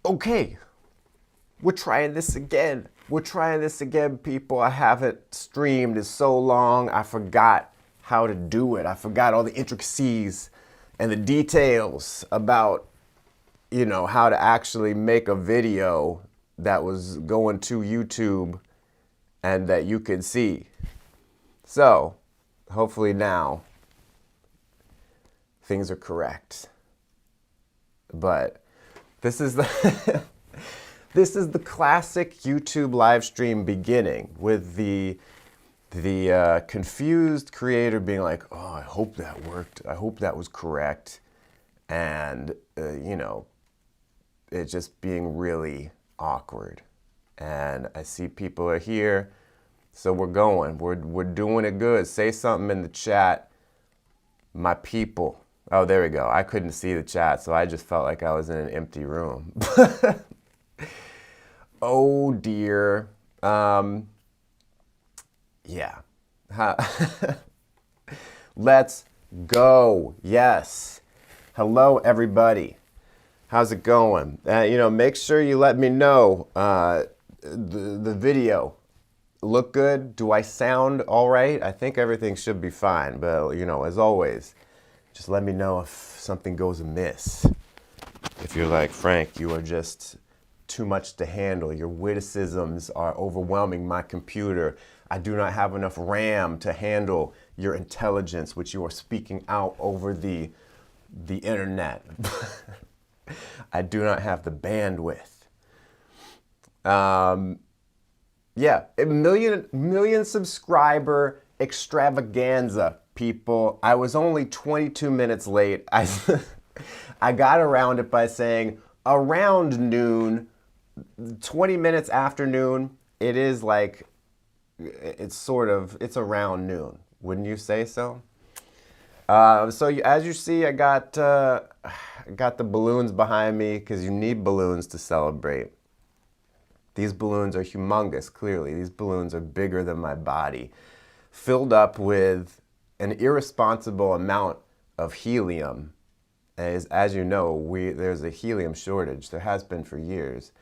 Okay, we're trying this again. We're trying this again, people. I haven't streamed in so long. I forgot how to do it. I forgot all the intricacies and the details about, how to actually make a video that was going to YouTube and that you could see. So, hopefully now things are correct. But this is the this is the classic YouTube live stream beginning with the confused creator being like, "Oh, I hope that worked. I hope that was correct," and it just being really awkward. And I see people are here, so we're going. We're doing it good. Say something in the chat, my people. Oh, there we go. I couldn't see the chat, so I just felt like I was in an empty room. Oh dear. Yeah. Let's go. Yes. Hello, everybody. How's it going? Make sure you let me know the video. Look good? Do I sound all right? I think everything should be fine, but as always, just let me know if something goes amiss. If you're like, Frank, you are just too much to handle. Your witticisms are overwhelming my computer. I do not have enough RAM to handle your intelligence, which you are speaking out over the internet. I do not have the bandwidth. Yeah, a million subscriber extravaganza, people. I was only 22 minutes late. I got around it by saying around noon, 20 minutes after noon. It is like, it's around noon. Wouldn't you say so? So as you see, I got the balloons behind me because you need balloons to celebrate. These balloons are humongous, clearly. These balloons are bigger than my body, filled up with an irresponsible amount of helium. As you know, there's a helium shortage. There has been for years.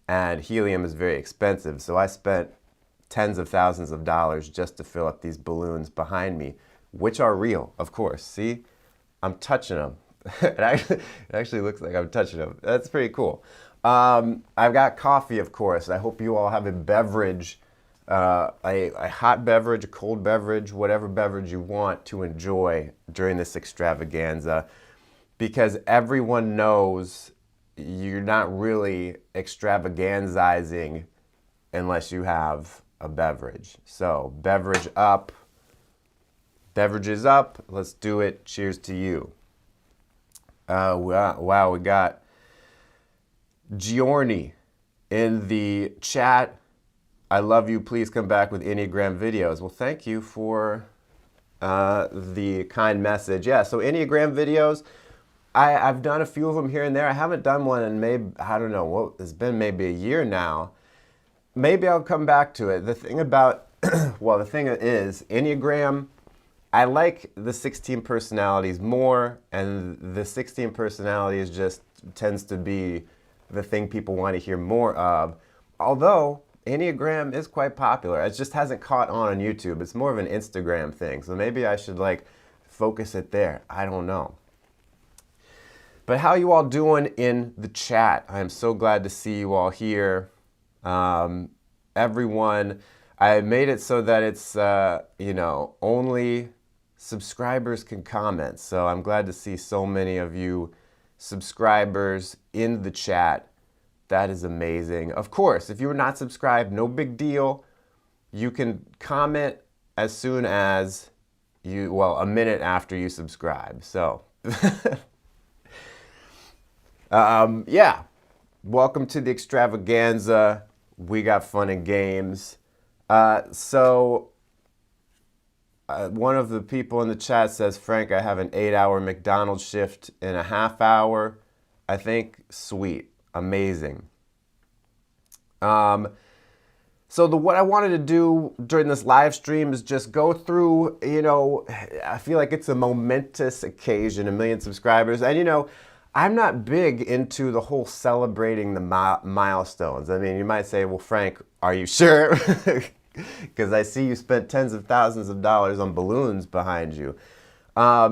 And helium is very expensive, so I spent tens of thousands of dollars just to fill up these balloons behind me, which are real, of course. See? I'm touching them. It actually looks like I'm touching them. That's pretty cool. I've got coffee, of course. I hope you all have a beverage, a hot beverage, a cold beverage, whatever beverage you want to enjoy during this extravaganza, because everyone knows you're not really extravaganzizing unless you have a beverage. So, beverage up. Beverage is up. Let's do it. Cheers to you. Wow, we got Giorni in the chat. I love you. Please come back with Enneagram videos. Well, thank you for the kind message. Yeah, so Enneagram videos, I've done a few of them here and there. I haven't done one in maybe, I don't know, what, it's been maybe a year now. Maybe I'll come back to it. The thing about, well, the thing is, Enneagram, I like the 16 personalities more, and the 16 personalities just tends to be the thing people want to hear more of. Although, Enneagram is quite popular. It just hasn't caught on YouTube. It's more of an Instagram thing. So maybe I should focus it there. I don't know. But how you all doing in the chat? I am so glad to see you all here. Everyone, I made it so that it's, only subscribers can comment. So I'm glad to see so many of you subscribers in the chat. That is amazing. Of course, if you were not subscribed, no big deal. You can comment as soon as a minute after you subscribe. So, yeah. Welcome to the extravaganza. We got fun and games. One of the people in the chat says, Frank, I have an 8-hour McDonald's shift in a half hour. I think, sweet, amazing. What I wanted to do during this live stream is just go through, I feel like it's a momentous occasion, 1 million subscribers. And, I'm not big into the whole celebrating the milestones. I mean, you might say, well, Frank, are you sure? Because I see you spent tens of thousands of dollars on balloons behind you. I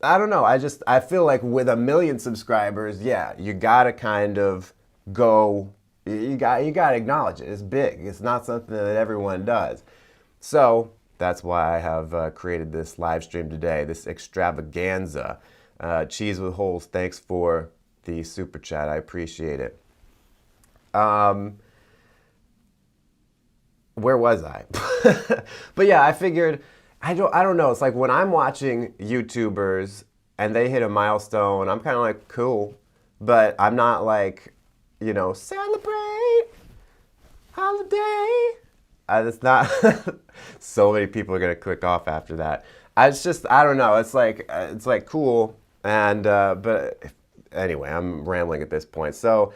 don't know. I feel like with 1 million subscribers, yeah, you gotta kind of go. You gotta acknowledge it. It's big. It's not something that everyone does. So that's why I have created this live stream today. This extravaganza. Cheese with holes. Thanks for the super chat. I appreciate it. Where was I? But yeah, I figured. I don't know. It's like when I'm watching YouTubers and they hit a milestone, I'm kind of like, cool. But I'm not like, celebrate holiday. It's not. So many people are gonna click off after that. I don't know. It's like cool. And but anyway, I'm rambling at this point. So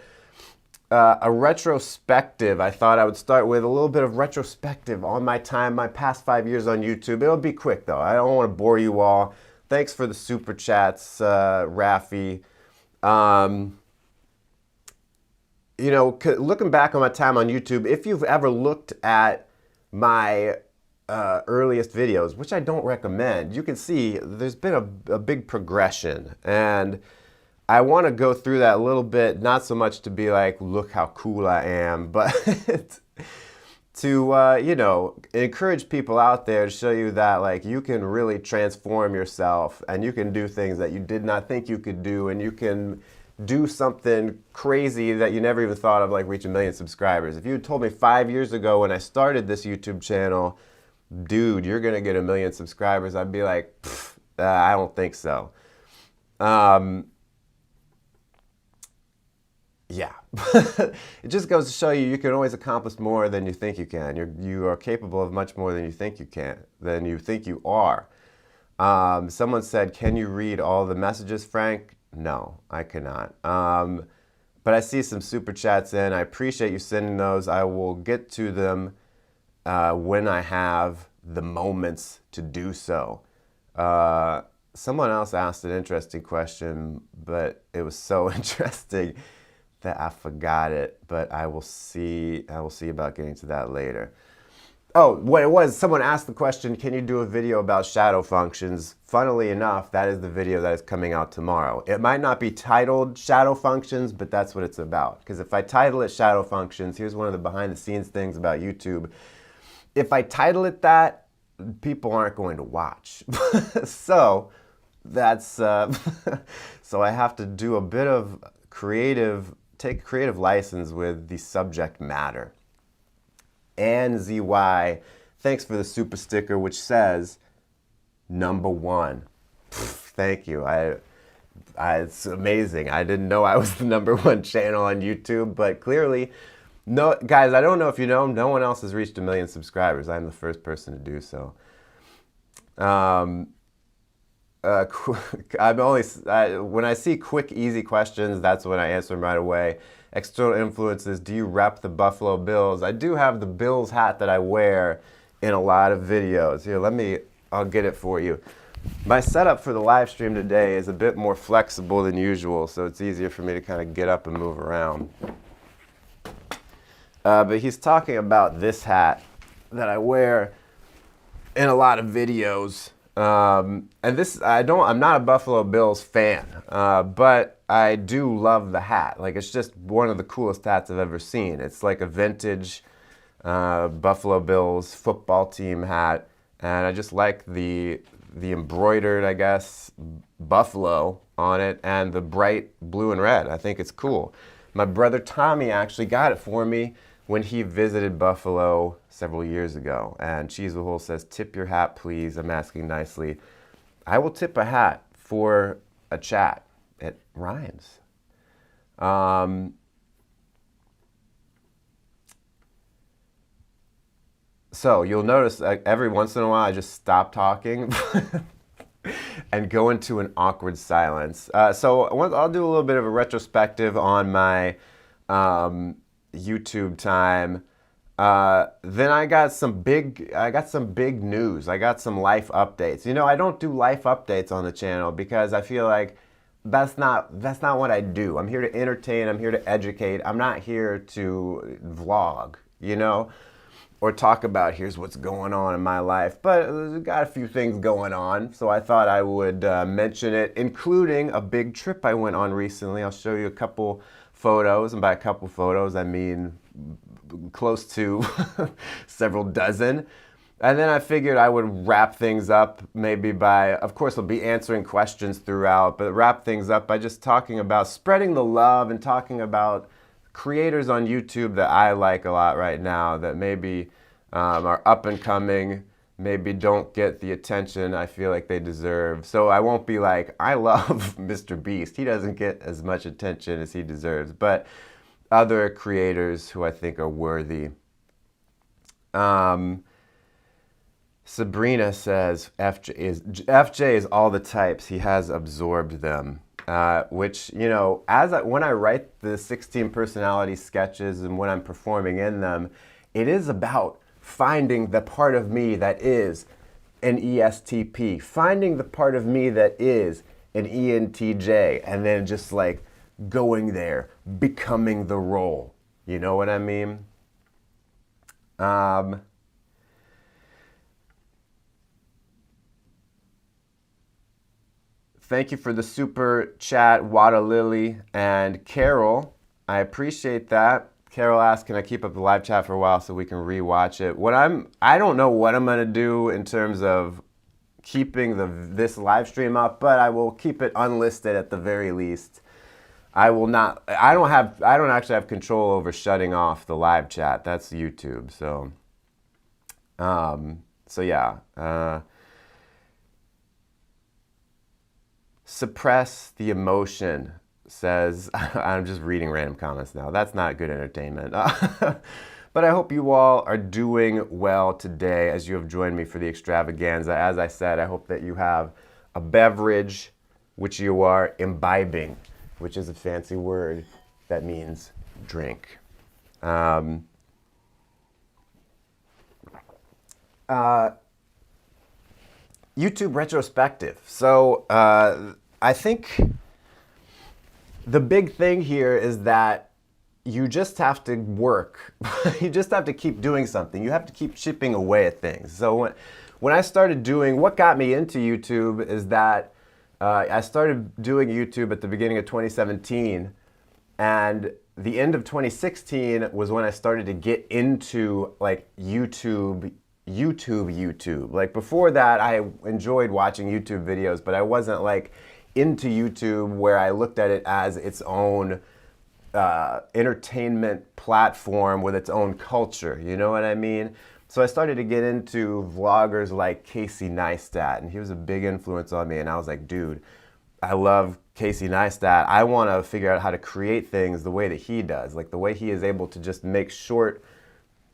a retrospective. I thought I would start with a little bit of retrospective on my past 5 years on YouTube. It'll be quick though. I don't want to bore you all. Thanks for the super chats, Rafi. Looking back on my time on YouTube, if you've ever looked at my earliest videos, which I don't recommend, you can see there's been a big progression. And I want to go through that a little bit, not so much to be like, look how cool I am, but to, encourage people out there to show you that like you can really transform yourself and you can do things that you did not think you could do, and you can do something crazy that you never even thought of, like reach 1 million subscribers. If you had told me 5 years ago when I started this YouTube channel, dude, you're going to get 1 million subscribers, I'd be like, I don't think so. Yeah, it just goes to show you can always accomplish more than you think you can. You are capable of much more than you think you can, than you think you are. Someone said, can you read all the messages, Frank? No, I cannot. But I see some super chats in. I appreciate you sending those. I will get to them when I have the moments to do so. Someone else asked an interesting question, but it was so interesting that I forgot it, but I will see about getting to that later. Oh, what it was, someone asked the question, can you do a video about shadow functions? Funnily enough, that is the video that is coming out tomorrow. It might not be titled shadow functions, but that's what it's about. Because if I title it shadow functions, here's one of the behind the scenes things about YouTube. If I title it that, people aren't going to watch. So that's, so I have to do a bit of take creative license with the subject matter. And ZY, thanks for the super sticker, which says #1. Thank you. It's amazing. I didn't know I was the #1 channel on YouTube, but clearly, no, guys, I don't know if you know, no one else has reached 1 million subscribers. I'm the first person to do so. When I see quick, easy questions, that's when I answer them right away. External influences, do you rep the Buffalo Bills? I do have the Bills hat that I wear in a lot of videos. Here, I'll get it for you. My setup for the live stream today is a bit more flexible than usual, so it's easier for me to kind of get up and move around. But he's talking about this hat that I wear in a lot of videos. And this, I'm not a Buffalo Bills fan, but I do love the hat. Like, it's just one of the coolest hats I've ever seen. It's like a vintage Buffalo Bills football team hat, and I just like the embroidered, I guess, buffalo on it and the bright blue and red. I think it's cool. My brother Tommy actually got it for me when he visited Buffalo several years ago. And Cheese the Hole says, tip your hat, please. I'm asking nicely. I will tip a hat for a chat. It rhymes. So you'll notice every once in a while I just stop talking and go into an awkward silence. So I'll do a little bit of a retrospective on my YouTube time. Then I got some big news. I got some life updates. I don't do life updates on the channel because I feel like that's not what I do. I'm here to entertain, I'm here to educate. I'm not here to vlog, you know, or talk about here's what's going on in my life. But I've got a few things going on, so I thought I would mention it, including a big trip I went on recently. I'll show you a couple photos, and by a couple photos I mean close to several dozen. And then I figured I would wrap things up maybe by, of course, I'll be answering questions throughout, but wrap things up by just talking about spreading the love and talking about creators on YouTube that I like a lot right now that maybe are up and coming, maybe don't get the attention I feel like they deserve. So I won't be like, I love Mr. Beast. He doesn't get as much attention as he deserves, but other creators who I think are worthy. Sabrina says FJ is all the types. He has absorbed them. Which, you know, when I write the 16 personality sketches and when I'm performing in them, it is about finding the part of me that is an ESTP, finding the part of me that is an ENTJ, and then just like going there, becoming the role. You know what I mean? Thank you for the super chat, Wada Lily and Carol. I appreciate that. Carol asked, can I keep up the live chat for a while so we can rewatch it? I don't know what I'm gonna do in terms of keeping this live stream up, but I will keep it unlisted at the very least. I don't actually have control over shutting off the live chat. That's YouTube. So yeah. Suppress the emotion, says, I'm just reading random comments now. That's not good entertainment. But I hope you all are doing well today as you have joined me for the extravaganza. As I said, I hope that you have a beverage, which you are imbibing, which is a fancy word that means drink. YouTube retrospective. So I think the big thing here is that you just have to work. You just have to keep doing something. You have to keep chipping away at things. So when I started doing, what got me into YouTube is that I started doing YouTube at the beginning of 2017, and the end of 2016 was when I started to get into like YouTube. Like before that, I enjoyed watching YouTube videos, but I wasn't like into YouTube where I looked at it as its own entertainment platform with its own culture. You know what I mean? So I started to get into vloggers like Casey Neistat, and he was a big influence on me. And I was like, dude, I love Casey Neistat. I want to figure out how to create things the way that he does, like the way he is able to just make short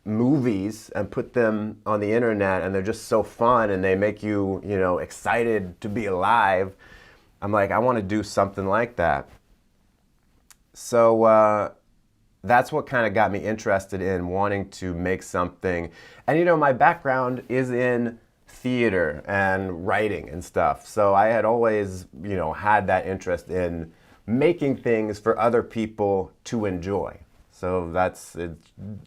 movies and put them on the internet, and they're just so fun and they make you, you know, excited to be alive. I'm like, I want to do something like that. So that's what kind of got me interested in wanting to make something. And you know, my background is in theater and writing and stuff. So I had always, you know, had that interest in making things for other people to enjoy. So it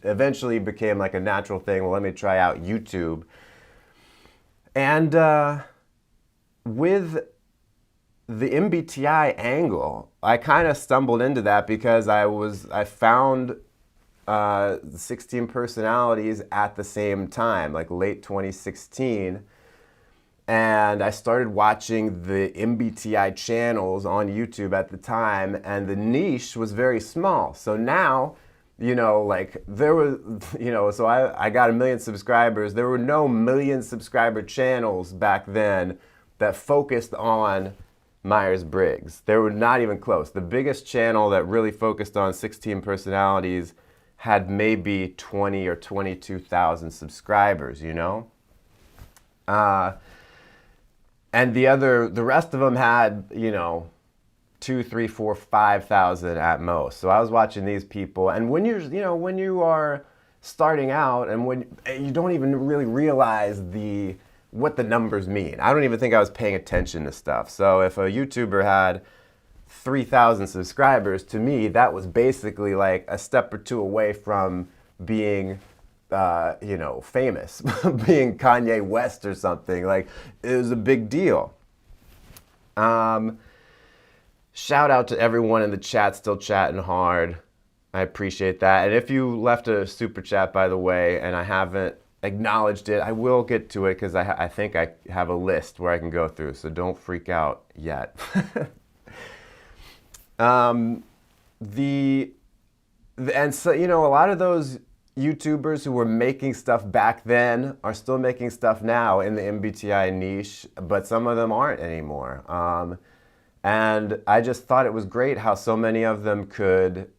eventually became like a natural thing. Well, let me try out YouTube. And with the Mbti angle, I kind of stumbled into that because I found 16 personalities at the same time, like late 2016. And I started watching the Mbti channels on YouTube at the time, and the niche was very small. So now, you know, like there was, you know, so I got 1 million subscribers. There were no 1 million subscriber channels back then that focused on Myers-Briggs. They were not even close. The biggest channel that really focused on 16 personalities had maybe 20 or 22,000 subscribers, you know? And the rest of them had, you know, 2, 3, 4, 5,000 at most. So I was watching these people, and when when you are starting out, and when you don't even really realize what the numbers mean. I don't even think I was paying attention to stuff. So if a YouTuber had 3,000 subscribers, to me, that was basically like a step or two away from being, famous, being Kanye West or something. Like, it was a big deal. Shout out to everyone in the chat still chatting hard. I appreciate that. And if you left a super chat, by the way, and I haven't acknowledged it, I will get to it because I think I have a list where I can go through, so don't freak out yet. And so, a lot of those YouTubers who were making stuff back then are still making stuff now in the MBTI niche, but some of them aren't anymore. And I just thought it was great how so many of them could,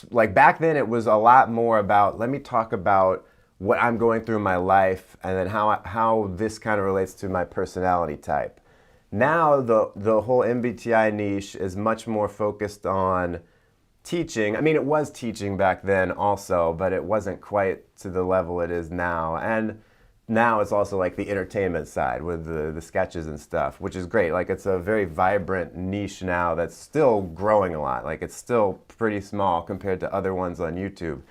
like back then it was a lot more about, let me talk about what I'm going through in my life and then how this kind of relates to my personality type. Now the whole MBTI niche is much more focused on teaching. I mean, it was teaching back then also, but it wasn't quite to the level it is now. And now it's also like the entertainment side with the sketches and stuff, which is great. Like, it's a very vibrant niche now that's still growing a lot. Like, it's still pretty small compared to other ones on YouTube.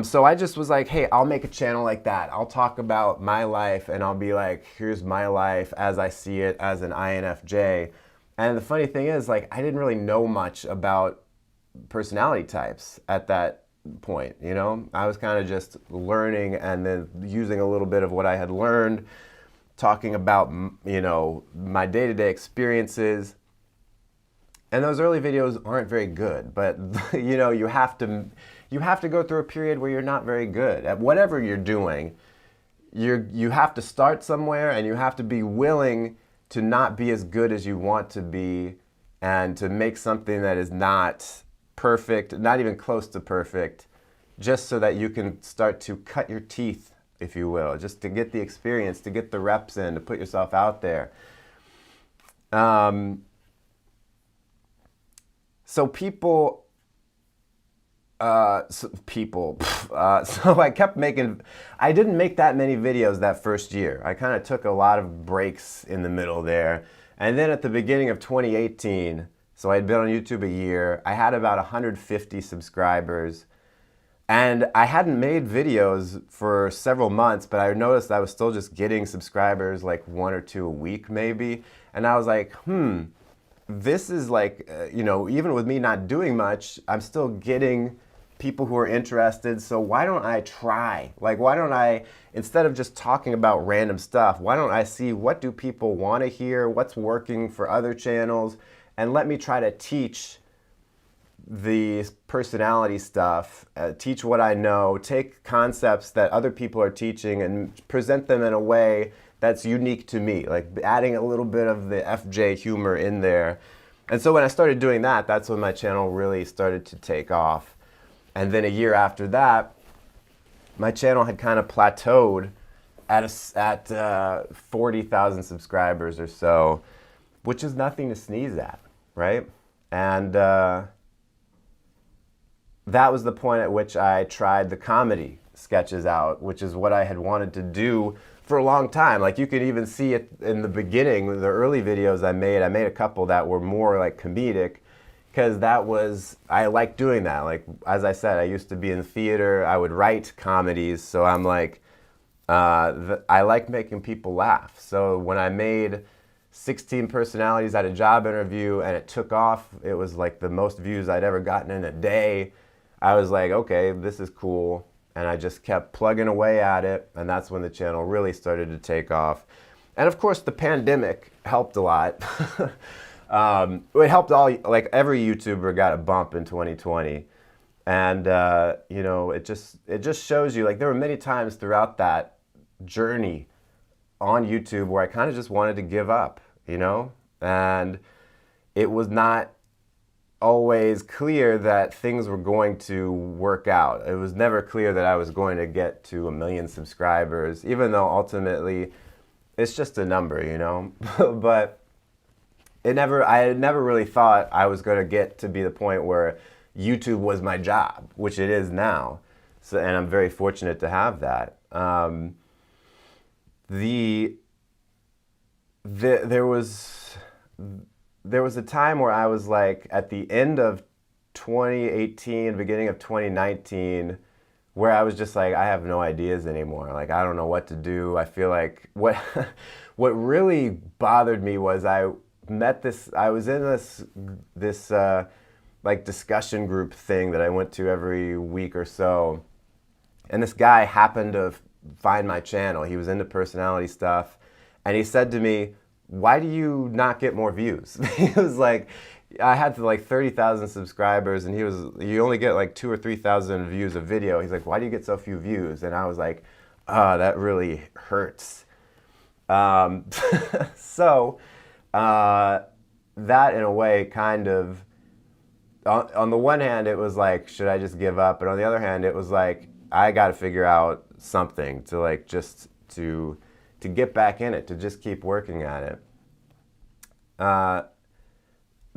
So I just was like, hey, I'll make a channel like that. I'll talk about my life and I'll be like, here's my life as I see it as an INFJ. And the funny thing is, like, I didn't really know much about personality types at that point, I was kind of just learning and then using a little bit of what I had learned, talking about, my day-to-day experiences. And those early videos aren't very good, but you have to go through a period where you're not very good at whatever you're doing. You have to start somewhere, and you have to be willing to not be as good as you want to be, and to make something that is not perfect, not even close to perfect, just so that you can start to cut your teeth, if you will, just to get the experience, to get the reps in, to put yourself out there. So I kept making, I didn't make that many videos that first year. I kind of took a lot of breaks in the middle there. And then at the beginning of 2018, so I'd been on YouTube a year, I had about 150 subscribers. And I hadn't made videos for several months, but I noticed I was still just getting subscribers, like 1 or 2 a week maybe. And I was like, this is like, even with me not doing much, I'm still getting people who are interested. So why don't I try? Like, why don't I, instead of just talking about random stuff, why don't I see what do people want to hear, what's working for other channels, and let me try to teach the personality stuff, teach what I know, take concepts that other people are teaching and present them in a way that's unique to me, like adding a little bit of the FJ humor in there. And so when I started doing that, that's when my channel really started to take off. And then a year after that, my channel had kind of plateaued at 40,000 subscribers or so, which is nothing to sneeze at, right? And that was the point at which I tried the comedy sketches out, which is what I had wanted to do for a long time. Like, you could even see it in the beginning, the early videos I made a couple that were more like comedic, because I like doing that. Like, as I said, I used to be in theater, I would write comedies, so I'm like, I like making people laugh. So when I made 16 personalities at a job interview and it took off, it was like the most views I'd ever gotten in a day. I was like, okay, this is cool. And I just kept plugging away at it. And that's when the channel really started to take off. And of course, the pandemic helped a lot. It helped like every YouTuber got a bump in 2020. And, it just shows you, like, there were many times throughout that journey on YouTube where I kind of just wanted to give up, and it was not always clear that things were going to work out. It was never clear that I was going to get to 1 million subscribers, even though ultimately it's just a number, but I had never really thought I was going to get to be the point where YouTube was my job, which it is now. So, and I'm very fortunate to have that. There was there was a time where I was like at the end of 2018, beginning of 2019, where I was just like, I have no ideas anymore. Like, I don't know what to do. I feel like what really bothered me was I was in this like discussion group thing that I went to every week or so. And this guy happened to find my channel. He was into personality stuff. And he said to me, why do you not get more views? He was like, I had like 30,000 subscribers, and you only get like 2,000 or 3,000 views a video. He's like, why do you get so few views? And I was like, oh, that really hurts. So that in a way kind of, on the one hand, it was like, should I just give up? But on the other hand, it was like, I got to figure out something to like just to get back in it, to just keep working at it.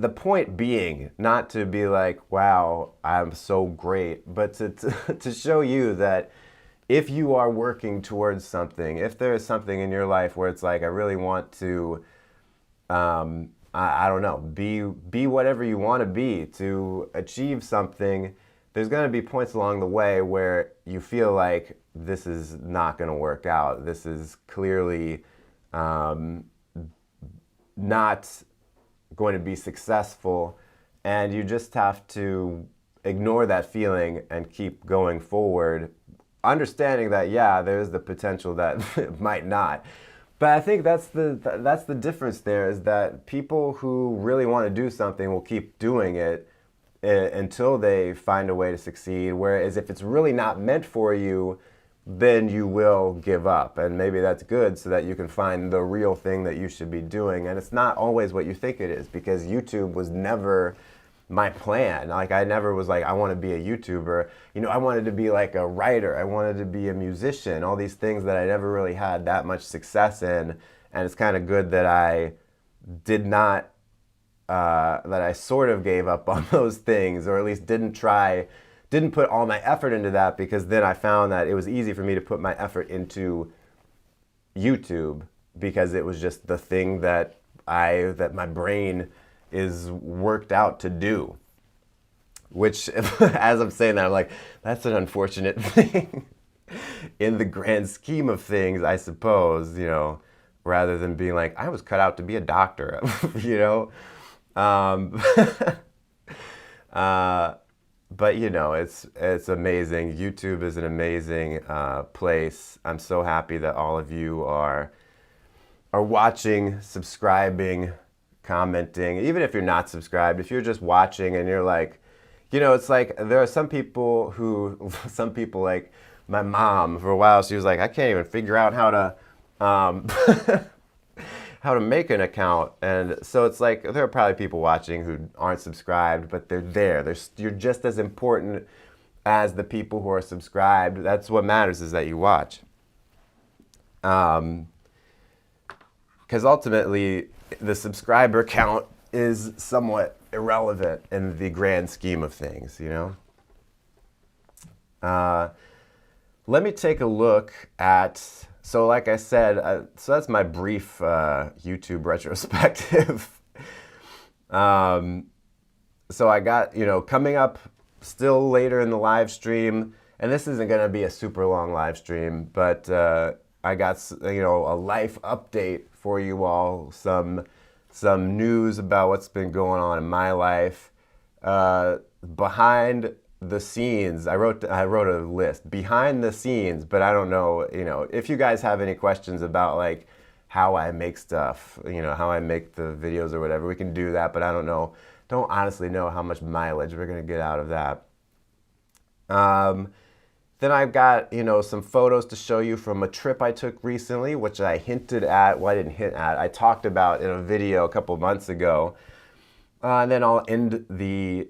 The point being, not to be like, wow, I'm so great, but to show you that if you are working towards something, if there is something in your life where it's like, I really want to, I don't know, be whatever you want to be, to achieve something, there's going to be points along the way where you feel like this is not going to work out. This is clearly not going to be successful, and you just have to ignore that feeling and keep going forward, understanding that, yeah, there's the potential that it might not. But I think that's the difference there, is that people who really want to do something will keep doing it until they find a way to succeed, whereas if it's really not meant for you, then you will give up. And maybe that's good, so that you can find the real thing that you should be doing. And it's not always what you think it is, because YouTube was never my plan. Like, I never was like, I want to be a YouTuber. You know, I wanted to be like a writer. I wanted to be a musician. All these things that I never really had that much success in. And it's kind of good that I did not, that I sort of gave up on those things, or at least didn't put all my effort into that, because then I found that it was easy for me to put my effort into YouTube, because it was just the thing that my brain is worked out to do. Which, as I'm saying that, I'm like, that's an unfortunate thing in the grand scheme of things, I suppose, you know, rather than being like, I was cut out to be a doctor, you know? But you know, it's amazing. YouTube is an amazing place. I'm so happy that all of you are watching, subscribing, commenting. Even if you're not subscribed, if you're just watching and you're like, you know, it's like there are some people like my mom, for a while she was like, I can't even figure out how to how to make an account. And so it's like, there are probably people watching who aren't subscribed, but they're there. You're just as important as the people who are subscribed. That's what matters, is that you watch. Because ultimately, the subscriber count is somewhat irrelevant in the grand scheme of things, you know? Let me take a look at, so like I said, so that's my brief YouTube retrospective. So I got, you know, coming up still later in the live stream, and this isn't going to be a super long live stream, but I got, you know, a life update for you all, some news about what's been going on in my life. Behind the scenes, I wrote a list, behind the scenes, but I don't know, you know, if you guys have any questions about like how I make stuff, you know, how I make the videos or whatever, we can do that, but I don't honestly know how much mileage we're going to get out of that. Then I've got, you know, some photos to show you from a trip I took recently, which I hinted at, well, I didn't hint at, I talked about in a video a couple months ago. And then I'll end the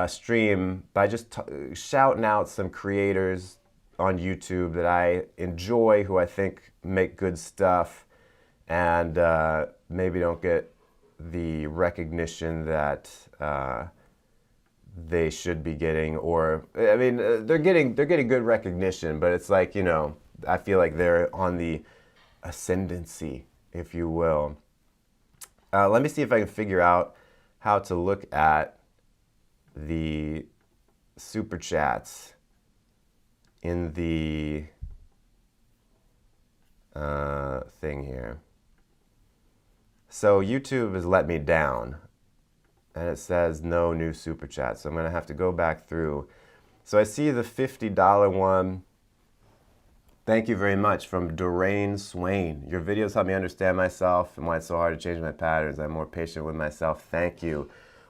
stream by just shouting out some creators on YouTube that I enjoy, who I think make good stuff, and maybe don't get the recognition that they should be getting, or I mean, they're getting good recognition, but it's like, you know, I feel like they're on the ascendancy, if you will. Let me see if I can figure out how to look at the super chats in the thing here. So YouTube has let me down, and it says no new super chats. So I'm gonna have to go back through. So I see the $50 one. Thank you very much from Doreen Swain. Your videos help me understand myself and why it's so hard to change my patterns. I'm more patient with myself. Thank you.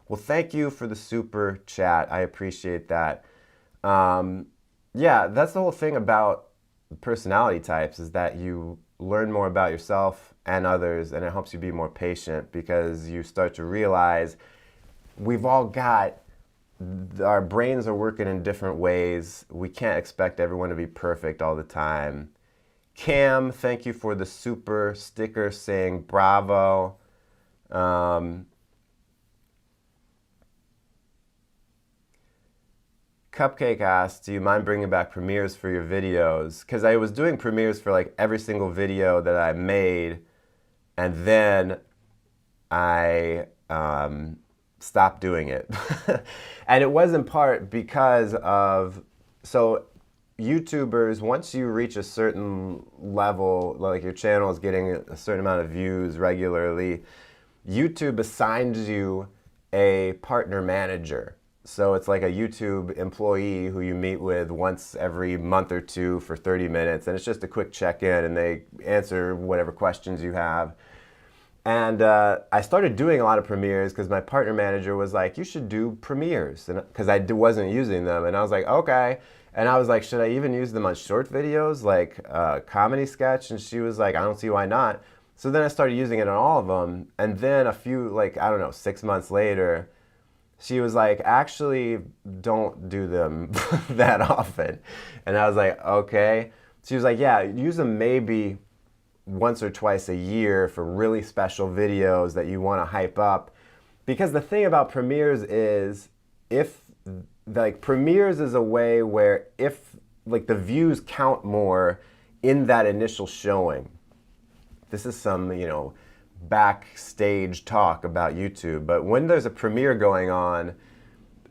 Well, thank you for the super chat. I appreciate that. Yeah, that's the whole thing about personality types, is that you learn more about yourself and others, and it helps you be more patient because you start to realize we've all got, our brains are working in different ways. We can't expect everyone to be perfect all the time. Cam, thank you for the super sticker saying bravo. Cupcake asked, do you mind bringing back premieres for your videos? Because I was doing premieres for like every single video that I made, and then I stopped doing it. And it was in part because of, so YouTubers, once you reach a certain level, like your channel is getting a certain amount of views regularly, YouTube assigns you a partner manager. So it's like a YouTube employee who you meet with once every month or two for 30 minutes, and it's just a quick check-in, and they answer whatever questions you have. And I started doing a lot of premieres because my partner manager was like, you should do premieres, because I wasn't using them. And I was like, okay. And I was like, should I even use them on short videos, like comedy sketch? And she was like, I don't see why not. So then I started using it on all of them. And then a few, like, I don't know, 6 months later, she was like, actually, don't do them that often. And I was like, okay. She was like, yeah, use them maybe once or twice a year for really special videos that you want to hype up. Because the thing about premieres is, if, like, premieres is a way where if, like, the views count more in that initial showing. This is some, you know, backstage talk about YouTube, but when there's a premiere going on,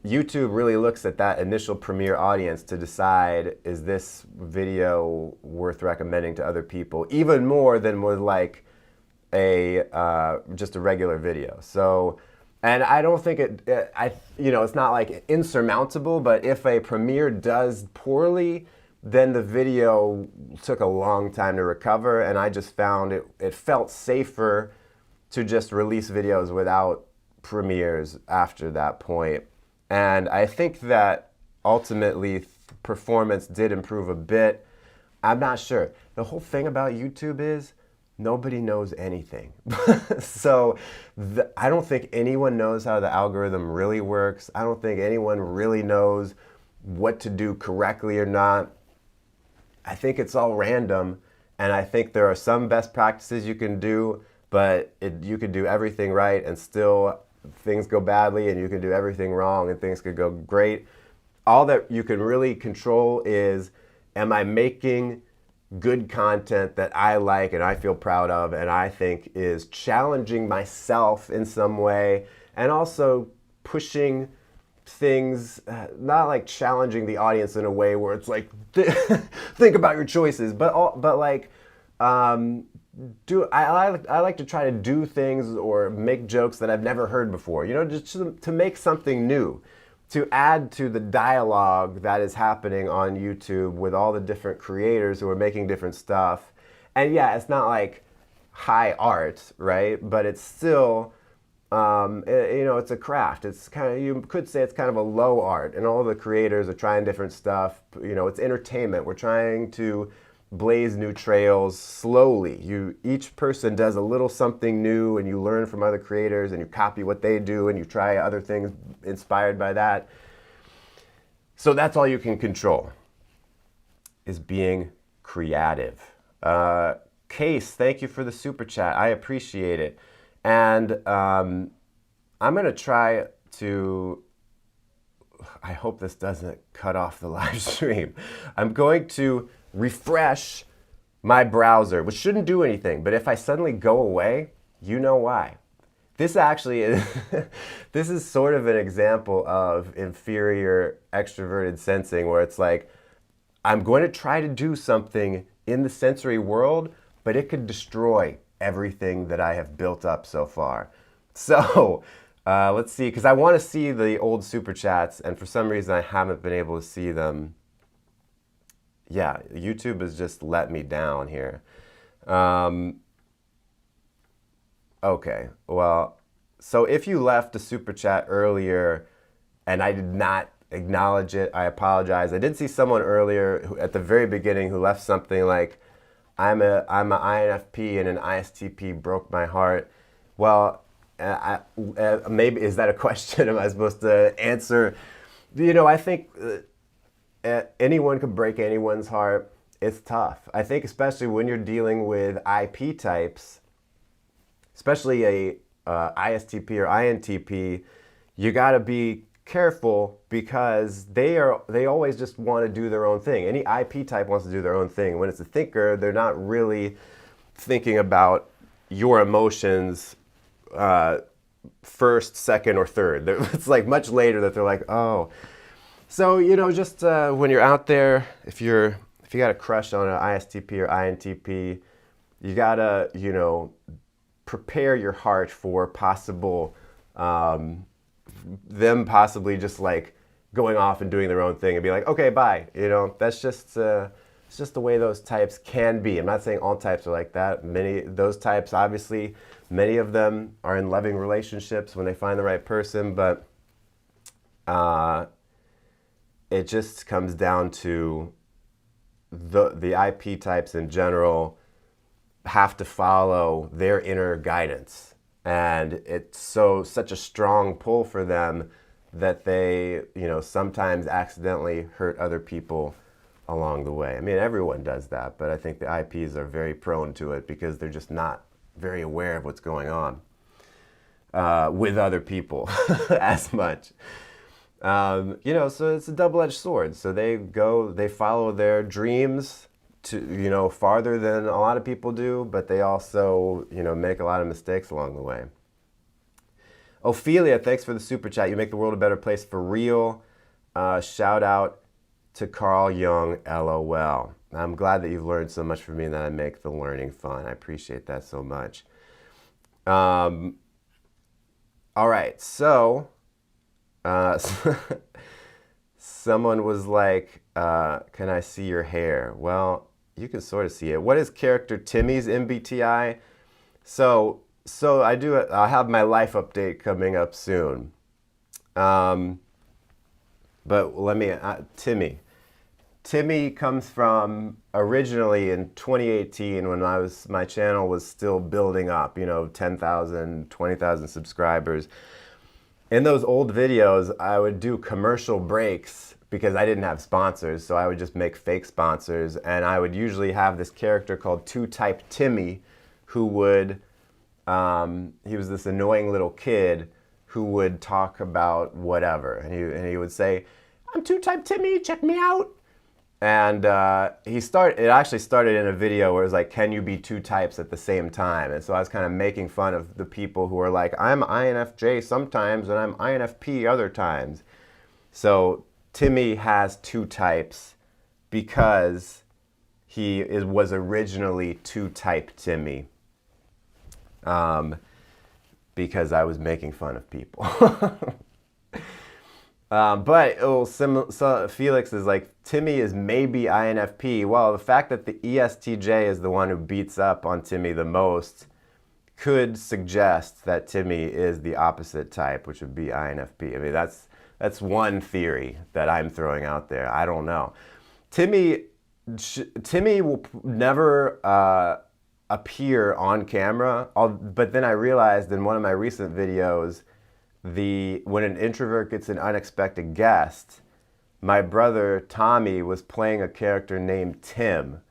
YouTube really looks at that initial premiere audience to decide, is this video worth recommending to other people, even more than with like a just a regular video. So, and I don't think you know, it's not like insurmountable, but if a premiere does poorly, then the video took a long time to recover, and I just found it felt safer to just release videos without premieres after that point. And I think that ultimately performance did improve a bit. I'm not sure. The whole thing about YouTube is nobody knows anything. So I don't think anyone knows how the algorithm really works. I don't think anyone really knows what to do correctly or not. I think it's all random, and I think there are some best practices you can do, but you could do everything right and still things go badly, and you can do everything wrong and things could go great. All that you can really control is, am I making good content that I like and I feel proud of and I think is challenging myself in some way, and also pushing things, not like challenging the audience in a way where it's like, think about your choices, but like, I like to try to do things or make jokes that I've never heard before, you know, just to make something new, to add to the dialogue that is happening on YouTube with all the different creators who are making different stuff. And yeah, it's not like high art, right? But it's still, you know, it's a craft. It's kind of, you could say it's kind of a low art, and all the creators are trying different stuff. You know, it's entertainment. We're trying to blaze new trails slowly. Each person does a little something new, and you learn from other creators, and you copy what they do, and you try other things inspired by that. So that's all you can control, is being creative. Case, thank you for the super chat. I appreciate it. And I'm going to try to, I hope this doesn't cut off the live stream. I'm going to refresh my browser, which shouldn't do anything, but if I suddenly go away, you know why. This actually is, this is sort of an example of inferior extroverted sensing where it's like, I'm going to try to do something in the sensory world, but it could destroy everything that I have built up so far. So let's see, because I want to see the old super chats, and for some reason I haven't been able to see them. Yeah, YouTube has just let me down here. Okay, well, so if you left a super chat earlier and I did not acknowledge it, I apologize. I did see someone earlier at the very beginning who left something like, I'm an INFP and an ISTP broke my heart. Well, maybe, is that a question? Am I supposed to answer? You know, I think anyone could break anyone's heart. It's tough. I think especially when you're dealing with IP types, especially a ISTP or INTP, you got to be careful because they always just want to do their own thing. Any IP type wants to do their own thing. When it's a thinker, they're not really thinking about your emotions first, second, or third. It's like much later that they're like, oh. So, you know, just when you're out there, if you got a crush on an ISTP or INTP, you gotta, you know, prepare your heart for possible, them possibly just like going off and doing their own thing and be like, okay, bye. You know, that's just, it's just the way those types can be. I'm not saying all types are like that. Those types, obviously, many of them are in loving relationships when they find the right person, but it just comes down to the IP types in general have to follow their inner guidance. And it's such a strong pull for them that they, you know, sometimes accidentally hurt other people along the way. I mean, everyone does that, but I think the IPs are very prone to it because they're just not very aware of what's going on with other people as much. You know, so it's a double-edged sword. So they follow their dreams to, you know, farther than a lot of people do, but they also, you know, make a lot of mistakes along the way. Ophelia, thanks for the super chat. You make the world a better place for real. Shout out to Carl Jung, LOL. I'm glad that you've learned so much from me and that I make the learning fun. I appreciate that so much. All right, so someone was like, can I see your hair? Well, you can sort of see it. What is character Timmy's MBTI? So I'll have my life update coming up soon. But let me, Timmy comes from originally in 2018 when my channel was still building up, you know, 10,000, 20,000 subscribers. In those old videos, I would do commercial breaks because I didn't have sponsors, so I would just make fake sponsors, and I would usually have this character called Two-Type Timmy who would, he was this annoying little kid who would talk about whatever, and he would say, I'm Two-Type Timmy, check me out. And it actually started in a video where it was like, can you be two types at the same time? And so I was kind of making fun of the people who are like, I'm INFJ sometimes and I'm INFP other times. So Timmy has two types because he was originally Two-Type Timmy. Because I was making fun of people. But Felix is like, Timmy is maybe INFP. Well, the fact that the ESTJ is the one who beats up on Timmy the most could suggest that Timmy is the opposite type, which would be INFP. I mean, that's one theory that I'm throwing out there. I don't know. Timmy will never appear on camera, but then I realized in one of my recent videos, when an introvert gets an unexpected guest, my brother Tommy was playing a character named Tim,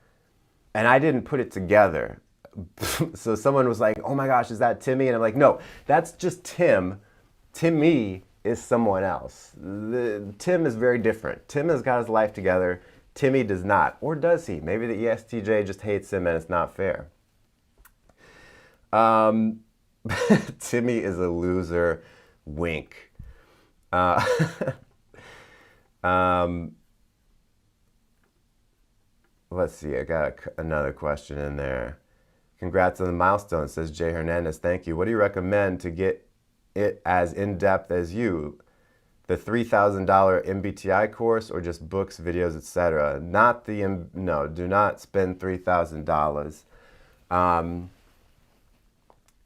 and I didn't put it together. So someone was like, oh my gosh, is that Timmy? And I'm like, no, that's just Tim. Timmy is someone else. Tim is very different. Tim has got his life together. Timmy does not. Or does he? Maybe the ESTJ just hates him and it's not fair. Timmy is a loser. Wink. Uh, um, let's see. I got another question in there. Congrats on the milestone, says Jay Hernandez. Thank you. What do you recommend to get it as in-depth as you? The $3,000 Mbti course or just books, videos, etc.? Not the, no, do not spend $3,000.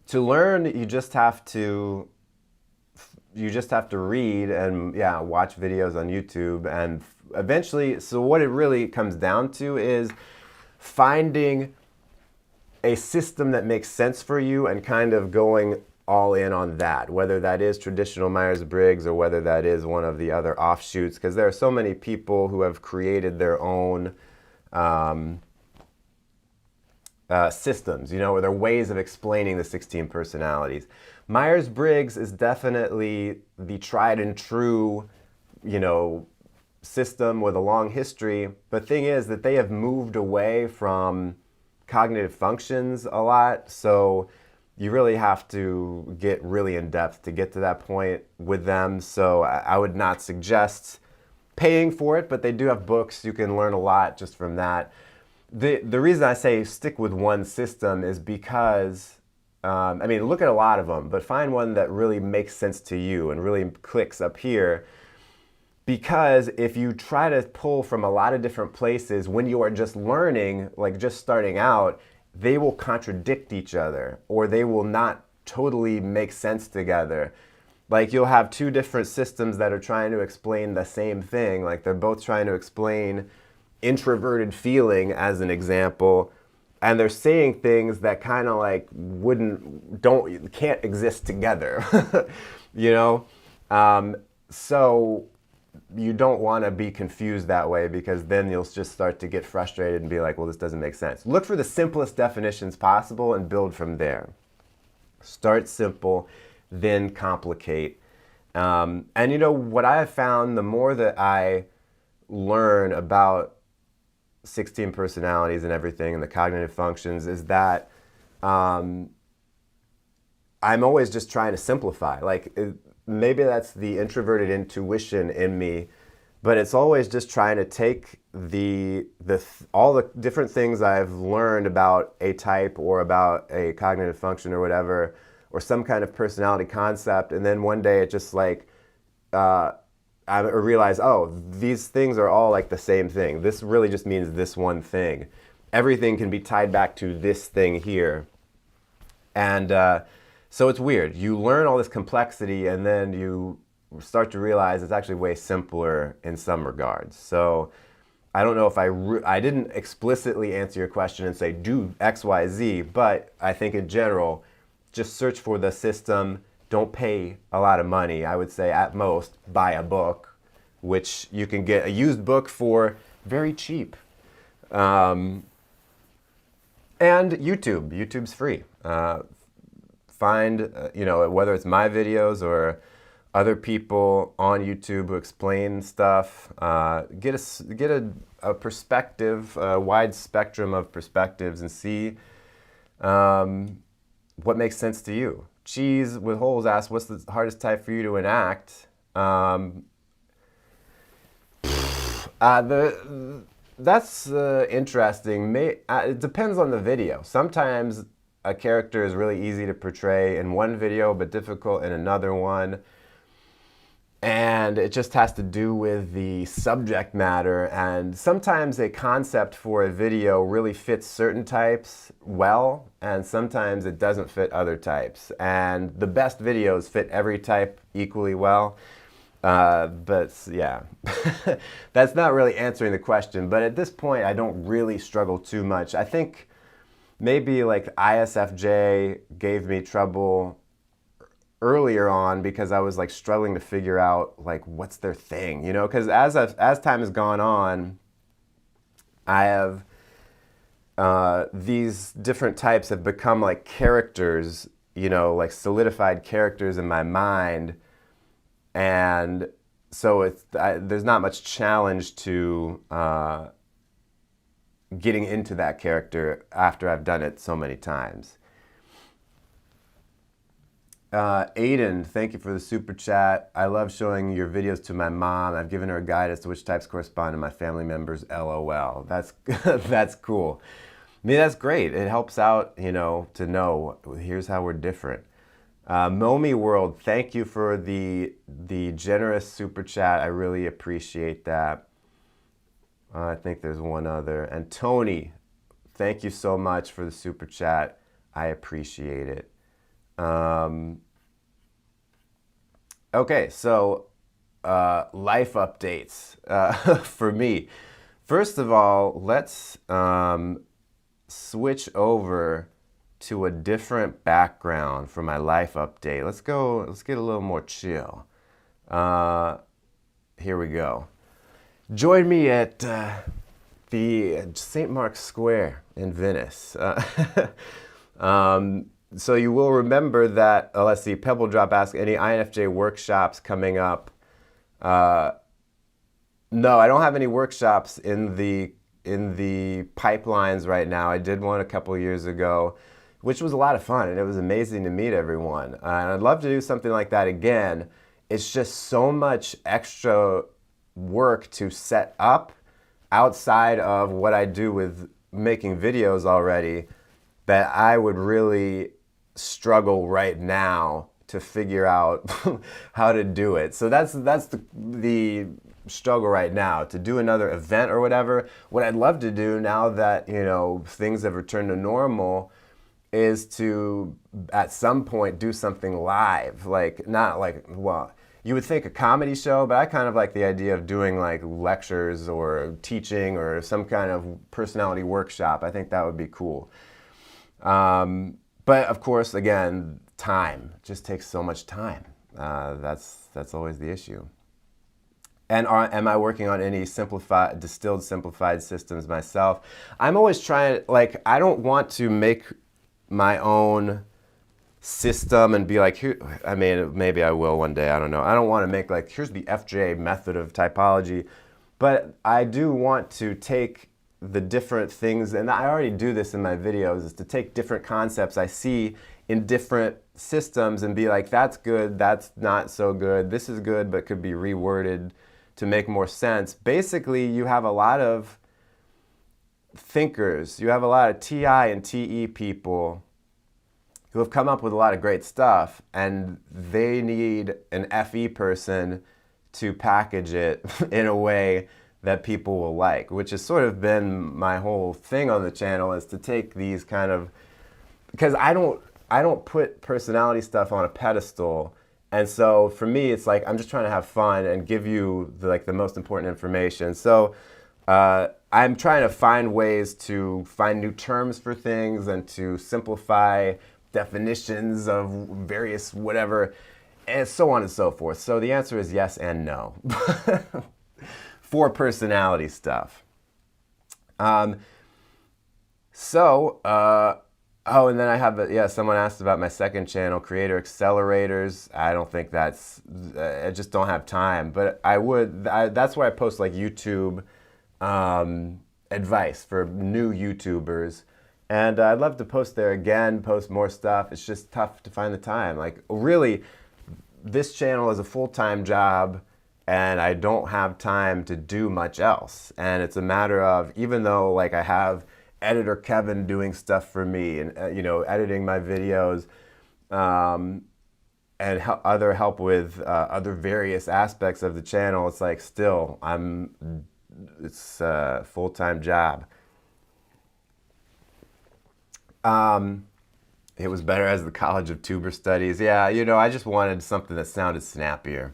To learn, you just have to read and watch videos on YouTube, and eventually, so what it really comes down to is finding a system that makes sense for you and kind of going all in on that, whether that is traditional Myers-Briggs or whether that is one of the other offshoots, because there are so many people who have created their own systems, or their ways of explaining the 16 personalities. Myers-Briggs is definitely the tried and true, system with a long history. But the thing is that they have moved away from cognitive functions a lot. So you really have to get really in depth to get to that point with them. So I would not suggest paying for it, but they do have books. You can learn a lot just from that. The reason I say stick with one system is because, look at a lot of them, but find one that really makes sense to you and really clicks up here. Because if you try to pull from a lot of different places when you are just learning, like just starting out, they will contradict each other or they will not totally make sense together. Like you'll have two different systems that are trying to explain the same thing. Like they're both trying to explain introverted feeling as an example, and they're saying things that kind of like can't exist together. So you don't want to be confused that way, because then you'll just start to get frustrated and be like, well, this doesn't make sense. Look for the simplest definitions possible and build from there. Start simple, then complicate. And what I have found, the more that I learn about 16 personalities and everything and the cognitive functions, is that I'm always just trying to simplify. Like maybe that's the introverted intuition in me, but it's always just trying to take all the different things I've learned about a type or about a cognitive function or whatever, or some kind of personality concept, and then one day it just like I realize, oh, these things are all like the same thing. This really just means this one thing. Everything can be tied back to this thing here. And so it's weird. You learn all this complexity and then you start to realize it's actually way simpler in some regards. So I don't know if I didn't explicitly answer your question and say do X, Y, Z, but I think in general, just search for the system. Don't pay a lot of money. I would say at most buy a book, which you can get a used book for very cheap. And YouTube. YouTube's free. Find, whether it's my videos or other people on YouTube who explain stuff. Get a perspective, a wide spectrum of perspectives, and see what makes sense to you. Cheese with Holes asks, what's the hardest type for you to enact? That's interesting. It depends on the video. Sometimes a character is really easy to portray in one video, but difficult in another one. And it just has to do with the subject matter. And sometimes a concept for a video really fits certain types well, and sometimes it doesn't fit other types. And the best videos fit every type equally well. But yeah, that's not really answering the question. But at this point, I don't really struggle too much. I think maybe like ISFJ gave me trouble earlier on because I was like struggling to figure out like what's their thing, because as time has gone on, I have these different types have become like characters, like solidified characters in my mind, and so there's not much challenge to getting into that character after I've done it so many times. Aiden, thank you for the super chat. I love showing your videos to my mom. I've given her a guide as to which types correspond to my family members. LOL. That's that's cool. I mean, that's great. It helps out, you know, to know here's how we're different. Momi World, thank you for the generous super chat. I really appreciate that. I think there's one other. And Tony, thank you so much for the super chat. I appreciate it. Okay, so life updates for me. First of all, let's switch over to a different background for my life update. Let's get a little more chill. Here we go. Join me at the St. Mark's Square in Venice. So you will remember that, let's see, Pebble Drop asks, any INFJ workshops coming up? No, I don't have any workshops in the pipelines right now. I did one a couple years ago, which was a lot of fun, and it was amazing to meet everyone. And I'd love to do something like that again. It's just so much extra work to set up outside of what I do with making videos already that I would really struggle right now to figure out how to do it. So that's the struggle right now, to do another event or whatever. What I'd love to do now that, you know, things have returned to normal is to at some point do something live, like not like, well, you would think a comedy show, but I kind of like the idea of doing like lectures or teaching or some kind of personality workshop. I think that would be cool. But of course, again, time just takes so much time. That's always the issue. And am I working on any distilled simplified systems myself? I'm always trying, like, I don't want to make my own system and be like, here, I mean, maybe I will one day, I don't know. I don't want to make like, here's the FJ method of typology, but I do want to take the different things, and I already do this in my videos, is to take different concepts I see in different systems and be like, that's good, that's not so good, this is good, but could be reworded to make more sense. Basically, you have a lot of thinkers, you have a lot of TI and TE people who have come up with a lot of great stuff, and they need an FE person to package it in a way that people will like, which has sort of been my whole thing on the channel, is to take these kind of, because I don't put personality stuff on a pedestal, and so for me it's like I'm just trying to have fun and give you the most important information. So I'm trying to find ways to find new terms for things and to simplify definitions of various whatever, and so on and so forth. So the answer is yes and no. For personality stuff. Oh, and then I have, someone asked about my second channel, Creator Accelerators. I don't think that's, I just don't have time, but that's where I post like YouTube advice for new YouTubers. And I'd love to post there again, post more stuff. It's just tough to find the time. Like, really, this channel is a full-time job, and I don't have time to do much else. And it's a matter of, even though like I have editor Kevin doing stuff for me and editing my videos, and other help with other various aspects of the channel, it's like still it's a full-time job. It was better as the College of Tuber Studies. Yeah, I just wanted something that sounded snappier.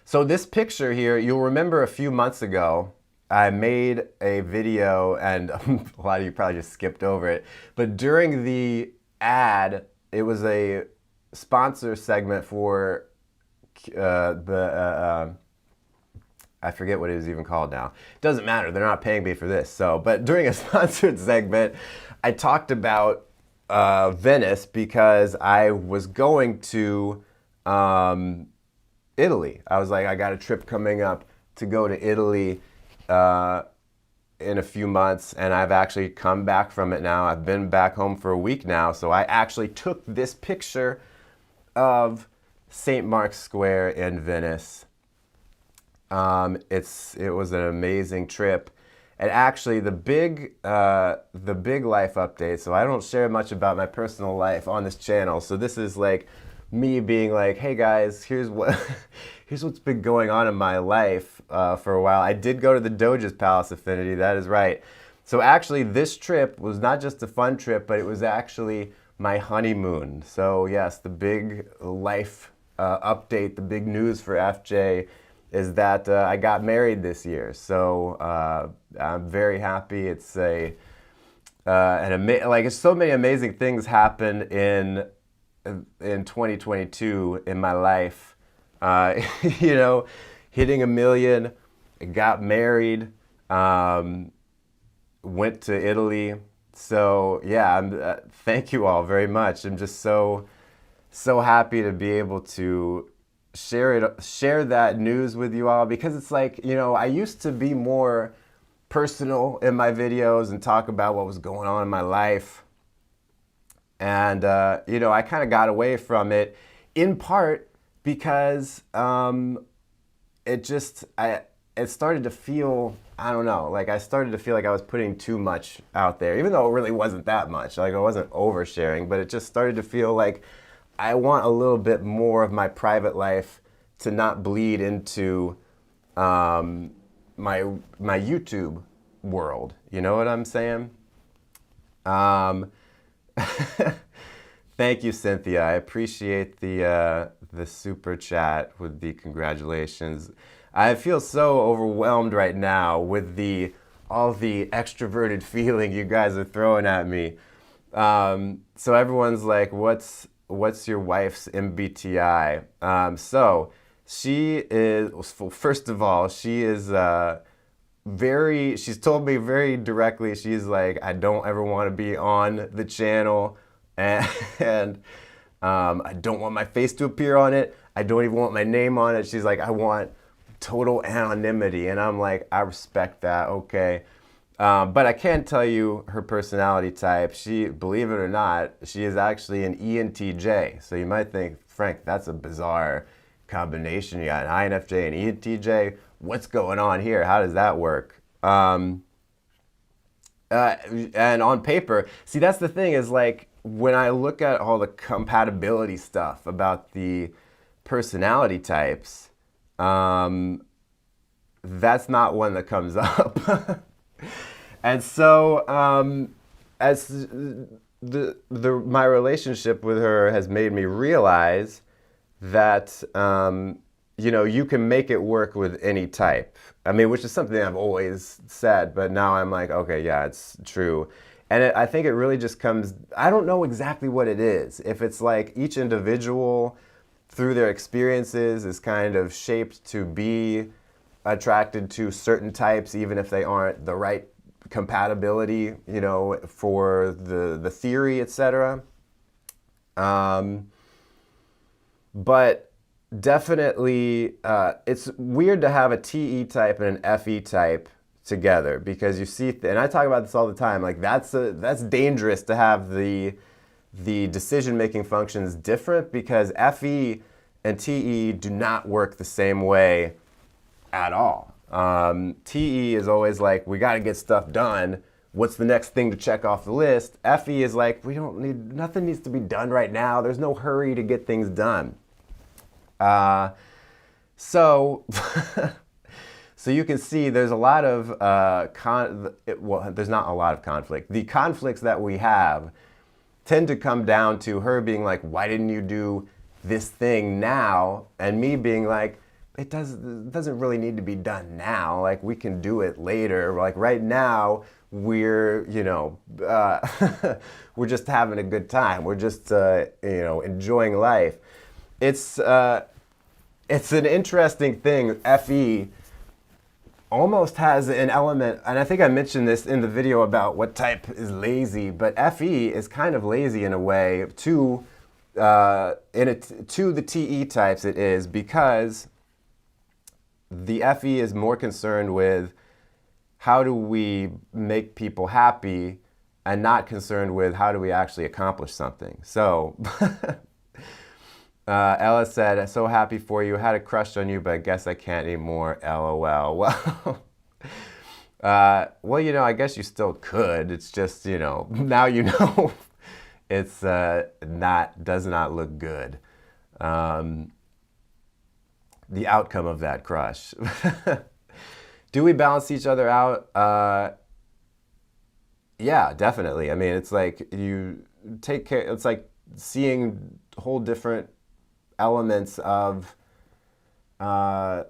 So this picture here, you'll remember a few months ago, I made a video, and a lot of you probably just skipped over it, but during the ad, it was a sponsor segment for I forget what it is even called now. It doesn't matter, they're not paying me for this. So, but during a sponsored segment, I talked about Venice because I was going to Italy. I was like, I got a trip coming up to go to Italy in a few months, and I've actually come back from it now. I've been back home for a week now, so I actually took this picture of St. Mark's Square in Venice. It was an amazing trip. And actually, the big life update. So I don't share much about my personal life on this channel. So this is like me being like, hey guys, here's what's been going on in my life for a while. I did go to the Doge's Palace Affinity. That is right. So actually, this trip was not just a fun trip, but it was actually my honeymoon. So yes, the big life update, the big news for FJ is that I got married this year. So I'm very happy. It's like so many amazing things happen in 2022 in my life. You know, hitting 1 million, got married, went to Italy. So yeah, thank you all very much. I'm just so happy to be able to share that news with you all, because it's like, you know, I used to be more personal in my videos and talk about what was going on in my life. And, you know, I kind of got away from it in part because it started to feel, I don't know, like I started to feel like I was putting too much out there, even though it really wasn't that much. Like I wasn't oversharing, but it just started to feel like I want a little bit more of my private life to not bleed into my YouTube world. You know what I'm saying? Thank you, Cynthia. I appreciate the super chat with the congratulations. I feel so overwhelmed right now with all the extroverted feeling you guys are throwing at me. So everyone's like, what's your wife's MBTI? So she is, first of all, she is she's told me very directly, she's like, I don't ever want to be on the channel, and I don't want my face to appear on it. I don't even want my name on it. She's like, I want total anonymity. And I'm like, I respect that, okay. But I can tell you her personality type. She, believe it or not, she is actually an ENTJ. So you might think, Frank, that's a bizarre combination. You got an INFJ and ENTJ. What's going on here? How does that work? And on paper, see, that's the thing is like, when I look at all the compatibility stuff about the personality types, that's not one that comes up. And so, as my relationship with her has made me realize that, you know, you can make it work with any type. I mean, which is something I've always said, but now I'm like, okay, yeah, it's true. And I think it really just comes, I don't know exactly what it is. If it's like each individual through their experiences is kind of shaped to be attracted to certain types, even if they aren't the right compatibility, you know, for the theory, etc. But definitely, it's weird to have a TE type and an FE type together, because you see, and I talk about this all the time, like that's dangerous to have the decision-making functions different, because FE and TE do not work the same way at all. TE is always like, we got to get stuff done. What's the next thing to check off the list? FE is like, nothing needs to be done right now. There's no hurry to get things done. So you can see there's a lot of, there's not a lot of conflict. The conflicts that we have tend to come down to her being like, why didn't you do this thing now? And me being like, it doesn't really need to be done now. Like, we can do it later. Like, right now, we're, you know, we're just having a good time. We're just, you know, enjoying life. It's an interesting thing. FE almost has an element, and I think I mentioned this in the video about what type is lazy, but FE is kind of lazy in a way to the TE types it is, because the FE is more concerned with how do we make people happy and not concerned with how do we actually accomplish something. So Ella said, so happy for you. Had a crush on you, but I guess I can't anymore. LOL. Well, you know, I guess you still could. It's just, you know, now you know it's does not look good. The outcome of that crush. Do we balance each other out? Yeah, definitely. I mean, it's like you take care, it's like seeing whole different elements of a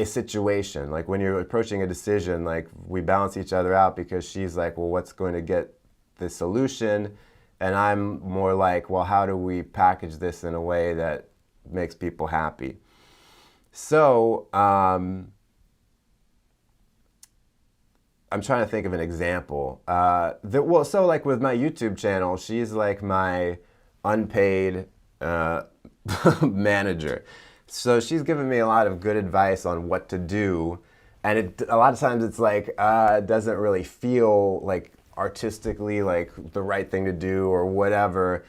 situation. Like when you're approaching a decision, like we balance each other out because she's like, well, what's going to get the solution? And I'm more like, well, how do we package this in a way that makes people happy? So, I'm trying to think of an example. So like with my YouTube channel, she's like my unpaid manager. So she's given me a lot of good advice on what to do. And a lot of times it's like, it doesn't really feel like artistically like the right thing to do or whatever.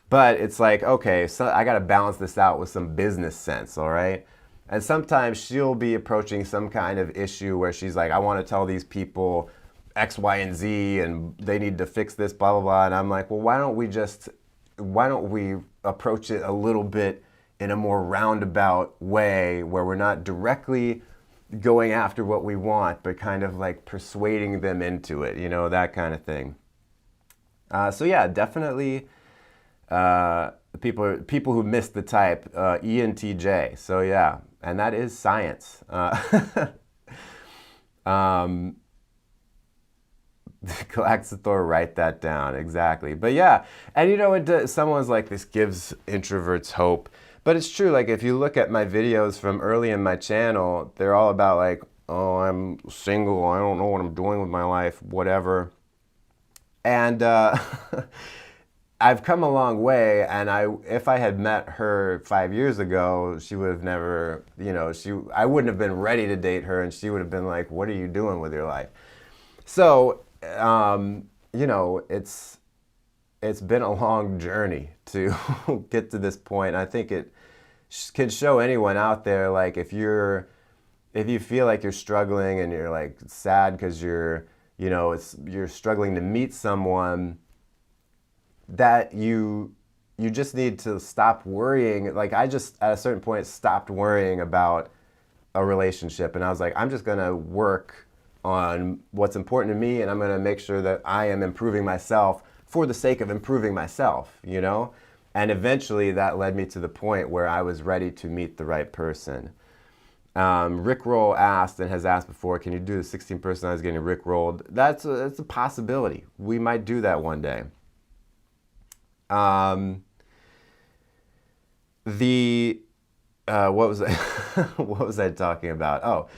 But it's like, okay, so I got to balance this out with some business sense, all right? And sometimes she'll be approaching some kind of issue where she's like, I want to tell these people X, Y, and Z, and they need to fix this, blah, blah, blah. And I'm like, well, why don't we approach it a little bit in a more roundabout way where we're not directly going after what we want, but kind of like persuading them into it, you know, that kind of thing. So yeah, definitely people who missed the type, Entj. So yeah, and that is science. Galaxathor, write that down, exactly. But yeah, and you know, someone's like, this gives introverts hope. But it's true, like if you look at my videos from early in my channel, they're all about like, oh, I'm single, I don't know what I'm doing with my life, whatever. And I've come a long way, and if I had met her 5 years ago, she would have never, you know, I wouldn't have been ready to date her, and she would have been like, what are you doing with your life? So, you know, it's been a long journey to get to this point. I think it can show anyone out there, like if you feel like you're struggling and you're like sad because you're struggling to meet someone, that you just need to stop worrying. Like I just at a certain point stopped worrying about a relationship, and I was like, I'm just gonna work on what's important to me, and I'm gonna make sure that I am improving myself for the sake of improving myself, you know? And eventually that led me to the point where I was ready to meet the right person. Rickroll asked and has asked before, can you do the 16 personalities getting Rickrolled? That's a possibility. We might do that one day. What was I, what was I talking about?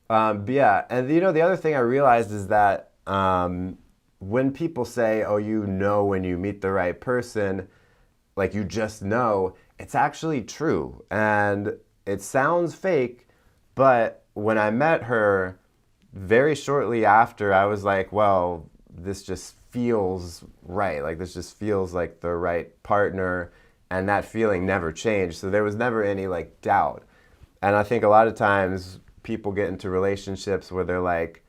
But yeah, and you know, the other thing I realized is that when people say, oh, you know when you meet the right person, like you just know, it's actually true. And it sounds fake, but when I met her, very shortly after, I was like, well, this just feels right. Like this just feels like the right partner, and that feeling never changed. So there was never any like doubt. And I think a lot of times people get into relationships where they're like,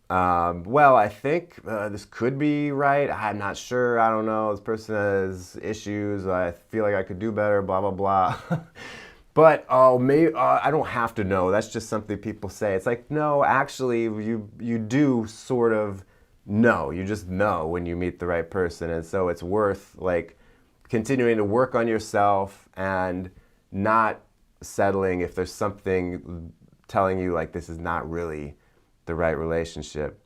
well, I think this could be right. I'm not sure. I don't know. This person has issues. I feel like I could do better, blah, blah, blah. But, oh, maybe I don't have to know. That's just something people say. It's like, no, actually, you do sort of know. You just know when you meet the right person. And so it's worth, like, continuing to work on yourself and not settling if there's something telling you, like, this is not really the right relationship.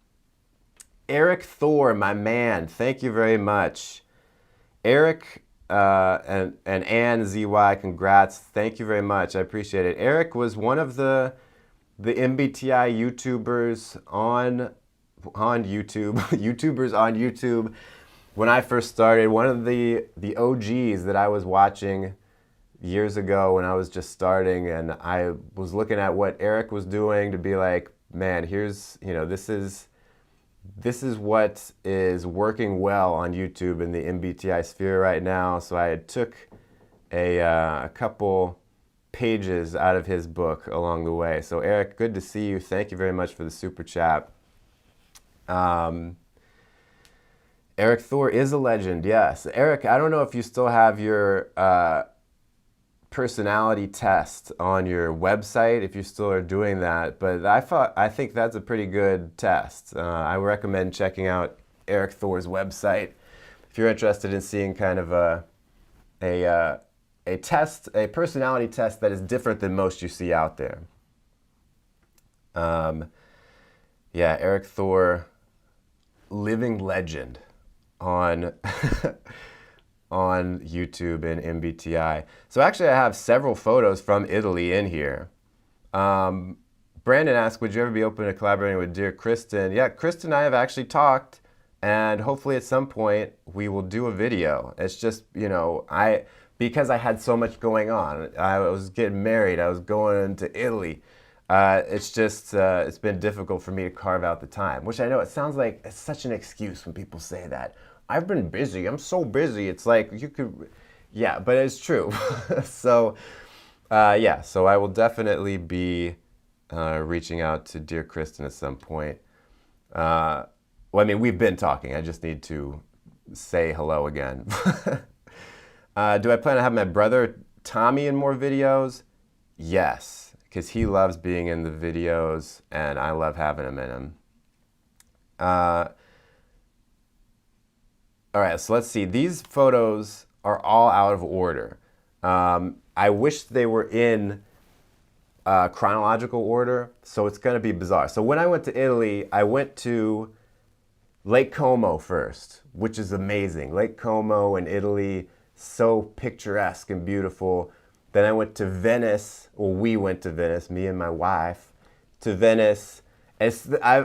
Eric Thor, my man, thank you very much. Eric and Ann ZY, congrats. Thank you very much. I appreciate it. Eric was one of the MBTI YouTubers on YouTube, YouTubers on YouTube when I first started. One of the OGs that I was watching years ago when I was just starting, and I was looking at what Eric was doing to be like, man, here's, this is what is working well on YouTube in the MBTI sphere right now. So I took a couple pages out of his book along the way. So Eric, good to see you. Thank you very much for the super chat. Eric Thor is a legend, yes. Eric, I don't know if you still have your personality test on your website, if you still are doing that, but I think that's a pretty good test. I recommend checking out Eric Thor's website if you're interested in seeing kind of a personality test that is different than most you see out there. Yeah, Eric Thor, living legend on on YouTube and MBTI. So actually I have several photos from Italy in here. Brandon asked, would you ever be open to collaborating with dear Kristen? Yeah, Kristen and I have actually talked, and hopefully at some point we will do a video. It's just, because I had so much going on. I was getting married, I was going to Italy. It's just, it's been difficult for me to carve out the time, which I know it sounds like it's such an excuse when people say that. I've been busy, I'm so busy. It's like you could, yeah, but it's true. So, yeah, so I will definitely be reaching out to dear Kristen at some point. Well, I mean, we've been talking. I just need to say hello again. Do I plan to have my brother Tommy in more videos? Yes, because he loves being in the videos, and I love having him in them. All right, so let's see. These photos are all out of order. I wish they were in chronological order, so it's going to be bizarre. So when I went to Italy, I went to Lake Como first, which is amazing. Lake Como in Italy, so picturesque and beautiful. Then I went to Venice, or we went to Venice, me and my wife, to Venice. I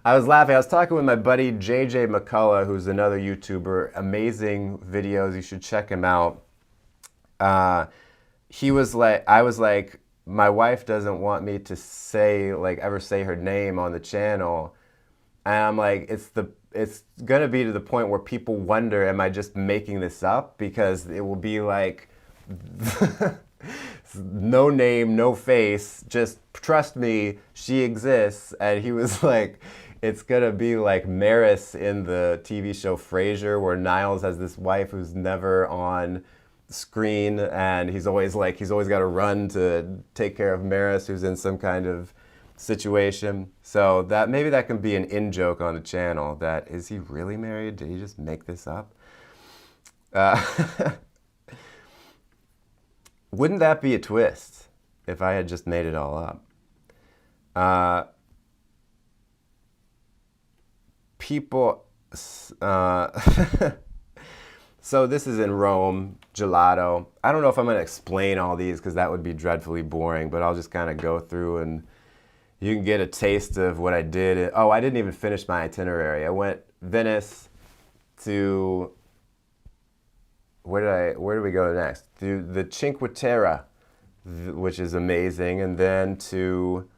was laughing. I was talking with my buddy JJ McCullough, who's another YouTuber. Amazing videos. You should check him out. He was like, I was like, my wife doesn't want me to say, ever say her name on the channel. And I'm like, it's gonna be to the point where people wonder, am I just making this up? Because it will be like, no name, no face, just trust me, she exists. And he was like, it's gonna be like Maris in the TV show Frasier, where Niles has this wife who's never on screen, and he's always got to run to take care of Maris, who's in some kind of situation. So that maybe that can be an in-joke on the channel, that is he really married? Did he just make this up? Wouldn't that be a twist if I had just made it all up? People, so this is in Rome, gelato. I don't know if I'm going to explain all these because that would be dreadfully boring, but I'll just kind of go through and you can get a taste of what I did. Oh, I didn't even finish my itinerary. I went Venice to, where did we go next? To the Cinque Terre, which is amazing, and then to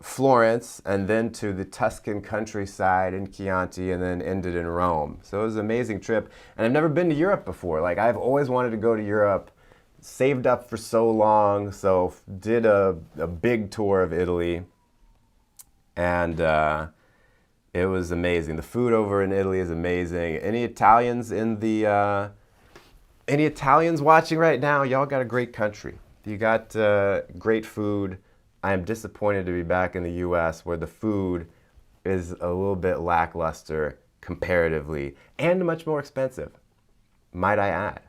Florence, and then to the Tuscan countryside in Chianti, and then ended in Rome. So it was an amazing trip, and I've never been to Europe before. I've always wanted to go to Europe, saved up for so long, so did a big tour of Italy, and it was amazing. The food over in Italy is amazing. Any Italians watching right now? Y'all got a great country. You got great food. I am disappointed to be back in the US, where the food is a little bit lackluster comparatively and much more expensive, might I add.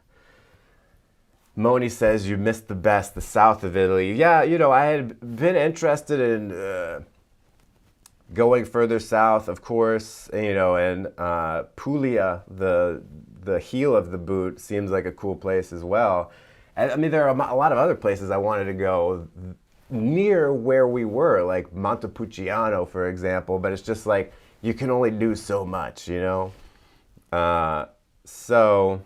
Moni says you missed the best, the south of Italy. Yeah, I had been interested in going further south, of course, and Puglia, the heel of the boot, seems like a cool place as well. And, I mean, there are a lot of other places I wanted to go near where we were, like Montepulciano, for example, but it's just like you can only do so much, So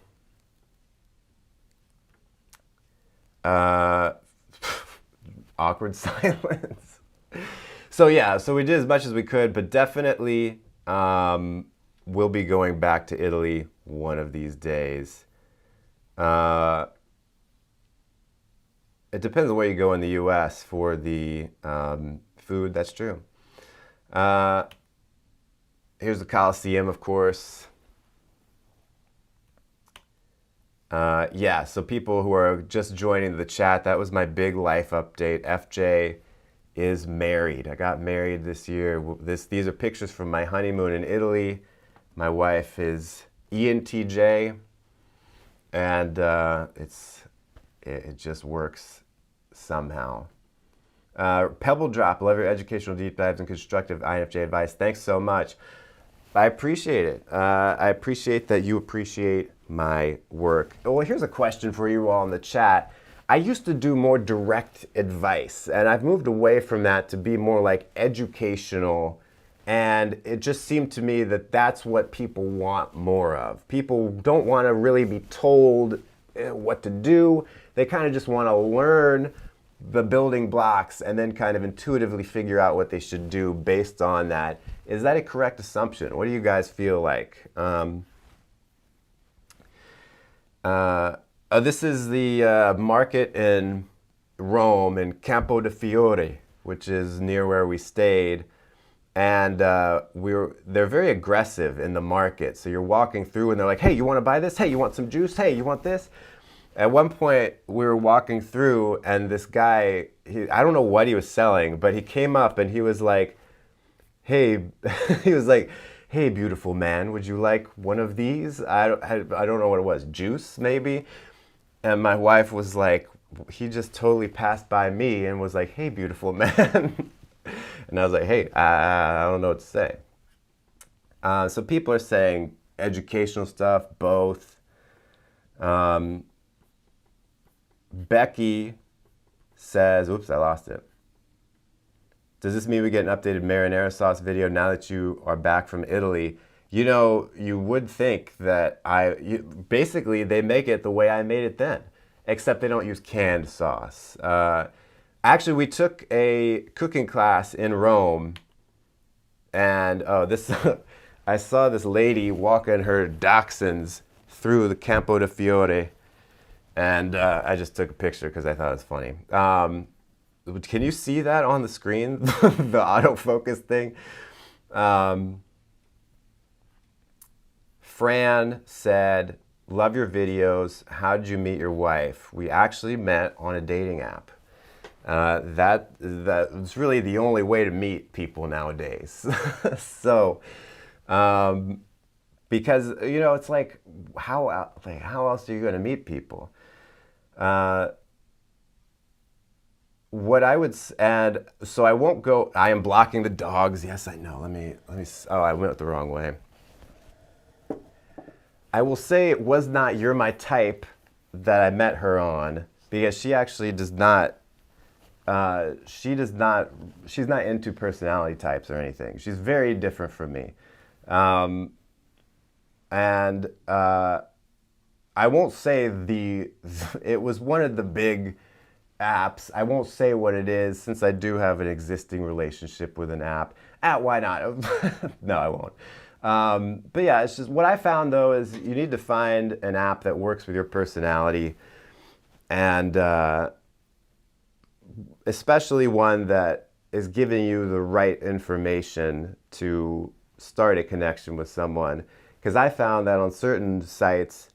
Uh, awkward silence. So yeah, so we did as much as we could, but definitely we'll be going back to Italy one of these days. It depends on where you go in the U.S. for the food. That's true. Here's the Coliseum, of course. Yeah, so people who are just joining the chat, that was my big life update. FJ is married. I got married this year. These are pictures from my honeymoon in Italy. My wife is Entj, and it just works somehow. Pebble Drop, love your educational deep dives and constructive INFJ advice. Thanks so much. I appreciate it. I appreciate that you appreciate my work. Well, here's a question for you all in the chat. I used to do more direct advice, and I've moved away from that to be more like educational, and it just seemed to me that that's what people want more of. People don't want to really be told what to do. They kind of just want to learn the building blocks and then kind of intuitively figure out what they should do based on that. Is that a correct assumption? What do you guys feel like? This is the market in Rome, in Campo de Fiore, which is near where we stayed. And they're very aggressive in the market. So you're walking through and they're like, hey, you want to buy this? Hey, you want some juice? Hey, you want this? At one point, we were walking through and this guy, I don't know what he was selling, but he came up and he was like, hey, he was like, hey, beautiful man, would you like one of these? I don't know what it was, juice maybe? And my wife was like, he just totally passed by me and was like, hey, beautiful man. And I was like, hey, I don't know what to say. So people are saying educational stuff, both. Becky says, oops, I lost it. Does this mean we get an updated marinara sauce video now that you are back from Italy? You know, you would think that basically they make it the way I made it then, except they don't use canned sauce. Actually, we took a cooking class in Rome, and I saw this lady walking her dachshunds through the Campo de Fiore, and I just took a picture because I thought it was funny. Can you see that on the screen, the autofocus thing? Fran said, love your videos. How did you meet your wife? We actually met on a dating app. That's really the only way to meet people nowadays. So, because, you know, it's like, how else are you going to meet people? What I would add, so I won't go, I am blocking the dogs. Yes, I know. Let me, oh, I went the wrong way. I will say it was not You're My Type that I met her on, because she actually does not, she's not into personality types or anything. She's very different from me. I won't say it was one of the big apps. I won't say what it is since I do have an existing relationship with an app. Why not? No, I won't. But yeah, it's just what I found though is you need to find an app that works with your personality, and especially one that is giving you the right information to start a connection with someone. Because I found that on certain sites,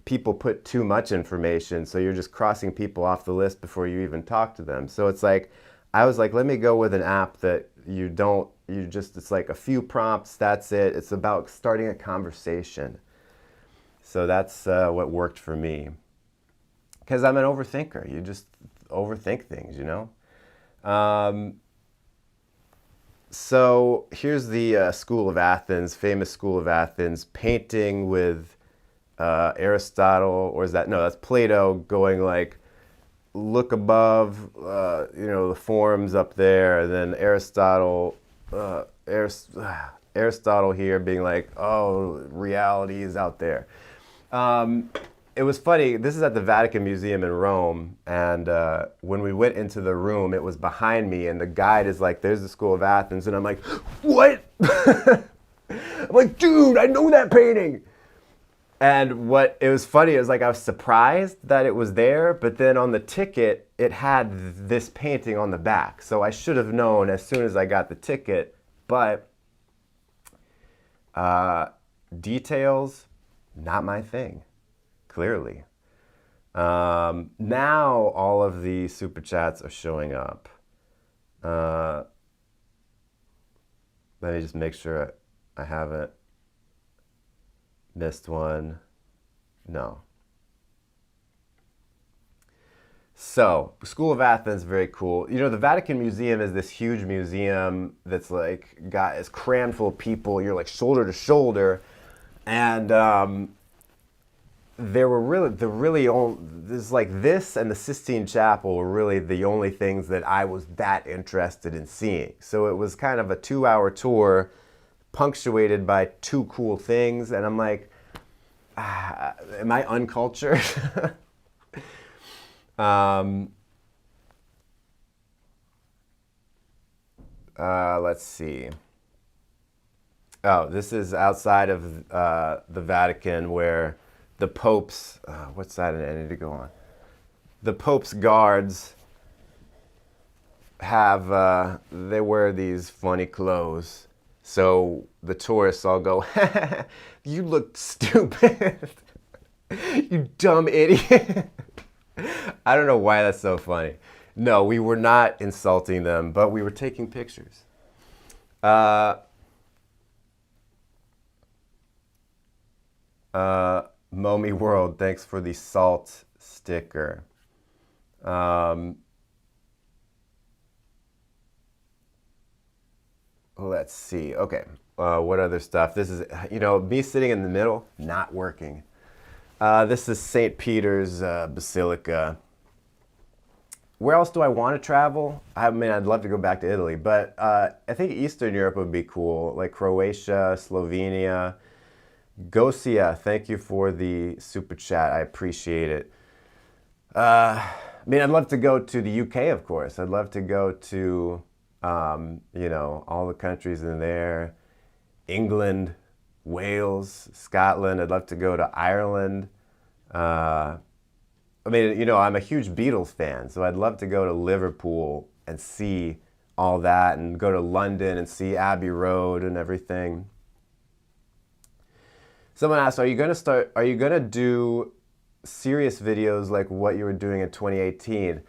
people put too much information, so you're just crossing people off the list before you even talk to them. So it's like, I was like, let me go with an app that it's like a few prompts, that's it. It's about starting a conversation. So that's what worked for me. Because I'm an overthinker. You just overthink things, you know? So here's the School of Athens, famous School of Athens, painting with Aristotle, or is that, no, that's Plato going like, look above, you know, the forms up there, and then Aristotle Aristotle here being like, oh, reality is out there. it was funny. This is at the Vatican Museum in Rome, and when we went into the room, it was behind me, and the guide is like, "There's the School of Athens," and I'm like, "What?" I'm like, "Dude, I know that painting." And what it was funny is like I was surprised that it was there, but then on the ticket it had this painting on the back, so I should have known as soon as I got the ticket. But details, not my thing. Clearly. Now all of the super chats are showing up. Let me just make sure I haven't missed one. No. So, School of Athens, very cool. You know, the Vatican Museum is this huge museum that's like it's crammed full of people. You're like shoulder to shoulder, and there were there's like this and the Sistine Chapel were really the only things that I was that interested in seeing. So it was kind of a 2-hour tour, punctuated by 2 cool things, and I'm like, am I uncultured? Let's see. Oh, this is outside of the Vatican where the Pope's, what side did I need to go on? The Pope's guards have, they wear these funny clothes. So the tourists all go, "You look stupid." "You dumb idiot." I don't know why that's so funny. No, we were not insulting them, but we were taking pictures. Momi World, thanks for the salt sticker. Let's see. Okay. What other stuff? This is, me sitting in the middle, not working. This is St. Peter's Basilica. Where else do I want to travel? I mean, I'd love to go back to Italy, but I think Eastern Europe would be cool, like Croatia, Slovenia. Gosia, thank you for the super chat. I appreciate it. I mean, I'd love to go to the UK, of course. I'd love to go to, all the countries in there. England, Wales, Scotland. I'd love to go to Ireland. I mean, I'm a huge Beatles fan, so I'd love to go to Liverpool and see all that, and go to London and see Abbey Road and everything. Someone asked, are you going to do serious videos like what you were doing in 2018?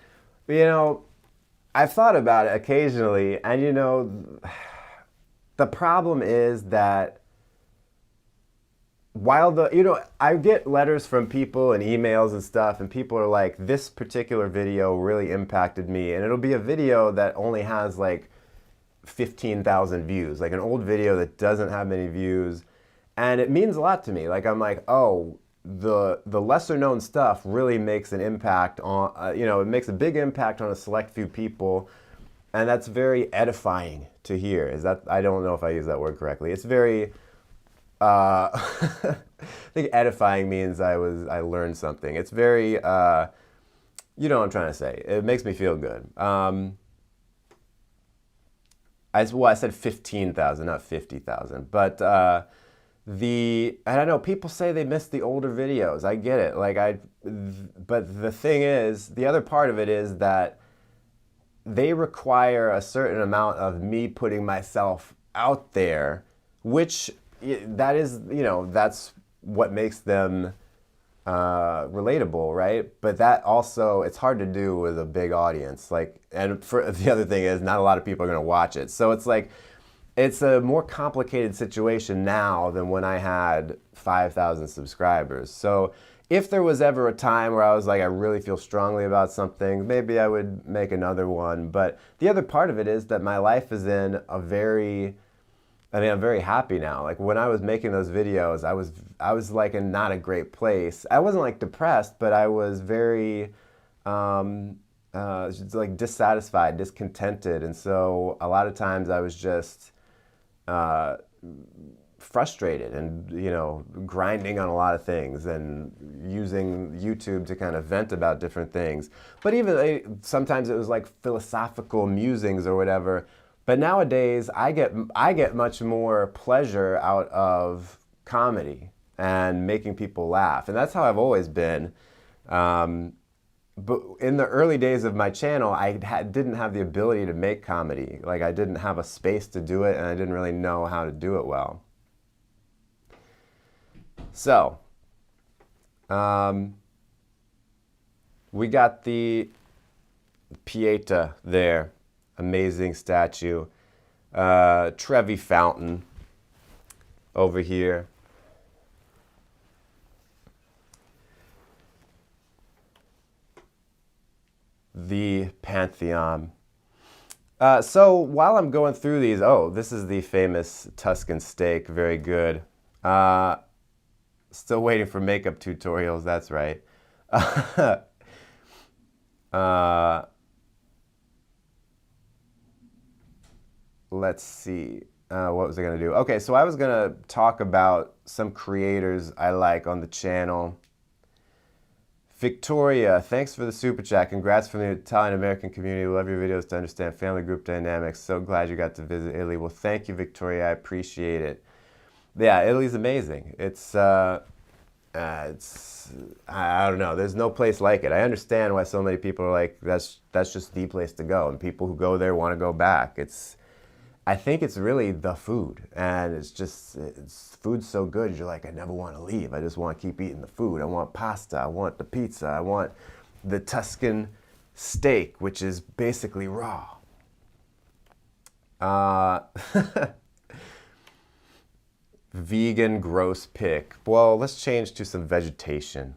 I've thought about it occasionally, and the problem is that while I get letters from people and emails and stuff, and people are like, this particular video really impacted me, and it'll be a video that only has like 15,000 views, like an old video that doesn't have many views, and it means a lot to me. Like, I'm like, oh, the lesser known stuff really makes an impact on, it makes a big impact on a select few people, and that's very edifying to hear. I don't know if I use that word correctly. It's very, I think edifying means I learned something. It's very, you know what I'm trying to say. It makes me feel good. I said 15,000, not 50,000, but I don't know, people say they miss the older videos. I get it. But the thing is, the other part of it is that they require a certain amount of me putting myself out there, which that is, that's what makes them relatable, right? But that also, it's hard to do with a big audience. And the other thing is, not a lot of people are going to watch it. So it's like, it's a more complicated situation now than when I had 5,000 subscribers. So if there was ever a time where I was like, I really feel strongly about something, maybe I would make another one. But the other part of it is that my life is in I'm very happy now. Like, when I was making those videos, I was like in not a great place. I wasn't like depressed, but I was very just like dissatisfied, discontented. And so a lot of times I was just frustrated and, you know, grinding on a lot of things and using YouTube to kind of vent about different things. But even sometimes it was like philosophical musings or whatever. But nowadays I get much more pleasure out of comedy and making people laugh. And that's how I've always been. But in the early days of my channel, I didn't have the ability to make comedy. Like, I didn't have a space to do it, and I didn't really know how to do it well. So, we got the Pieta there. Amazing statue. Trevi Fountain over here. The Pantheon. So while I'm going through these, oh, this is the famous Tuscan steak, very good. Still waiting for makeup tutorials, that's right. Let's see, what was I gonna do? Okay, so I was gonna talk about some creators I like on the channel. Victoria, thanks for the super chat. Congrats from the Italian American community. Love your videos to understand family group dynamics. So glad you got to visit Italy. Well, thank you, Victoria. I appreciate it. Yeah, Italy's amazing. It's I don't know. There's no place like it. I understand why so many people are like, that's just the place to go, and people who go there want to go back. I think it's really the food, and food's so good, you're like, I never want to leave. I just want to keep eating the food. I want pasta, I want the pizza, I want the Tuscan steak, which is basically raw. Vegan gross pick. Well, let's change to some vegetation.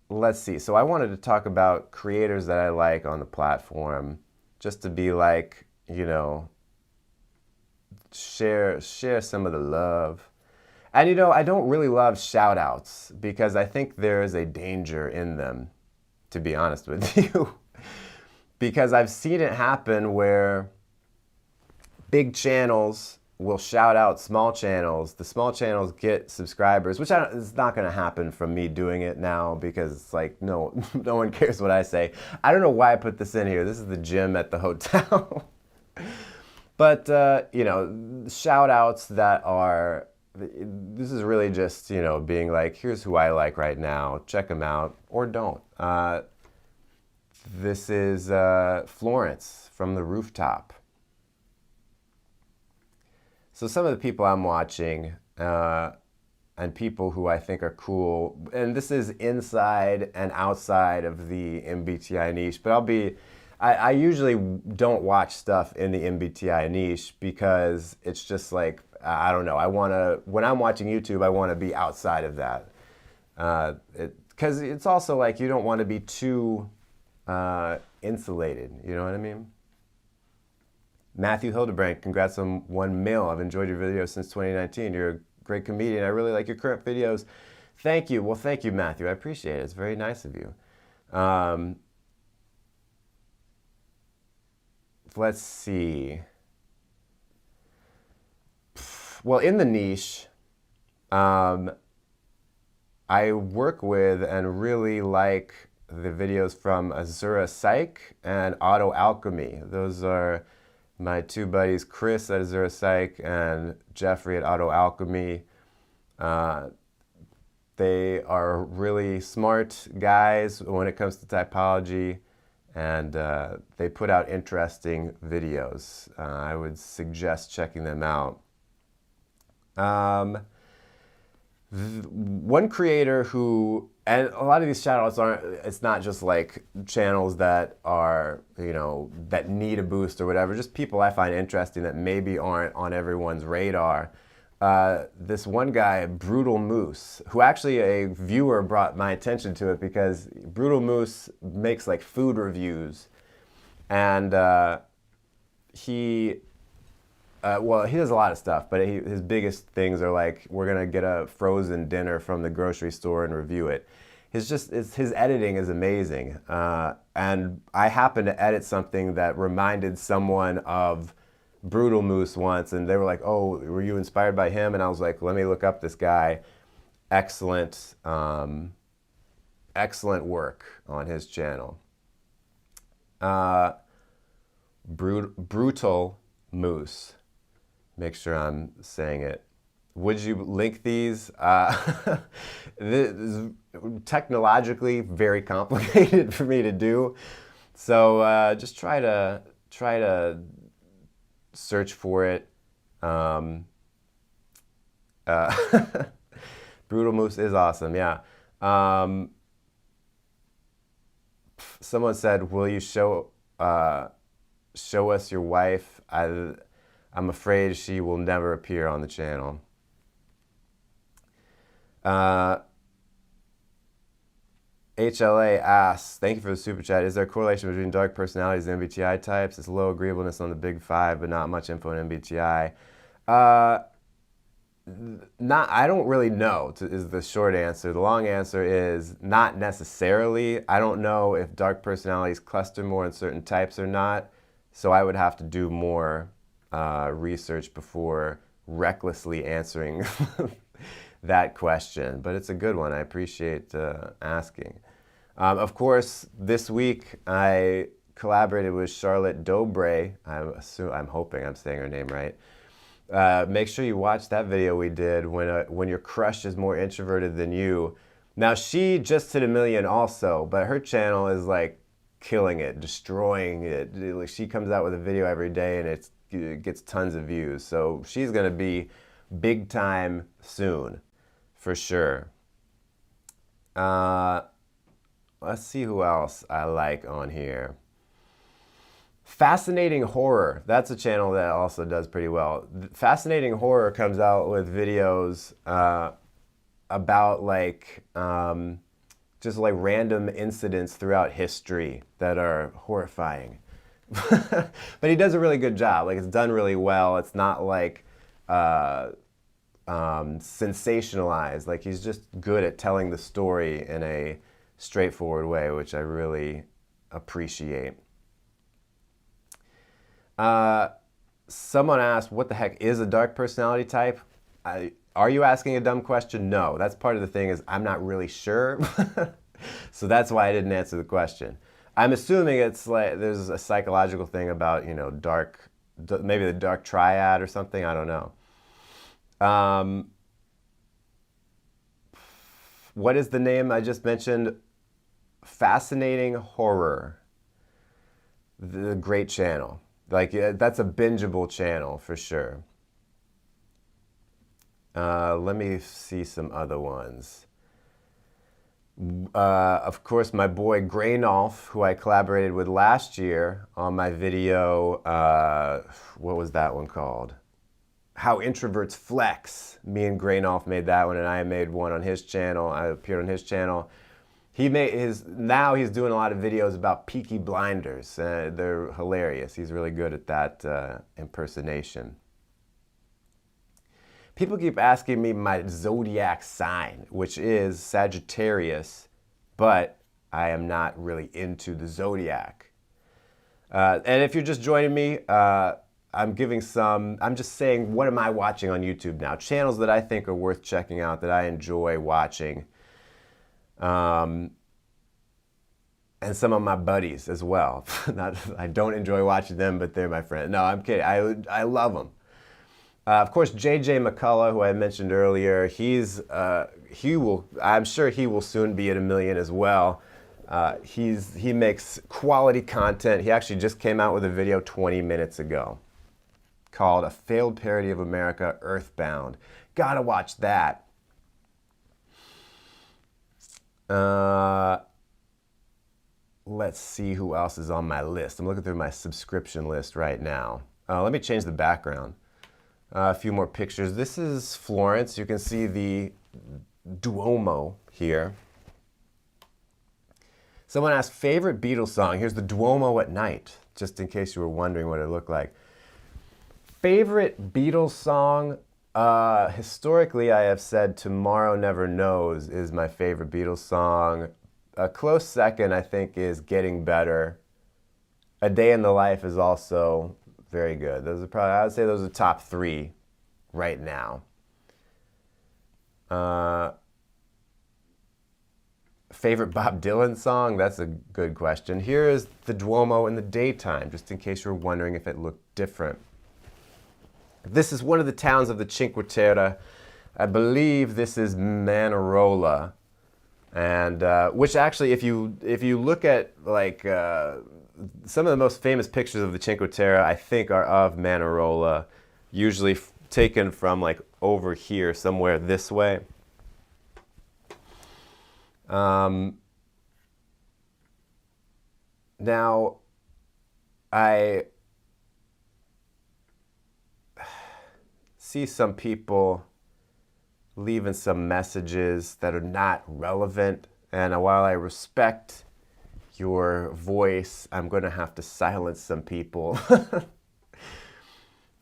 Let's see. So I wanted to talk about creators that I like on the platform, just to be like, you know, share some of the love. And you know, I don't really love shout outs because I think there is a danger in them, to be honest with you. Because I've seen it happen where big channels will shout out small channels. The small channels get subscribers, which is not going to happen from me doing it now because it's like, no one cares what I say. I don't know why I put this in here. This is the gym at the hotel. But, you know, shout outs that are, this is really just, you know, being like, here's who I like right now. Check them out or don't. This is Florence from the Rooftop. So some of the people I'm watching and people who I think are cool, and this is inside and outside of the Mbti niche, but I usually don't watch stuff in the Mbti niche because it's just like, I don't know, when I'm watching YouTube, I want to be outside of that. Because it's also like you don't want to be too insulated, you know what I mean? Matthew Hildebrand, congrats on 1 mil. I've enjoyed your videos since 2019. You're a great comedian. I really like your current videos. Thank you. Well, thank you, Matthew. I appreciate it. It's very nice of you. Let's see. Well, in the niche, I work with and really like the videos from Azura Psych and Auto Alchemy. Those are my two buddies, Chris at Azura Psych and Jeffrey at Auto Alchemy. They are really smart guys when it comes to typology, and they put out interesting videos. I would suggest checking them out. One creator who, and a lot of these channels aren't, it's not just like channels that are, you know, that need a boost or whatever, just people I find interesting that maybe aren't on everyone's radar. This one guy, Brutal Moose, who actually a viewer brought my attention to it because Brutal Moose makes like food reviews, and well, he does a lot of stuff, but his biggest things are like, we're gonna get a frozen dinner from the grocery store and review it. His editing is amazing, and I happened to edit something that reminded someone of Brutal Moose once, and they were like, "Oh, were you inspired by him?" And I was like, "Let me look up this guy. Excellent, excellent work on his channel." Brutal Moose. Make sure I'm saying it. Would you link these? This is technologically very complicated for me to do, so just try to search for it. Brutal Moose is awesome. Yeah. Someone said, "Will you show us your wife?" I'm afraid she will never appear on the channel. HLA asks, "Thank you for the super chat. Is there a correlation between dark personalities and MBTI types? It's low agreeableness on the big five, but not much info on MBTI." I don't really know, is the short answer. The long answer is not necessarily. I don't know if dark personalities cluster more in certain types or not, so I would have to do more research before recklessly answering that question. But it's a good one. I appreciate asking. Of course, this week I collaborated with Charlotte Dobre. I'm hoping I'm saying her name right. Make sure you watch that video we did when your crush is more introverted than you. Now, she just hit 1 million also, but her channel is like killing it, destroying it. Like, she comes out with a video every day and it gets tons of views. So she's gonna be big time soon, for sure. Let's see who else I like on here. Fascinating Horror. That's a channel that also does pretty well. Fascinating Horror comes out with videos about like just like random incidents throughout history that are horrifying. But he does a really good job. Like, it's done really well. It's not like sensationalized. Like, he's just good at telling the story in a straightforward way, which I really appreciate. Someone asked, what the heck is a dark personality type? Are you asking a dumb question? No, that's part of the thing, is I'm not really sure. So that's why I didn't answer the question. I'm assuming it's like there's a psychological thing about, you know, dark, maybe the dark triad or something. I don't know. What is the name I just mentioned? Fascinating Horror. The great channel. Like, that's a bingeable channel for sure. Let me see some other ones. Of course, my boy Graynolf, who I collaborated with last year on my video, what was that one called? How Introverts Flex. Me and Graynolf made that one, and I made one on his channel. I appeared on his channel. Now he's doing a lot of videos about Peaky Blinders. They're hilarious. He's really good at that impersonation. People keep asking me my Zodiac sign, which is Sagittarius, but I am not really into the Zodiac. And if you're just joining me, I'm just saying, what am I watching on YouTube now? Channels that I think are worth checking out, that I enjoy watching. And some of my buddies as well. I don't enjoy watching them, but they're my friends. No, I'm kidding. I love them. Of course, JJ McCullough, who I mentioned earlier, I'm sure he will soon be at 1 million as well. He makes quality content. He actually just came out with a video 20 minutes ago called A Failed Parody of America, Earthbound. Gotta watch that. Let's see who else is on my list. I'm looking through my subscription list right now. Let me change the background. A few more pictures. This is Florence. You can see the Duomo here. Someone asked, favorite Beatles song. Here's the Duomo at night, just in case you were wondering what it looked like. Favorite Beatles song? Historically, I have said Tomorrow Never Knows is my favorite Beatles song. A close second, I think, is Getting Better. A Day in the Life is also Very good. Those are probably, I would say those are the top 3 right now. Favorite Bob Dylan song? That's a good question. Here is the Duomo in the daytime, just in case you're wondering if it looked different. This is one of the towns of the Cinque Terre. I believe this is Manarola, and which actually, if you look at like some of the most famous pictures of the Cinque Terre, I think, are of Manarola, usually taken from like over here, somewhere this way. Now, I see some people leaving some messages that are not relevant, and while I respect your voice, I'm going to have to silence some people.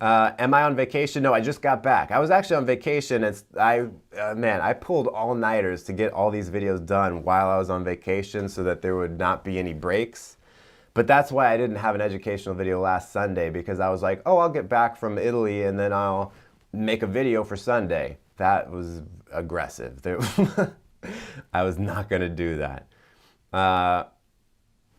Am I on vacation? No, I just got back. I was actually on vacation, and I pulled all-nighters to get all these videos done while I was on vacation so that there would not be any breaks. But that's why I didn't have an educational video last Sunday, because I was like, oh, I'll get back from Italy and then I'll make a video for Sunday. That was aggressive. I was not going to do that.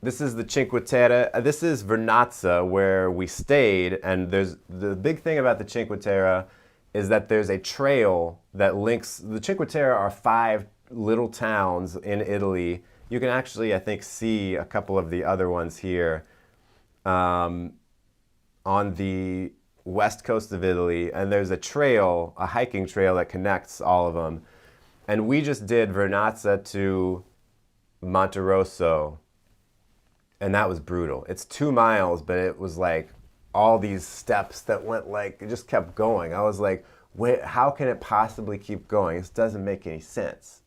This is the Cinque Terre. This is Vernazza, where we stayed, and the big thing about the Cinque Terre is that there's a trail that links. The Cinque Terre are 5 little towns in Italy. You can actually, I think, see a couple of the other ones here on the west coast of Italy, and there's a trail, a hiking trail that connects all of them. And we just did Vernazza to Monterosso, and that was brutal. It's 2 miles, but it was like all these steps that went like, it just kept going. I was like, wait, how can it possibly keep going? This doesn't make any sense.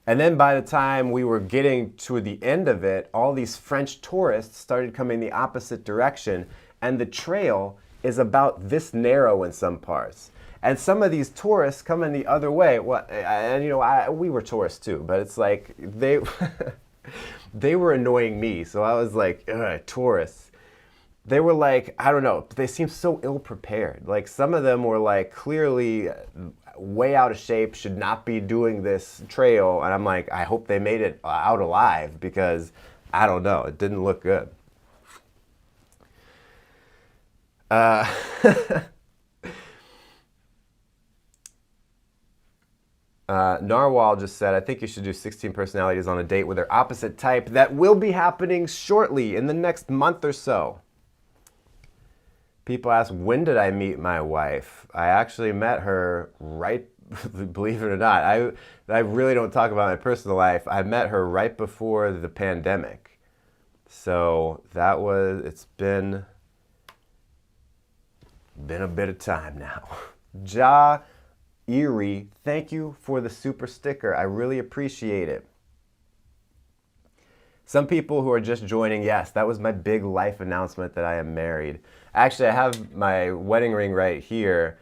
And then by the time we were getting to the end of it, all these French tourists started coming the opposite direction, and the trail is about this narrow in some parts. And some of these tourists coming the other way, well, and you know, we were tourists too, but it's like they they were annoying me. So I was like, ugh, tourists. They were like, I don't know, they seemed so ill-prepared. Like some of them were like clearly way out of shape, should not be doing this trail. And I'm like, I hope they made it out alive, because I don't know, it didn't look good. Narwhal just said, I think you should do 16 personalities on a date with their opposite type. That will be happening shortly, in the next month or so. People ask, when did I meet my wife? I actually met her right, believe it or not, I really don't talk about my personal life. I met her right before the pandemic. So that was, it's been a bit of time now. Ja Erie, thank you for the super sticker. I really appreciate it. Some people who are just joining, yes, that was my big life announcement that I am married. Actually, I have my wedding ring right here,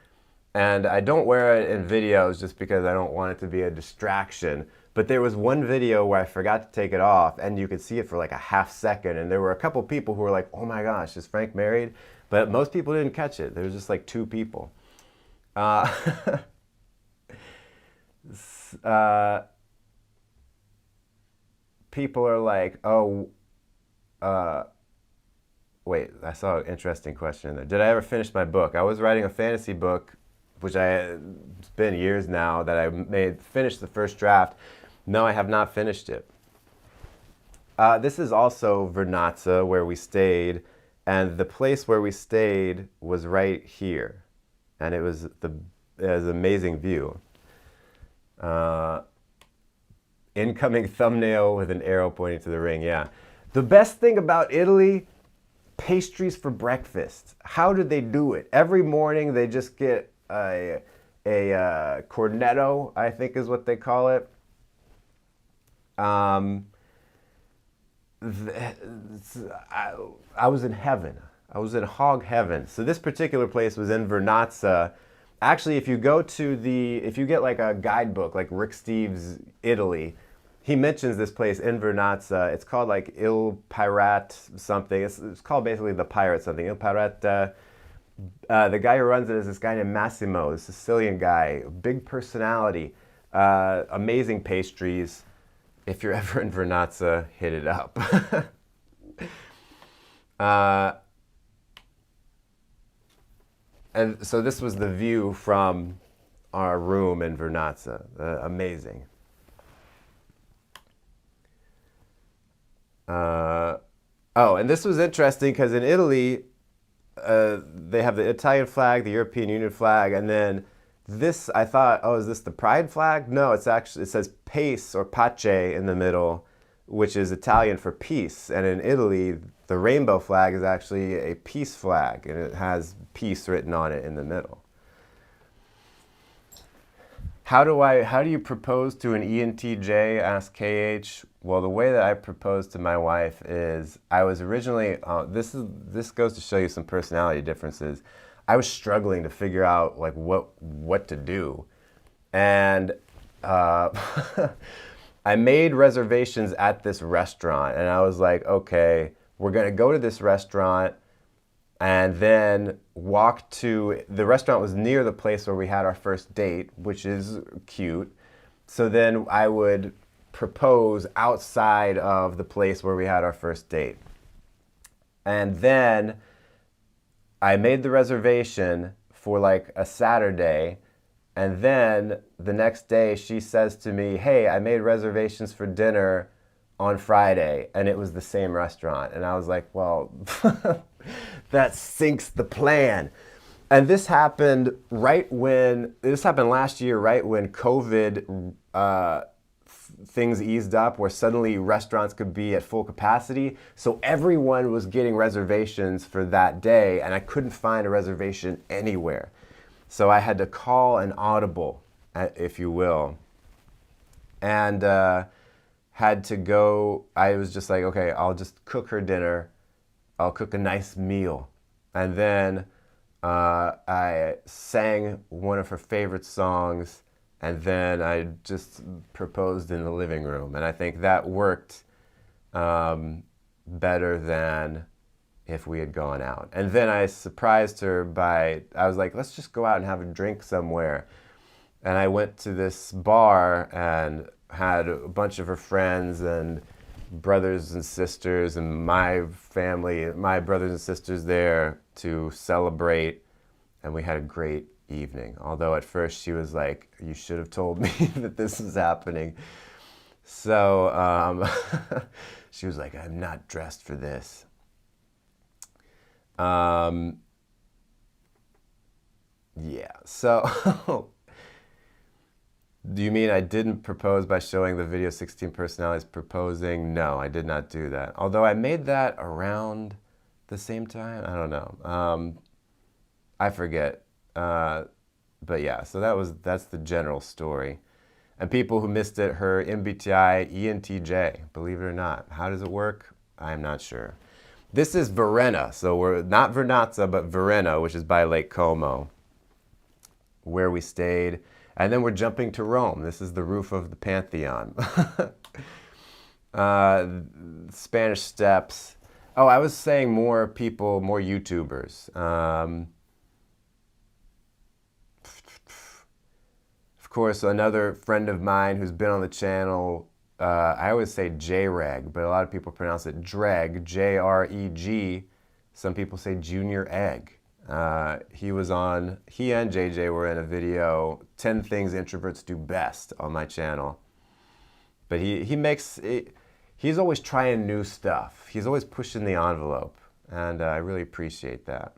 and I don't wear it in videos just because I don't want it to be a distraction. But there was one video where I forgot to take it off, and you could see it for like a half second, and there were a couple people who were like, oh my gosh, is Frank married? But most people didn't catch it. There was just like 2 people. People are like, oh, wait, I saw an interesting question in there. Did I ever finish my book? I was writing a fantasy book, which it's been years now, that I finished the first draft. No, I have not finished it. This is also Vernazza, where we stayed, and the place where we stayed was right here, and it was an amazing view. Incoming thumbnail with an arrow pointing to the ring, yeah. The best thing about Italy, pastries for breakfast. How did they do it? Every morning they just get a cornetto, I think is what they call it. I was in heaven. I was in hog heaven. So this particular place was in Vernazza. Actually, if you get like a guidebook, like Rick Steves' Italy, he mentions this place in Vernazza. It's called like Il Pirate something. It's called basically the pirate something. Il Pirate. The guy who runs it is this guy named Massimo, a Sicilian guy, big personality, amazing pastries. If you're ever in Vernazza, hit it up. And so this was the view from our room in Vernazza. Amazing. Oh, and this was interesting because in Italy, they have the Italian flag, the European Union flag, and then this, I thought, oh, is this the pride flag? No, it's actually, it says pace or pace in the middle, which is Italian for peace. And in Italy, the rainbow flag is actually a peace flag, and it has peace written on it in the middle. How do you propose to an ENTJ? Asked KH. Well, the way that I proposed to my wife is I was originally, this goes to show you some personality differences. I was struggling to figure out like what to do. And I made reservations at this restaurant, and I was like, okay, we're gonna go to this restaurant and then walk to, the restaurant was near the place where we had our first date, which is cute. So then I would propose outside of the place where we had our first date. And then I made the reservation for like a Saturday, and then the next day she says to me, hey, I made reservations for dinner on Friday, and it was the same restaurant. And I was like, well, that sinks the plan. And this happened last year, right when COVID things eased up, where suddenly restaurants could be at full capacity. So everyone was getting reservations for that day, and I couldn't find a reservation anywhere. So I had to call an audible, if you will, and had to go. I was just like, okay, I'll just cook her dinner. I'll cook a nice meal. And then I sang one of her favorite songs, and then I just proposed in the living room. And I think that worked better than if we had gone out. And then I surprised her I was like, let's just go out and have a drink somewhere. And I went to this bar and had a bunch of her friends and brothers and sisters and my family, my brothers and sisters there to celebrate. And we had a great evening. Although at first she was like, you should have told me that this was happening. So she was like, I'm not dressed for this. Yeah, so do you mean I didn't propose by showing the video 16 personalities proposing? No, I did not do that. Although I made that around the same time. I don't know. I forget. But yeah, so that's the general story. And people who missed it, her Mbti, ENTJ, believe it or not. How does it work? I'm not sure. This is Varenna, so we're not Vernazza, but Varenna, which is by Lake Como, where we stayed. And then we're jumping to Rome. This is the roof of the Pantheon. Spanish Steps. Oh, I was saying more people, more YouTubers. Of course, another friend of mine who's been on the channel, I always say J-Reg, but a lot of people pronounce it Dreg, J-R-E-G. Some people say Junior Egg. He and JJ were in a video, 10 Things Introverts Do Best, on my channel. But he's always trying new stuff. He's always pushing the envelope, and I really appreciate that.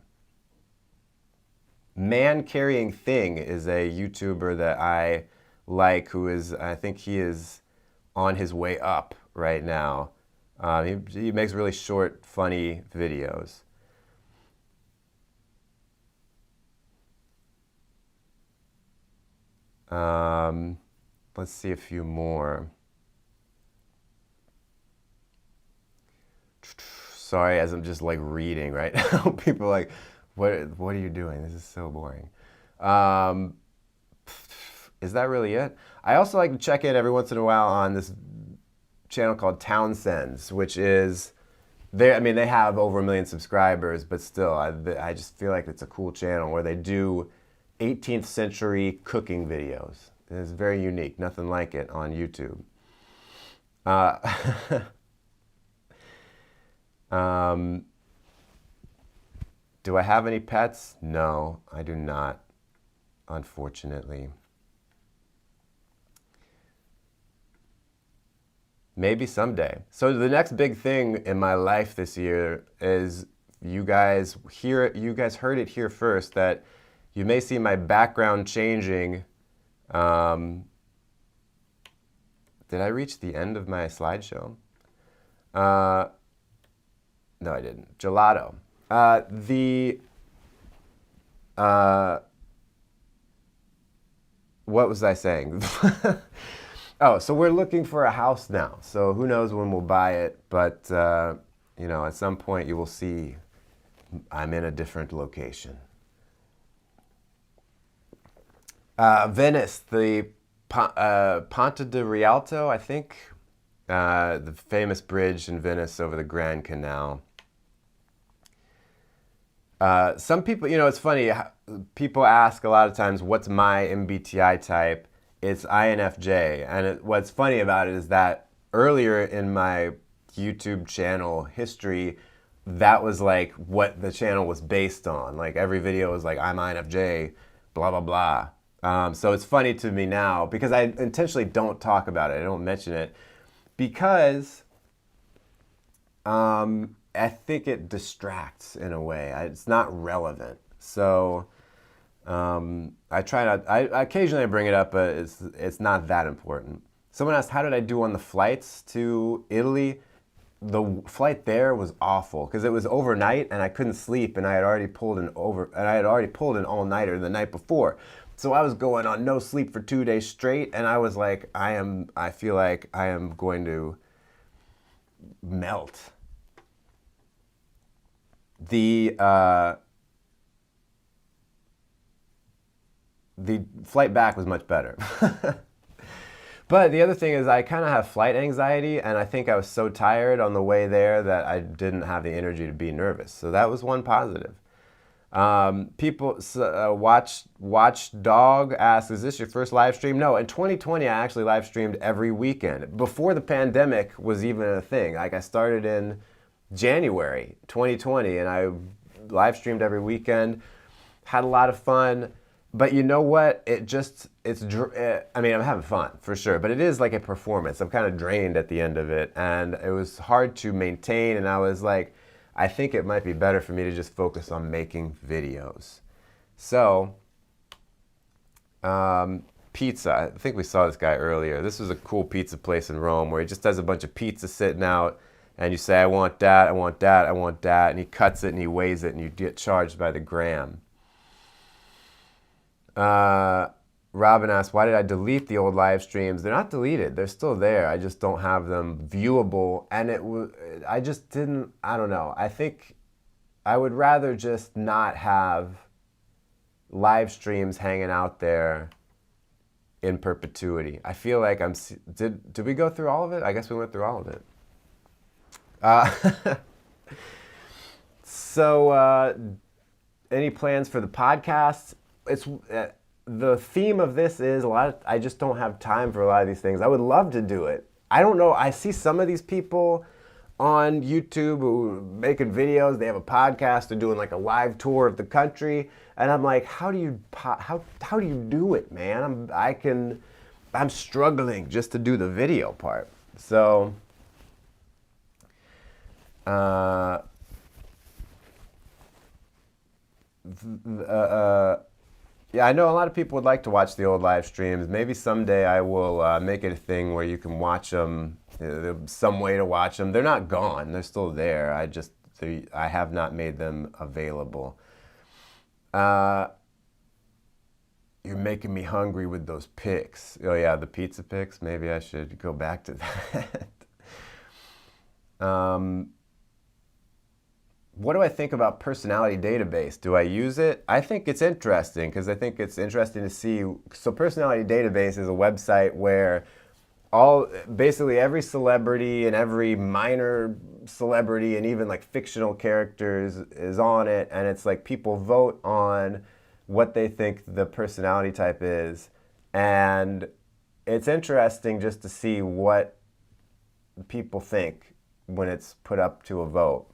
Man Carrying Thing is a YouTuber that I like, I think he is on his way up right now. He makes really short, funny videos. Let's see a few more. Sorry, as I'm just like reading right now. People are like, what are you doing? This is so boring. Is that really it? I also like to check in every once in a while on this channel called Townsend's, which is they have over 1 million subscribers, but still, I just feel like it's a cool channel where they do 18th century cooking videos. It's very unique, nothing like it on YouTube. Do I have any pets? No, I do not, unfortunately. Maybe someday. So the next big thing in my life this year is you guys heard it here first, that you may see my background changing. Did I reach the end of my slideshow? No, I didn't. Gelato. What was I saying? Oh, so we're looking for a house now. So who knows when we'll buy it, but you know, at some point you will see I'm in a different location. Venice, the Ponte di Rialto, I think, the famous bridge in Venice over the Grand Canal. Some people, you know, it's funny, people ask a lot of times, what's my MBTI type? It's INFJ, and what's funny about it is that earlier in my YouTube channel history, that was like what the channel was based on. Like every video was like, I'm INFJ, blah, blah, blah. So it's funny to me now because I intentionally don't talk about it. I don't mention it because I think it distracts in a way. It's not relevant. So I try not. I occasionally bring it up, but it's not that important. Someone asked, "How did I do on the flights to Italy?" The flight there was awful because it was overnight and I couldn't sleep, and I had already pulled an all-nighter the night before. So I was going on no sleep for 2 days straight, and I was like, I feel like I am going to melt. The flight back was much better. But the other thing is I kind of have flight anxiety, and I think I was so tired on the way there that I didn't have the energy to be nervous. So that was one positive. Watchdog asks, is this your first live stream? No, in 2020 I actually live streamed every weekend. Before the pandemic was even a thing. Like I started in January 2020 and I live streamed every weekend, had a lot of fun. But you know what? I mean, I'm having fun for sure, but it is like a performance. I'm kind of drained at the end of it, and it was hard to maintain, and I was like, I think it might be better for me to just focus on making videos. So, pizza. I think we saw this guy earlier. This was a cool pizza place in Rome where he just has a bunch of pizza sitting out, and you say, I want that, I want that, I want that, and he cuts it and he weighs it, and you get charged by the gram. Robin asked, why did I delete the old live streams? They're not deleted. They're still there. I just don't have them viewable. And I just didn't, I don't know. I think I would rather just not have live streams hanging out there in perpetuity. I feel like did we go through all of it? I guess we went through all of it. So, any plans for the podcast? It's the theme of this is I just don't have time for a lot of these things. I would love to do it. I don't know. I see some of these people on YouTube who are making videos. They have a podcast. They're doing like a live tour of the country, and I'm like, how do you do it, man? I'm struggling just to do the video part. So. Yeah, I know a lot of people would like to watch the old live streams. Maybe someday I will make it a thing where you can watch them. There's some way to watch them. They're not gone. They're still there. I have not made them available. You're making me hungry with those pics. Oh yeah, the pizza pics. Maybe I should go back to that. What do I think about personality database? Do I use it? I think it's interesting because I think it's interesting to see. So personality database is a website where basically every celebrity and every minor celebrity and even like fictional characters is on it, and it's like people vote on what they think the personality type is, and it's interesting just to see what people think when it's put up to a vote.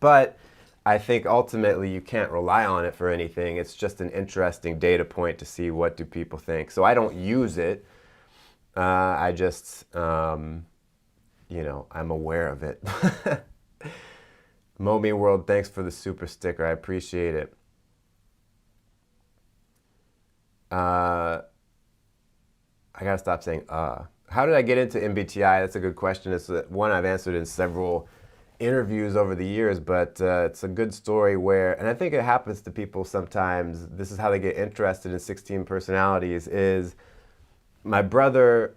But I think ultimately you can't rely on it for anything. It's just an interesting data point to see what do people think. So I don't use it. I just, I'm aware of it. Momi World, thanks for the super sticker. I appreciate it. I gotta stop saying How did I get into MBTI? That's a good question. It's one I've answered in several interviews over the years, but it's a good story where, and I think it happens to people sometimes, this is how they get interested in 16 personalities, is my brother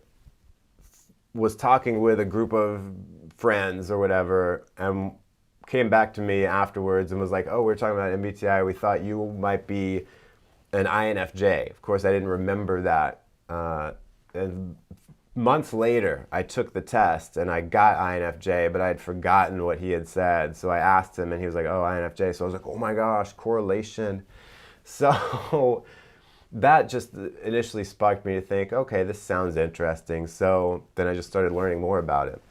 was talking with a group of friends or whatever, and came back to me afterwards and was like, oh, we're talking about MBTI. We thought you might be an INFJ. Of course, I didn't remember that. And months later, I took the test and I got INFJ, but I had forgotten what he had said. So I asked him and he was like, oh, INFJ. So I was like, oh my gosh, correlation. So that just initially sparked me to think, okay, this sounds interesting. So then I just started learning more about it.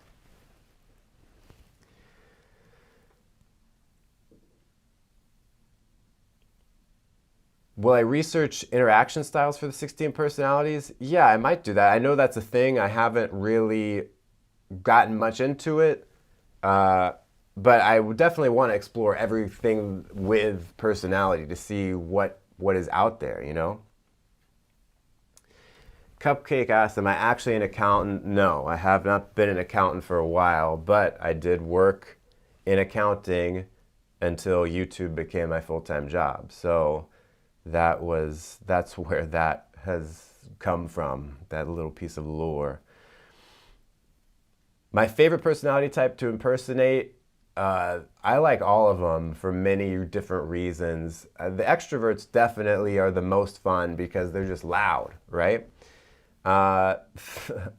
Will I research interaction styles for the 16 personalities? Yeah, I might do that. I know that's a thing. I haven't really gotten much into it, but I would definitely want to explore everything with personality to see what is out there, you know? Cupcake asked, am I actually an accountant? No, I have not been an accountant for a while, but I did work in accounting until YouTube became my full-time job. So that's where that has come from, that little piece of lore. My favorite personality type to impersonate, I like all of them for many different reasons. The extroverts definitely are the most fun because they're just loud, right? I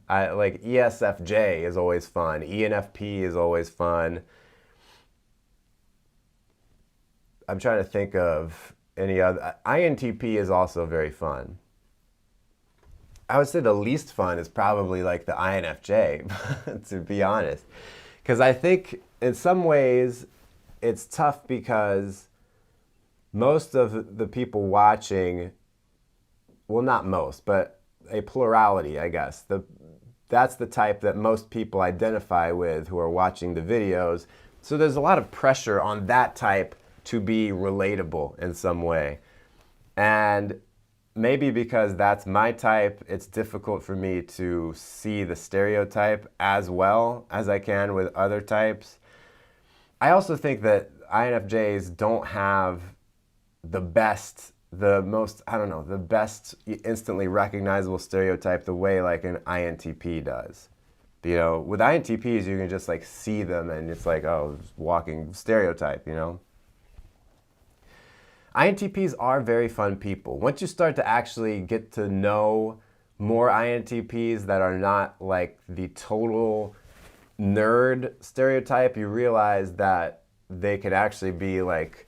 like ESFJ is always fun. ENFP is always fun. I'm trying to think of any other. INTP is also very fun. I would say the least fun is probably like the INFJ, to be honest. Because I think in some ways it's tough because most of the people watching, well, not most, but a plurality, I guess. That's the type that most people identify with who are watching the videos. So there's a lot of pressure on that type to be relatable in some way. And maybe because that's my type, it's difficult for me to see the stereotype as well as I can with other types. I also think that INFJs don't have the best instantly recognizable stereotype the way like an INTP does. You know, with INTPs, you can just like see them and it's like, oh, walking stereotype, you know? INTPs are very fun people. Once you start to actually get to know more INTPs that are not like the total nerd stereotype, you realize that they could actually be like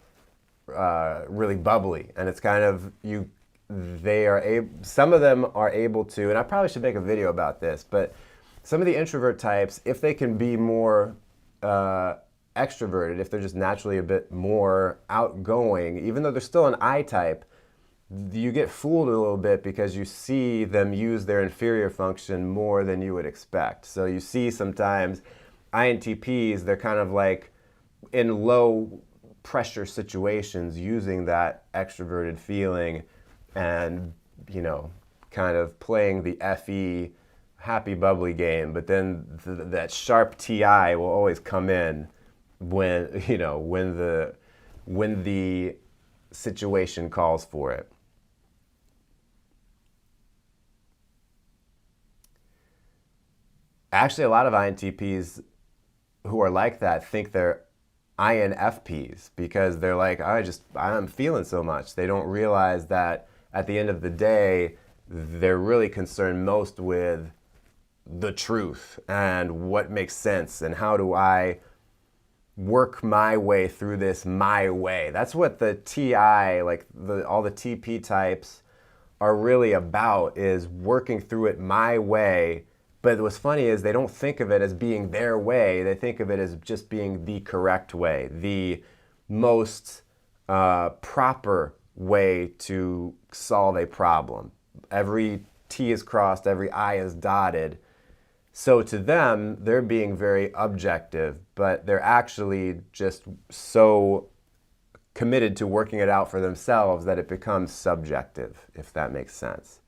really bubbly, and it's kind of some of them are able to, and I probably should make a video about this, but some of the introvert types, if they can be more extroverted, if they're just naturally a bit more outgoing, even though they're still an I type, you get fooled a little bit because you see them use their inferior function more than you would expect. So you see sometimes INTPs, they're kind of like in low pressure situations using that extroverted feeling and, you know, kind of playing the FE happy bubbly game, but then that sharp TI will always come in when the situation calls for it. Actually, a lot of INTPs who are like that think they're INFPs because they're like, I'm feeling so much. They don't realize that at the end of the day, they're really concerned most with the truth and what makes sense and how do I work my way through this my way. That's what the TI, like all the TP types are really about, is working through it my way. But what's funny is they don't think of it as being their way. They think of it as just being the correct way, the most proper way to solve a problem. Every T is crossed, every I is dotted. So to them, they're being very objective, but they're actually just so committed to working it out for themselves that it becomes subjective, if that makes sense.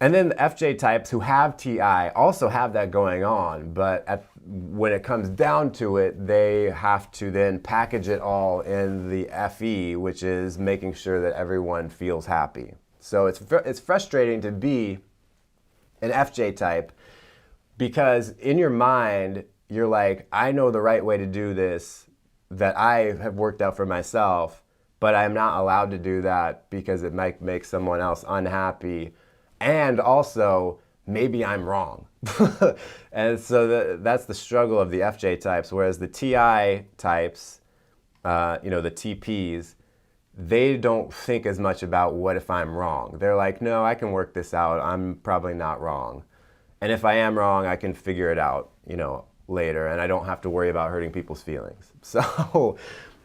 And then the FJ types who have TI also have that going on, but when it comes down to it, they have to then package it all in the FE, which is making sure that everyone feels happy. So it's frustrating to be an FJ type because in your mind, you're like, I know the right way to do this that I have worked out for myself, but I'm not allowed to do that because it might make someone else unhappy. And also, maybe I'm wrong. And so that's the struggle of the FJ types, whereas the TI types, the TPs, they don't think as much about what if I'm wrong. They're like, no, I can work this out. I'm probably not wrong. And if I am wrong, I can figure it out, later, and I don't have to worry about hurting people's feelings. So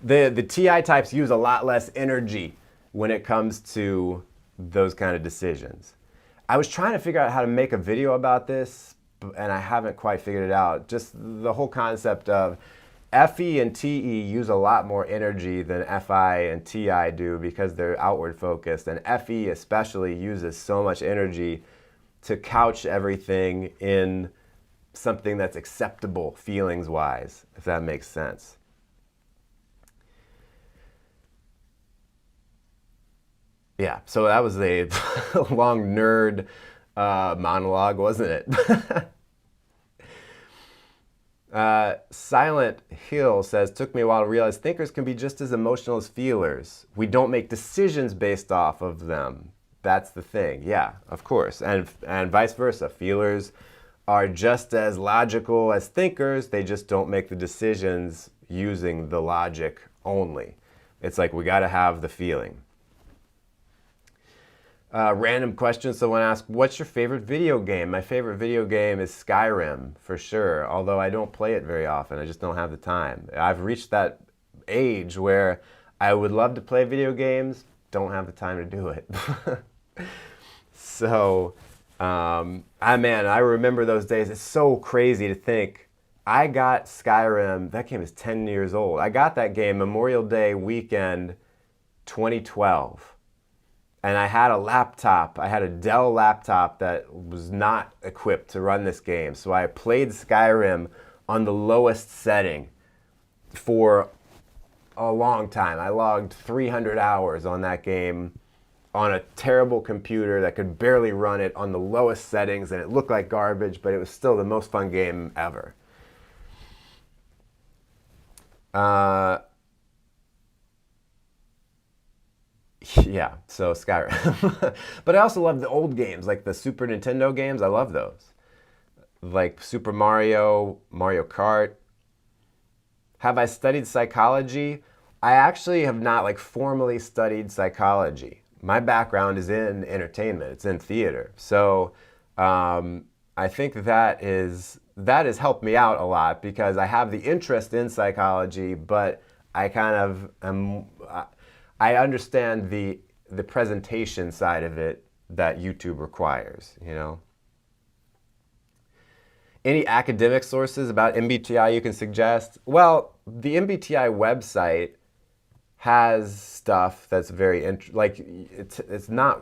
the TI types use a lot less energy when it comes to those kind of decisions. I was trying to figure out how to make a video about this, and I haven't quite figured it out. Just the whole concept of FE and TE use a lot more energy than FI and TI do because they're outward focused, and FE especially uses so much energy to couch everything in something that's acceptable feelings-wise, if that makes sense. Yeah, so that was a long nerd monologue, wasn't it? Silent Hill says, took me a while to realize thinkers can be just as emotional as feelers. We don't make decisions based off of them. That's the thing. Yeah, of course. And vice versa. Feelers are just as logical as thinkers. They just don't make the decisions using the logic only. It's like we got to have the feeling. Random question. Someone asked, what's your favorite video game? My favorite video game is Skyrim, for sure. Although I don't play it very often. I just don't have the time. I've reached that age where I would love to play video games, don't have the time to do it. So, I remember those days. It's so crazy to think. I got Skyrim, that game is 10 years old. I got that game Memorial Day weekend 2012. And I had a laptop. I had a Dell laptop that was not equipped to run this game. So I played Skyrim on the lowest setting for a long time. I logged 300 hours on that game on a terrible computer that could barely run it on the lowest settings, and it looked like garbage, but it was still the most fun game ever. Yeah, so Skyrim. But I also love the old games, like the Super Nintendo games. I love those. Like Super Mario, Mario Kart. Have I studied psychology? I actually have not formally studied psychology. My background is in entertainment. It's in theater. So I think that has helped me out a lot because I have the interest in psychology, but I kind of am... I understand the presentation side of it that YouTube requires, Any academic sources about MBTI you can suggest? Well, the MBTI website has stuff that's very it's not,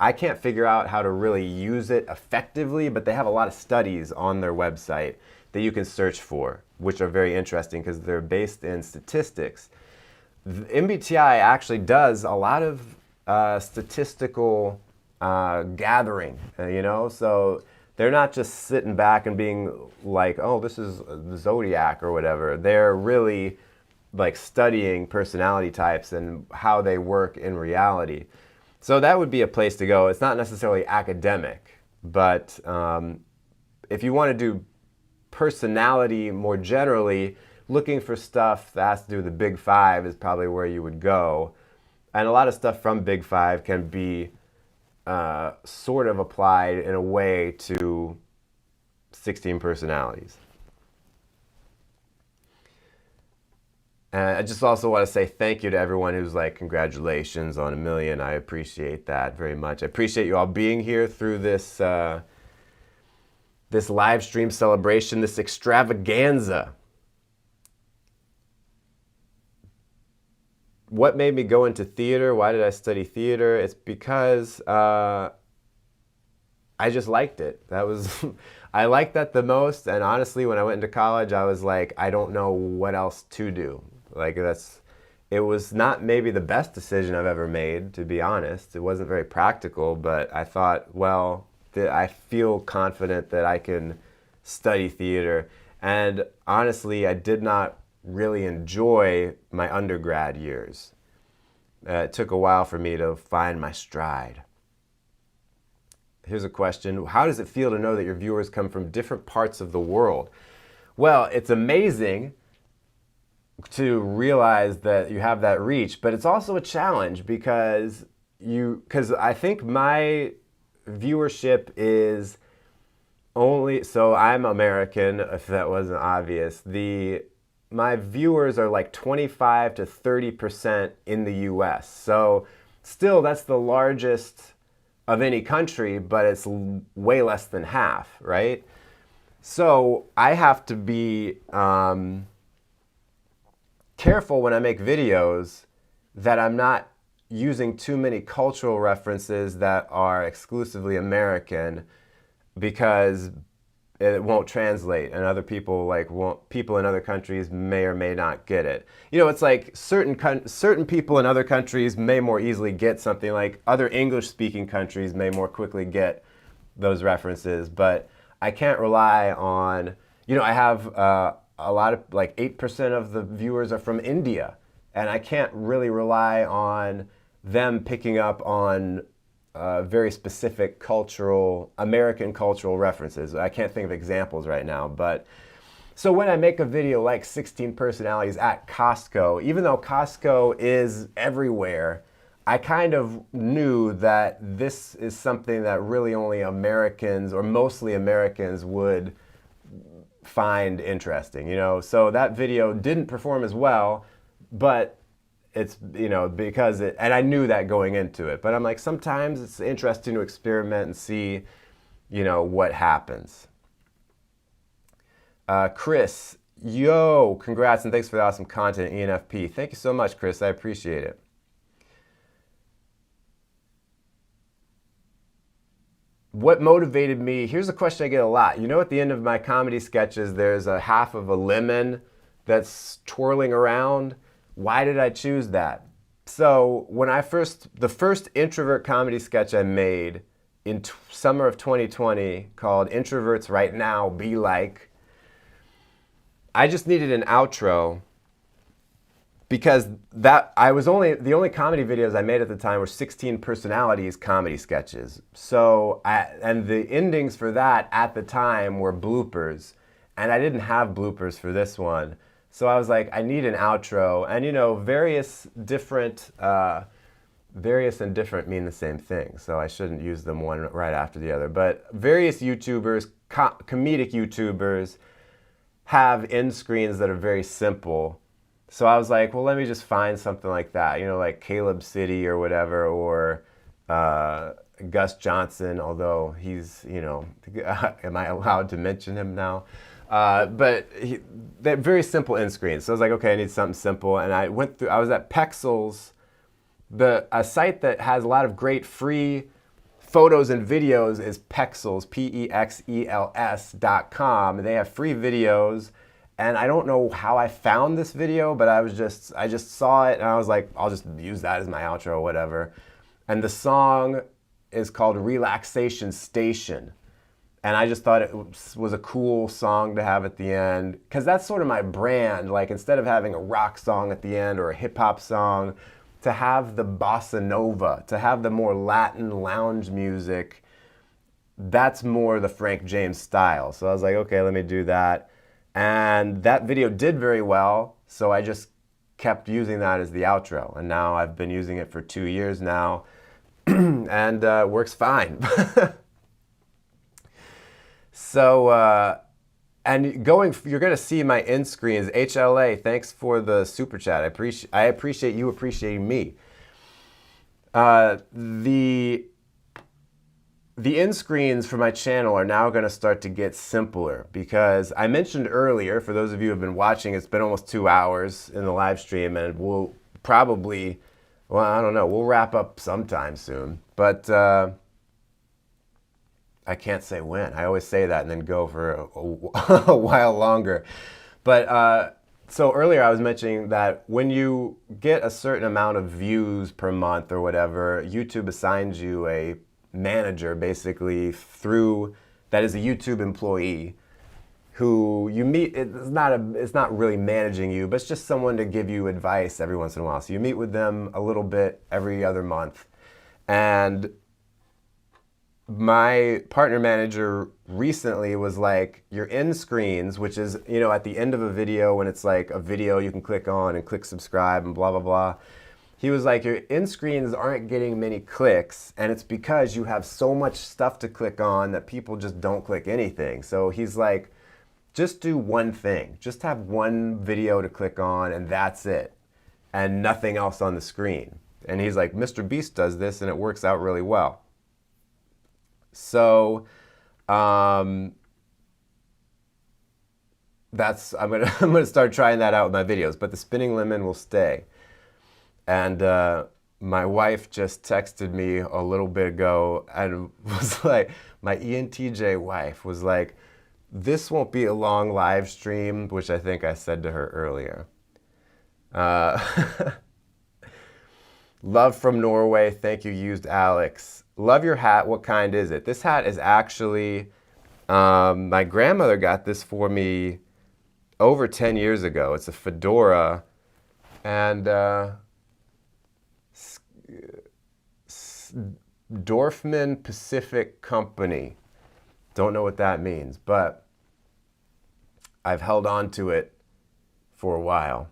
I can't figure out how to really use it effectively, but they have a lot of studies on their website that you can search for, which are very interesting because they're based in statistics. MBTI actually does a lot of statistical gathering, so they're not just sitting back and being like, oh, this is the Zodiac or whatever. They're really studying personality types and how they work in reality. So that would be a place to go. It's not necessarily academic, But if you want to do personality more generally, looking for stuff that has to do with the Big Five is probably where you would go. And a lot of stuff from Big Five can be sort of applied in a way to 16 personalities. And I just also want to say thank you to everyone who's like, congratulations on 1 million. I appreciate that very much. I appreciate you all being here through this this live stream celebration, this extravaganza. What made me go into theater? Why did I study theater? It's because I just liked it. That was I liked that the most. And honestly, when I went into college, I was like, I don't know what else to do. Like it was not maybe the best decision I've ever made, to be honest. It wasn't very practical, but I thought, well, I feel confident that I can study theater. And honestly, I did not really enjoy my undergrad years. It took a while for me to find my stride. Here's a question. How does it feel to know that your viewers come from different parts of the world? Well, it's amazing to realize that you have that reach, but it's also a challenge because I think my viewership is only, so I'm American, if that wasn't obvious. My viewers are like 25 to 30% in the US. So still, that's the largest of any country, but it's way less than half, right? So I have to be careful when I make videos that I'm not using too many cultural references that are exclusively American, because it won't translate, and other people people in other countries may or may not get it. You know, it's like certain people in other countries may more easily get something, like other English-speaking countries may more quickly get those references, but I can't rely on, I have a lot of, like 8% of the viewers are from India, and I can't really rely on them picking up on very specific American cultural references. I can't think of examples right now, but so when I make a video like 16 personalities at Costco, even though Costco is everywhere, I kind of knew that this is something that really only Americans, or mostly Americans, would find interesting, So that video didn't perform as well, but it's, because and I knew that going into it, but I'm like, sometimes it's interesting to experiment and see, what happens. Chris, yo, congrats and thanks for the awesome content, ENFP. Thank you so much, Chris. I appreciate it. What motivated me? Here's a question I get a lot. At the end of my comedy sketches, there's a half of a lemon that's twirling around. Why did I choose that? So when the first introvert comedy sketch I made in summer of 2020, called Introverts Right Now Be Like, I just needed an outro, because the only comedy videos I made at the time were 16 personalities comedy sketches. So and the endings for that at the time were bloopers, and I didn't have bloopers for this one. So I was like, I need an outro, and various and different mean the same thing, so I shouldn't use them one right after the other. But various YouTubers, comedic YouTubers, have end screens that are very simple. So I was like, well, let me just find something like that, like Caleb City or whatever, or Gus Johnson, although he's, am I allowed to mention him now? But they're very simple end screens. So I was like, okay, I need something simple. And I was at Pexels, a site that has a lot of great free photos and videos is Pexels, PEXELS.com. They have free videos. And I don't know how I found this video, but I just saw it and I was like, I'll just use that as my outro or whatever. And the song is called Relaxation Station. And I just thought it was a cool song to have at the end, because that's sort of my brand. Like, instead of having a rock song at the end or a hip hop song, to have the bossa nova, to have the more Latin lounge music that's more the Frank James style. So I was like, okay, let me do that. And that video did very well, so I just kept using that as the outro. And now I've been using it for 2 years now, and works fine. So, and you're going to see my end screens. HLA, thanks for the super chat. I appreciate you appreciating me. The end screens for my channel are now going to start to get simpler because I mentioned earlier, for those of you who have been watching, it's been almost 2 hours in the live stream, and we'll probably, well, I don't know, we'll wrap up sometime soon. But I can't say when. I always say that and then go for a while longer. But so earlier I was mentioning that when you get a certain amount of views per month or whatever, YouTube assigns you a manager basically that is a YouTube employee who you meet. It's not really managing you, but it's just someone to give you advice every once in a while. So you meet with them a little bit every other month. And my partner manager recently was like, your end screens, which is, at the end of a video when it's like a video you can click on and click subscribe and blah, blah, blah. He was like, your end screens aren't getting many clicks, and it's because you have so much stuff to click on that people just don't click anything. So he's like, just do one thing. Just have one video to click on, and that's it, and nothing else on the screen. And he's like, Mr. Beast does this, and it works out really well. So I'm gonna start trying that out with my videos, but the spinning lemon will stay. And my wife just texted me a little bit ago and was like, my Entj wife was like, this won't be a long live stream, which I think I said to her earlier. Love from Norway, thank you, used Alex. Love your hat, what kind is it? This hat is actually, my grandmother got this for me over 10 years ago. It's a fedora, and Dorfman Pacific Company. Don't know what that means, but I've held on to it for a while.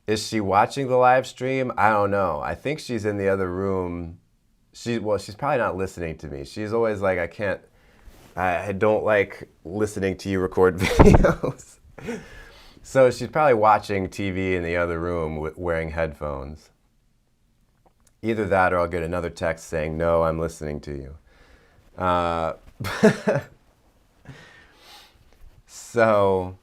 Is she watching the live stream? I don't know. I think she's in the other room. She's probably not listening to me. She's always like, I don't like listening to you record videos. So she's probably watching TV in the other room wearing headphones. Either that or I'll get another text saying, no, I'm listening to you. So,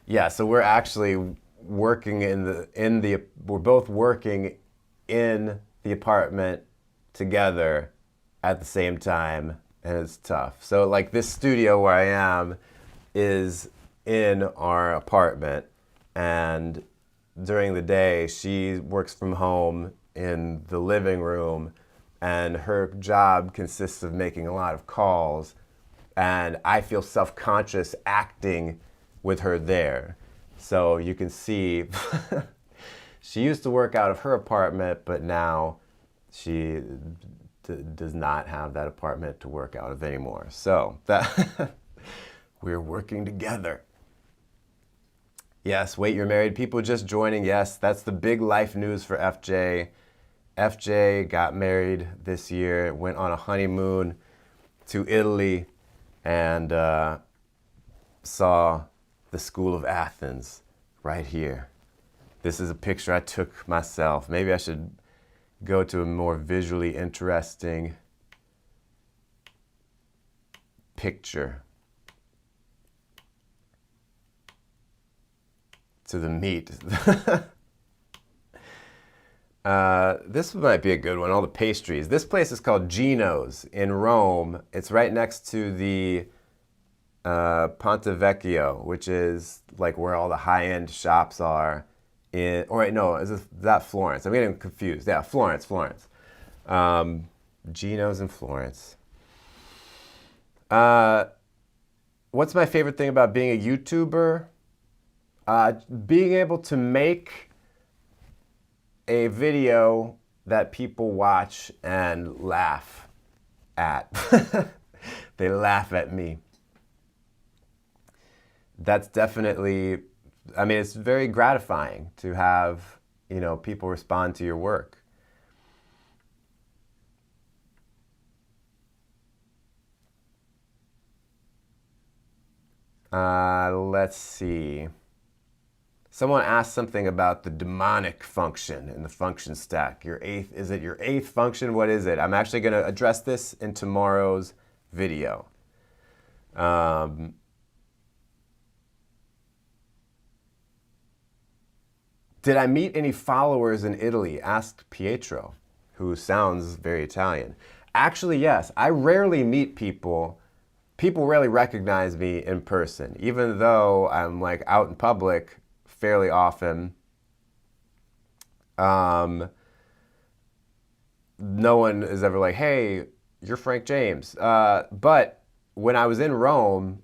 yeah, so we're actually working we're both working in the apartment together at the same time, and it's tough. So like this studio where I am is in our apartment, and during the day she works from home in the living room, and her job consists of making a lot of calls, and I feel self-conscious acting with her there. So you can see she used to work out of her apartment, but now she does not have that apartment to work out of anymore. So that we're working together. Yes, wait, you're married. People just joining. Yes, that's the big life news for FJ. FJ got married this year, went on a honeymoon to Italy, and saw the School of Athens right here. This is a picture I took myself. Maybe I should go to a more visually interesting picture. To the meat. This might be a good one, all the pastries. This place is called Gino's in Rome. It's right next to the Ponte Vecchio, which is like where all the high-end shops are. Is that Florence? I'm getting confused. Yeah, Florence. Gino's in Florence. What's my favorite thing about being a YouTuber? Being able to make a video that people watch and laugh at. They laugh at me. That's definitely, I mean, it's very gratifying to have, people respond to your work. Let's see. Someone asked something about the demonic function in the function stack. Is it your eighth function? What is it? I'm actually going to address this in tomorrow's video. Did I meet any followers in Italy? Asked Pietro, who sounds very Italian. Actually, yes. I rarely meet people. People rarely recognize me in person, even though I'm like out in public fairly often. No one is ever like, hey, you're Frank James. But when I was in Rome,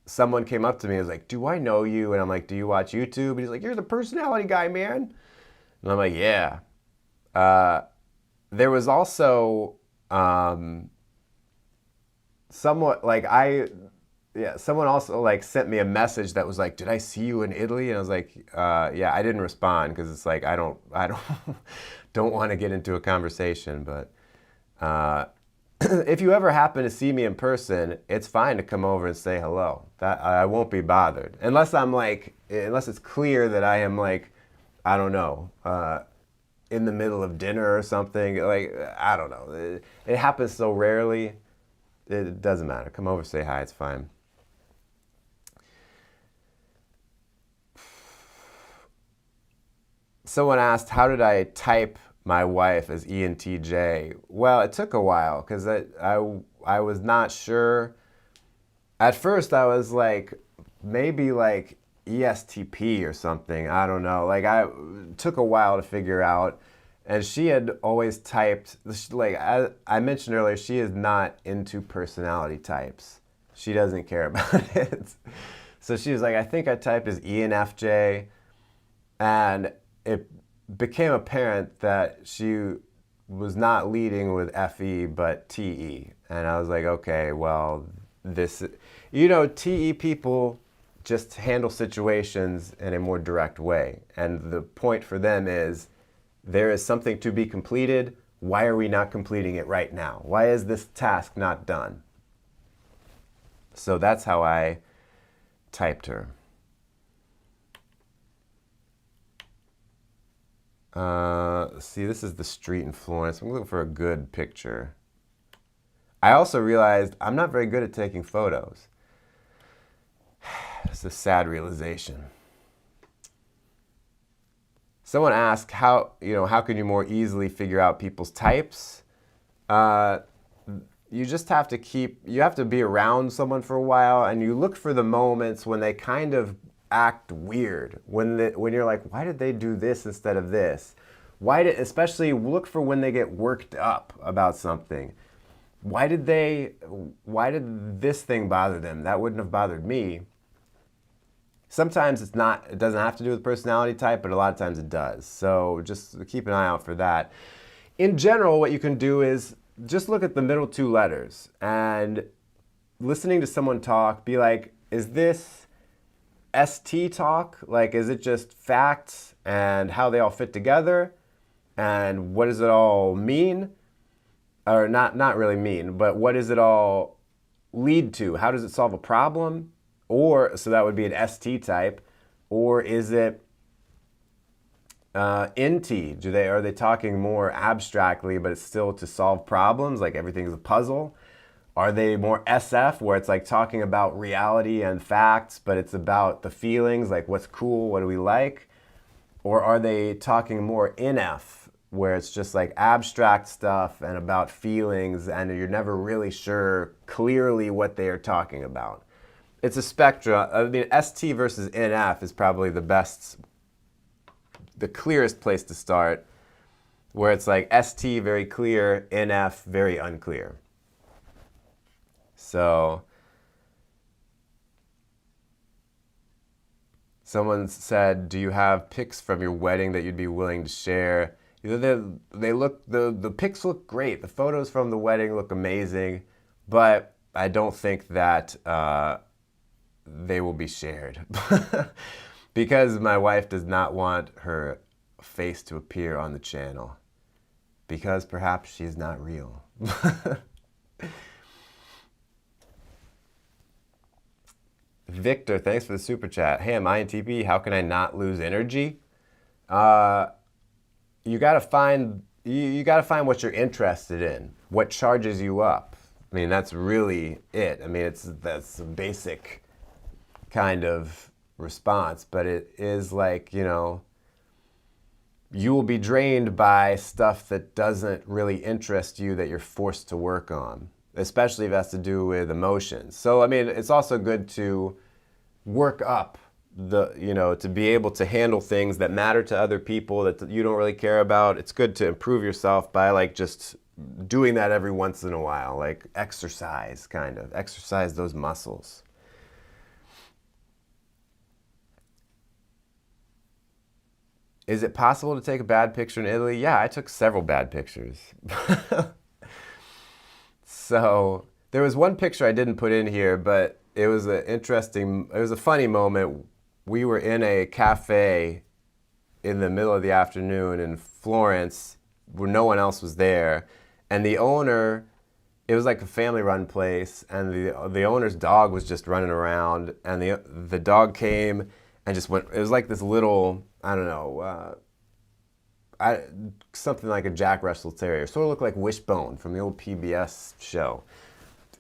someone came up to me and was like, do I know you? And I'm like, do you watch YouTube? And he's like, you're the personality guy, man. And I'm like, yeah. There was also someone also like sent me a message that was like, did I see you in Italy? And I was like, yeah, I didn't respond because it's like, I don't don't want to get into a conversation. But if you ever happen to see me in person, it's fine to come over and say hello. That I won't be bothered. Unless it's clear that I am like, I don't know, in the middle of dinner or something. Like, I don't know. It happens so rarely. It doesn't matter. Come over, say hi. It's fine. Someone asked, how did I type my wife as Entj? Well, it took a while because I was not sure. At first, I was like, maybe like ESTP or something. I don't know. Like, it took a while to figure out. And she had always typed, like I mentioned earlier, she is not into personality types. She doesn't care about it. So she was like, I think I typed as ENFJ. And it became apparent that she was not leading with FE, but TE. And I was like, okay, well, TE people just handle situations in a more direct way. And the point for them is, there is something to be completed. Why are we not completing it right now? Why is this task not done? So that's how I typed her. See, this is the street in Florence. I'm looking for a good picture. I also realized I'm not very good at taking photos. It's a sad realization. Someone asked how can you more easily figure out people's types? You just have to be around someone for a while, and you look for the moments when they kind of act weird. When you're like, why did they do this instead of this? Especially look for when they get worked up about something. Why did this thing bother them? That wouldn't have bothered me. Sometimes it doesn't have to do with personality type, but a lot of times it does. So just keep an eye out for that. In general, what you can do is just look at the middle two letters and listening to someone talk, be like, is this ST talk? Like, is it just facts and how they all fit together? And what does it all mean? Or not really mean, but what does it all lead to? How does it solve a problem? So that would be an ST type. Or is it Entj? Are they talking more abstractly, but it's still to solve problems, like everything's a puzzle? Are they more SF, where it's like talking about reality and facts, but it's about the feelings, like what's cool, what do we like? Or are they talking more NF, where it's just like abstract stuff and about feelings, and you're never really sure clearly what they are talking about? It's a spectrum. I mean, ST versus NF is probably the clearest place to start, where it's like ST very clear, NF very unclear. So Someone said, do you have pics from your wedding that you'd be willing to share? The pics look great. The photos from the wedding look amazing, but I don't think that they will be shared because my wife does not want her face to appear on the channel because perhaps she's not real. Victor, thanks for the super chat. Hey, I'm INTP. How can I not lose energy? You gotta find what you're interested in, what charges you up. I mean, that's really it. I mean, that's a basic kind of response, but it is like, you know, you will be drained by stuff that doesn't really interest you that you're forced to work on, especially if it has to do with emotions. So, I mean, it's also good to work up to be able to handle things that matter to other people that you don't really care about. It's good to improve yourself by like just doing that every once in a while, like exercise, kind of. Exercise those muscles. Is it possible to take a bad picture in Italy? Yeah, I took several bad pictures. So there was one picture I didn't put in here, but it was a funny moment. We were in a cafe in the middle of the afternoon in Florence where no one else was there. And the owner, it was like a family-run place, and the owner's dog was just running around, and the dog came and just went, it was like this little, I don't know, something like a Jack Russell Terrier. Sort of looked like Wishbone from the old PBS show.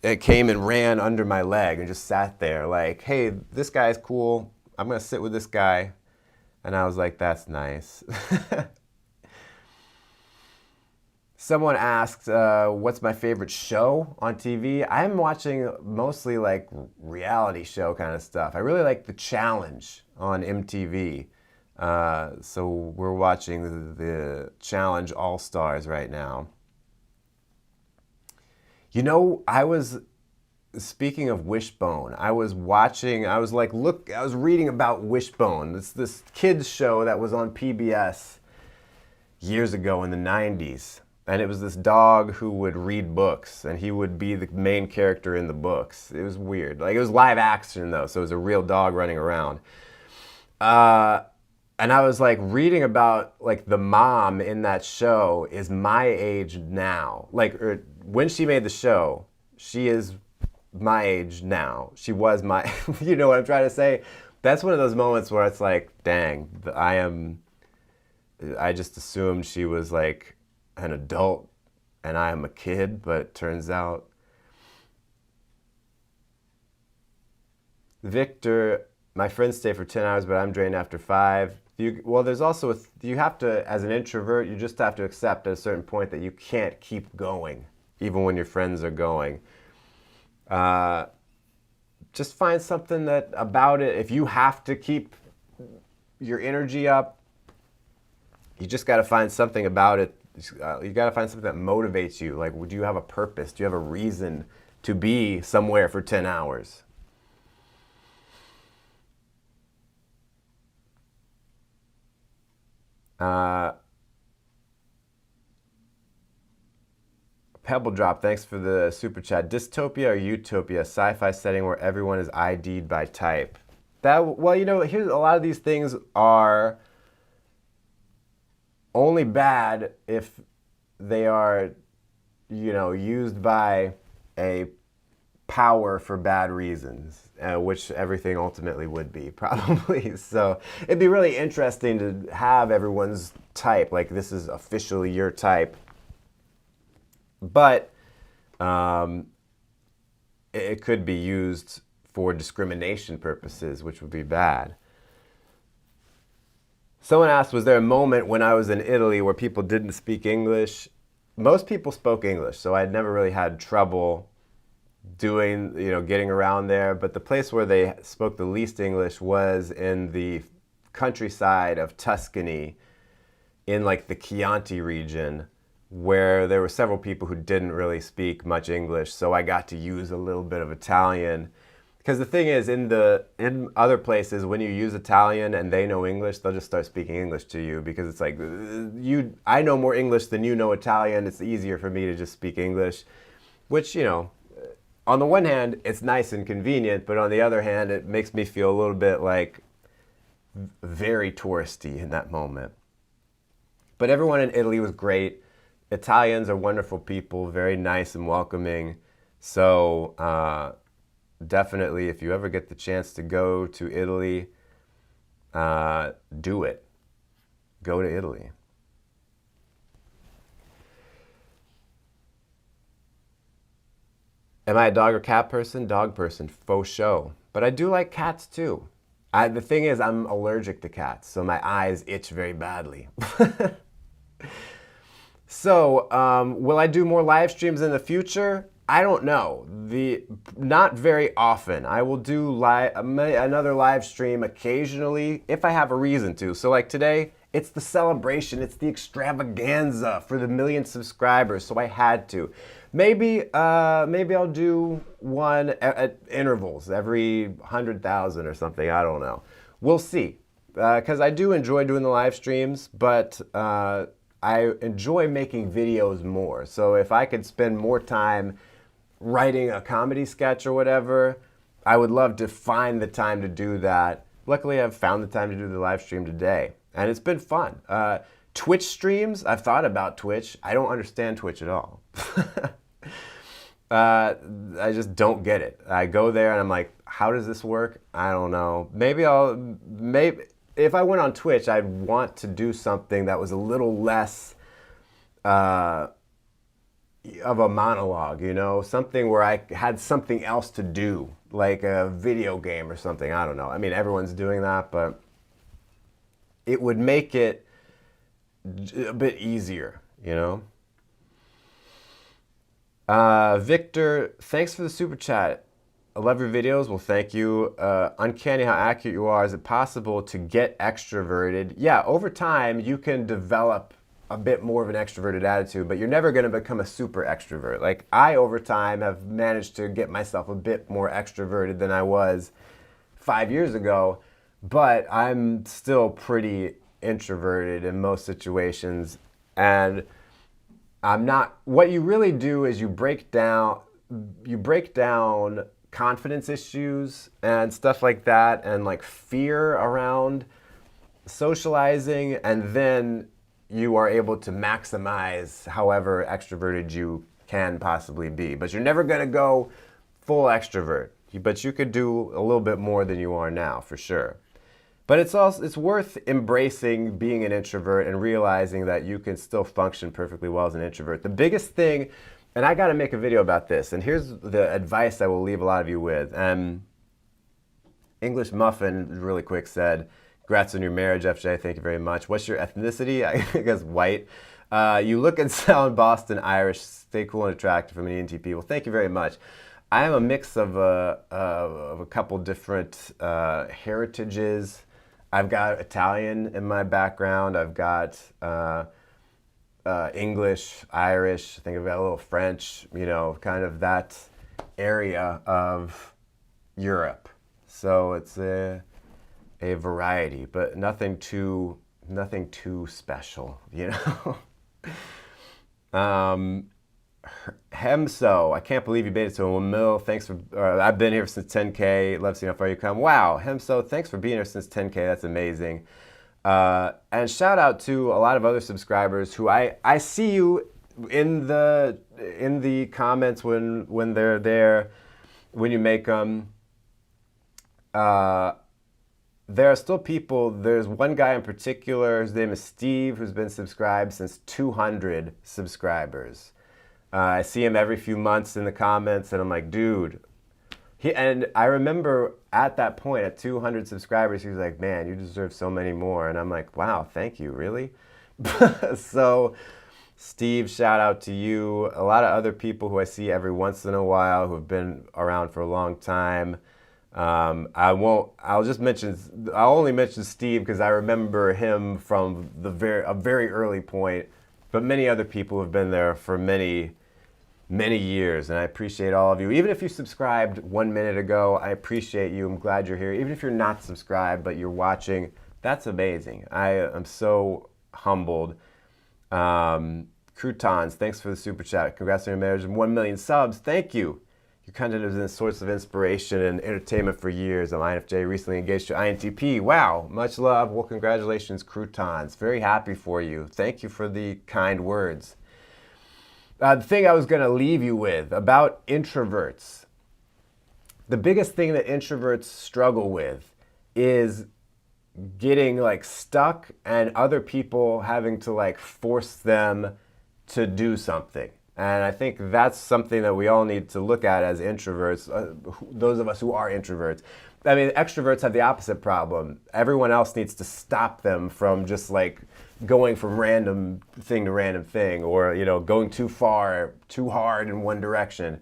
It came and ran under my leg and just sat there like, hey, this guy's cool. I'm going to sit with this guy. And I was like, that's nice. Someone asked, what's my favorite show on TV? I'm watching mostly like reality show kind of stuff. I really like The Challenge on MTV. So we're watching the Challenge All-Stars right now. You know, speaking of Wishbone, I was reading about Wishbone. It's this kids show that was on PBS years ago in the 90s. And it was this dog who would read books, and he would be the main character in the books. It was weird. Like, it was live action, though, so it was a real dog running around. And I was like reading about like the mom in that show is my age now. Like when she made the show, she is my age now. She was my, you know what I'm trying to say? That's one of those moments where it's like, dang, I just assumed she was like an adult and I am a kid, but it turns out. Victor, my friends stay for 10 hours, but I'm drained after 5. There's also, you have to, as an introvert, you just have to accept at a certain point that you can't keep going, even when your friends are going. Just find something about it. If you have to keep your energy up, you just got to find something about it. You got to find something that motivates you. Like, do you have a purpose? Do you have a reason to be somewhere for 10 hours? Pebble Drop, thanks for the super chat. Dystopia or utopia, sci-fi setting where everyone is ID'd by type. Here's a lot of these things are only bad if they are, used by a power for bad reasons, which everything ultimately would be, probably. So it'd be really interesting to have everyone's type, like this is officially your type. But it could be used for discrimination purposes, which would be bad. Someone asked, was there a moment when I was in Italy where people didn't speak English? Most people spoke English, so I'd never really had trouble getting around there. But the place where they spoke the least English was in the countryside of Tuscany, in like the Chianti region, where there were several people who didn't really speak much English. So I got to use a little bit of Italian, Because the thing is, in other places, when you use Italian and they know English, they'll just start speaking English to you because it's like I know more English than you know Italian. It's easier for me to just speak English, which, you know, on the one hand, it's nice and convenient, but on the other hand, it makes me feel a little bit like very touristy in that moment. But everyone in Italy was great. Italians are wonderful people, very nice and welcoming. So definitely, if you ever get the chance to go to Italy, do it. Go to Italy. Am I a dog or cat person? Dog person, faux show. But I do like cats too. The thing is, I'm allergic to cats, so my eyes itch very badly. So, will I do more live streams in the future? I don't know. Not very often. I will do another live stream occasionally if I have a reason to. So like today, it's the celebration, it's the extravaganza for the 1,000,000 subscribers, so I had to. Maybe I'll do one at intervals, every 100,000 or something, I don't know. We'll see. Because I do enjoy doing the live streams, but I enjoy making videos more. So if I could spend more time writing a comedy sketch or whatever, I would love to find the time to do that. Luckily, I've found the time to do the live stream today, and it's been fun. Twitch streams, I've thought about Twitch. I don't understand Twitch at all. I just don't get it. I go there and I'm like, how does this work? I don't know. Maybe if I went on Twitch, I'd want to do something that was a little less of a monologue, you know? Something where I had something else to do, like a video game or something. I don't know. I mean, everyone's doing that, but it would make it a bit easier, you know? Victor, thanks for the super chat. I love your videos. Well, thank you. Uncanny how accurate you are. Is it possible to get extroverted? Yeah, over time, you can develop a bit more of an extroverted attitude, but you're never going to become a super extrovert. Like, I, over time, have managed to get myself a bit more extroverted than I was 5 years ago, but I'm still pretty introverted in most situations. And I'm not, what you really do is you break down confidence issues and stuff like that, and like fear around socializing, and then you are able to maximize however extroverted you can possibly be. But you're never going to go full extrovert, but you could do a little bit more than you are now, for sure. But it's worth embracing being an introvert and realizing that you can still function perfectly well as an introvert. The biggest thing, and I got to make a video about this, and here's the advice I will leave a lot of you with. English Muffin, really quick, said, congrats on your marriage, FJ, thank you very much. What's your ethnicity? I guess white. You look and sound Boston Irish, stay cool and attractive from an ENTP. Well, thank you very much. I am a mix of a couple different heritages. I've got Italian in my background. I've got English, Irish. I think I've got a little French, you know, kind of that area of Europe. So it's a variety, but nothing too special, you know. Hemso, I can't believe you made it to 1 mil. Thanks for, I've been here since 10K. Love seeing how far you come. Wow, Hemso, thanks for being here since 10K. That's amazing. And shout out to a lot of other subscribers who I see you in the comments when they're there, when you make them. There are still people, there's one guy in particular, his name is Steve, who's been subscribed since 200 subscribers. I see him every few months in the comments, and I'm like, dude. And I remember at that point, at 200 subscribers, he was like, man, you deserve so many more. And I'm like, wow, thank you, really? So, Steve, shout out to you. A lot of other people who I see every once in a while who have been around for a long time. I'll only mention Steve because I remember him from a very early point, but many other people have been there for many many years, and I appreciate all of you. Even if you subscribed 1 minute ago, I appreciate you. I'm glad you're here. Even if you're not subscribed, but you're watching, that's amazing. I am so humbled. Croutons, thanks for the super chat. Congrats on your marriage and 1 million subs. Thank you. Your content has been a source of inspiration and entertainment for years. I'm INFJ, recently engaged to INTP. Wow, much love. Well, congratulations, Croutons. Very happy for you. Thank you for the kind words. The thing I was going to leave you with about introverts. The biggest thing that introverts struggle with is getting like stuck and other people having to like force them to do something. And I think that's something that we all need to look at as introverts, those of us who are introverts. I mean, extroverts have the opposite problem. Everyone else needs to stop them from just like going from random thing to random thing, or, you know, going too far, too hard in one direction.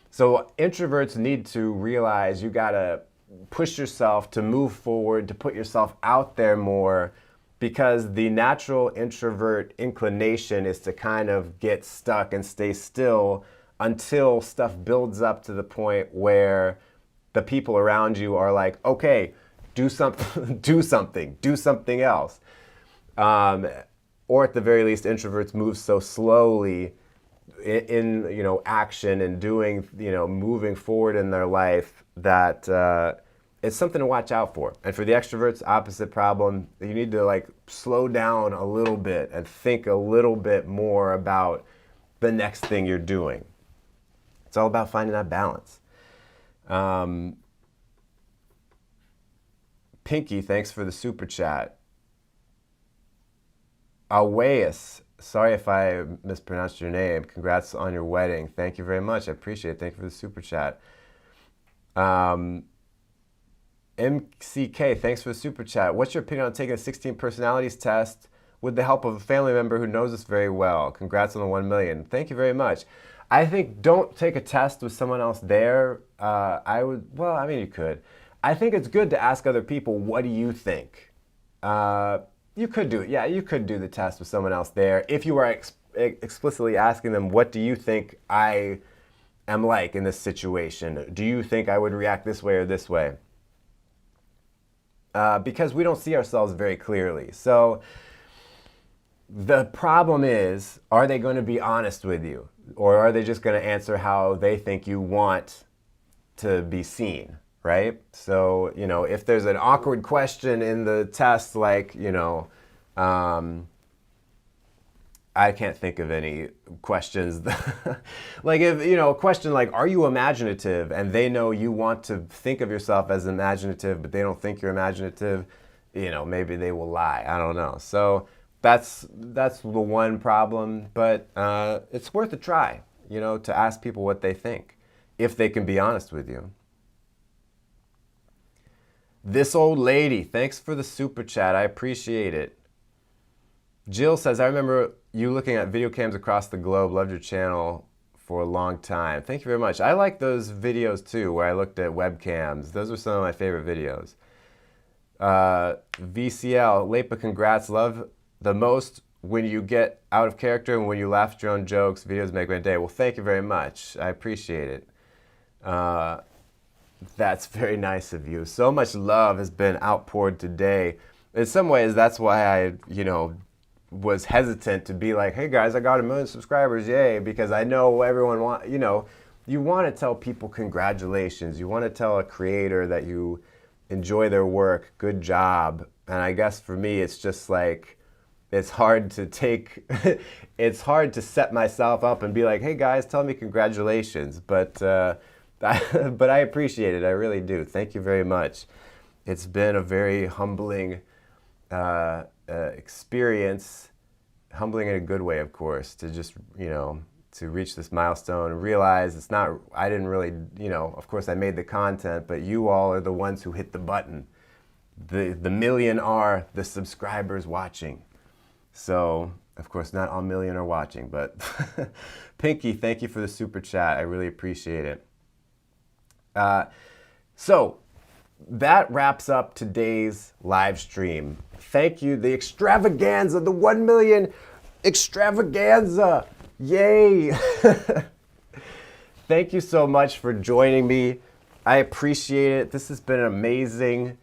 So introverts need to realize you gotta push yourself to move forward, to put yourself out there more, because the natural introvert inclination is to kind of get stuck and stay still until stuff builds up to the point where the people around you are like, okay, do something, do something else. Or at the very least, introverts move so slowly in you know, action and doing, you know, moving forward in their life that it's something to watch out for. And for the extroverts, opposite problem. You need to like slow down a little bit and think a little bit more about the next thing you're doing. It's all about finding that balance. Pinky, thanks for the super chat. Aweus, sorry if I mispronounced your name. Congrats on your wedding. Thank you very much. I appreciate it. Thank you for the super chat. MCK, thanks for the super chat. What's your opinion on taking a 16 personalities test with the help of a family member who knows us very well? Congrats on the 1 million. Thank you very much. I think don't take a test with someone else there. Well, I mean, you could. I think it's good to ask other people, what do you think? You could do it. Yeah, you could do the test with someone else there. If you are explicitly asking them, what do you think I am like in this situation? Do you think I would react this way or this way? Because we don't see ourselves very clearly. So the problem is, are they going to be honest with you? Or are they just going to answer how they think you want to be seen, right? So, you know, if there's an awkward question in the test, like, you know, I can't think of any questions. Like, if, you know, a question like, are you imaginative? And they know you want to think of yourself as imaginative, but they don't think you're imaginative, you know, maybe they will lie. I don't know. So that's the one problem, but it's worth a try, you know, to ask people what they think, if they can be honest with you. This old lady, thanks for the super chat. I appreciate it. Jill says, I remember you looking at video cams across the globe. Loved your channel for a long time. Thank you very much. I like those videos too, where I looked at webcams. Those were some of my favorite videos. VCL, Lepa, congrats. Love the most when you get out of character and when you laugh at your own jokes. Videos make my day. Well, thank you very much. I appreciate it. That's very nice of you. So much love has been outpoured today. In some ways, that's why I, you know, was hesitant to be like, hey guys, I got 1 million subscribers, yay, because I know everyone you know, you want to tell people congratulations. You want to tell a creator that you enjoy their work, good job. And I guess for me, it's just like, it's hard to take, it's hard to set myself up and be like, hey guys, tell me congratulations. But I appreciate it, I really do. Thank you very much. It's been a very humbling experience, humbling in a good way, of course, to just, you know, to reach this milestone and realize it's not, I didn't really, you know, of course I made the content, but you all are the ones who hit the button. The million are the subscribers watching. So, of course, not all million are watching, but Pinky, thank you for the super chat. I really appreciate it. So, that wraps up today's live stream. Thank you, the extravaganza, the 1 million extravaganza. Yay. Thank you so much for joining me. I appreciate it. This has been an amazing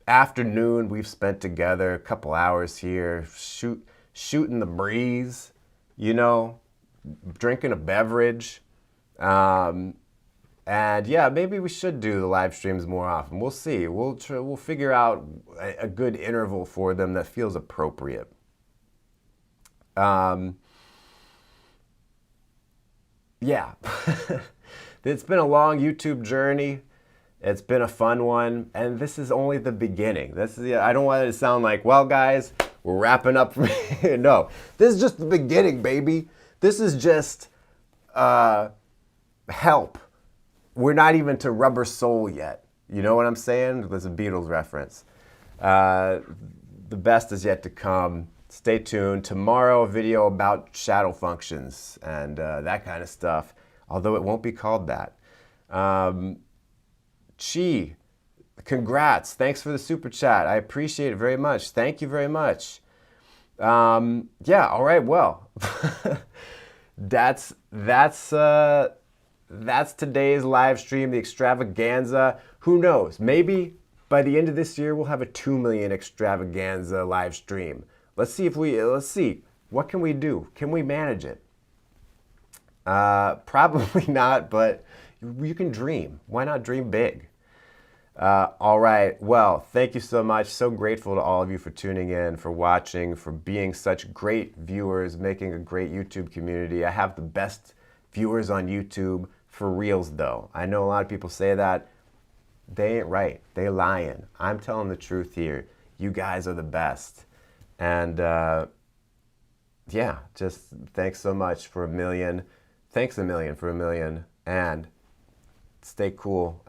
afternoon we've spent together. A couple hours here, shooting the breeze, drinking a beverage. And yeah, maybe we should do the live streams more often. We'll see. We'll figure out a good interval for them that feels appropriate. Yeah. It's been a long YouTube journey. It's been a fun one, and this is only the beginning. I don't want it to sound like, well, guys, we're wrapping up. No, this is just the beginning, baby. This is just help. We're not even to Rubber Soul yet. You know what I'm saying? There's a Beatles reference. The best is yet to come. Stay tuned. Tomorrow, a video about shadow functions and that kind of stuff, although it won't be called that. Chi, congrats. Thanks for the super chat. I appreciate it very much. Thank you very much. Yeah, all right, well, that's today's live stream, the extravaganza. Who knows? Maybe by the end of this year, we'll have a 2 million extravaganza live stream. Let's see. What can we do? Can we manage it? Probably not, but you can dream. Why not dream big? All right. Well, thank you so much. So grateful to all of you for tuning in, for watching, for being such great viewers, making a great YouTube community. I have the best viewers on YouTube for reals, though. I know a lot of people say that. They ain't right. They lying. I'm telling the truth here. You guys are the best. And yeah, just thanks so much for 1 million. Thanks a million for 1 million. And stay cool.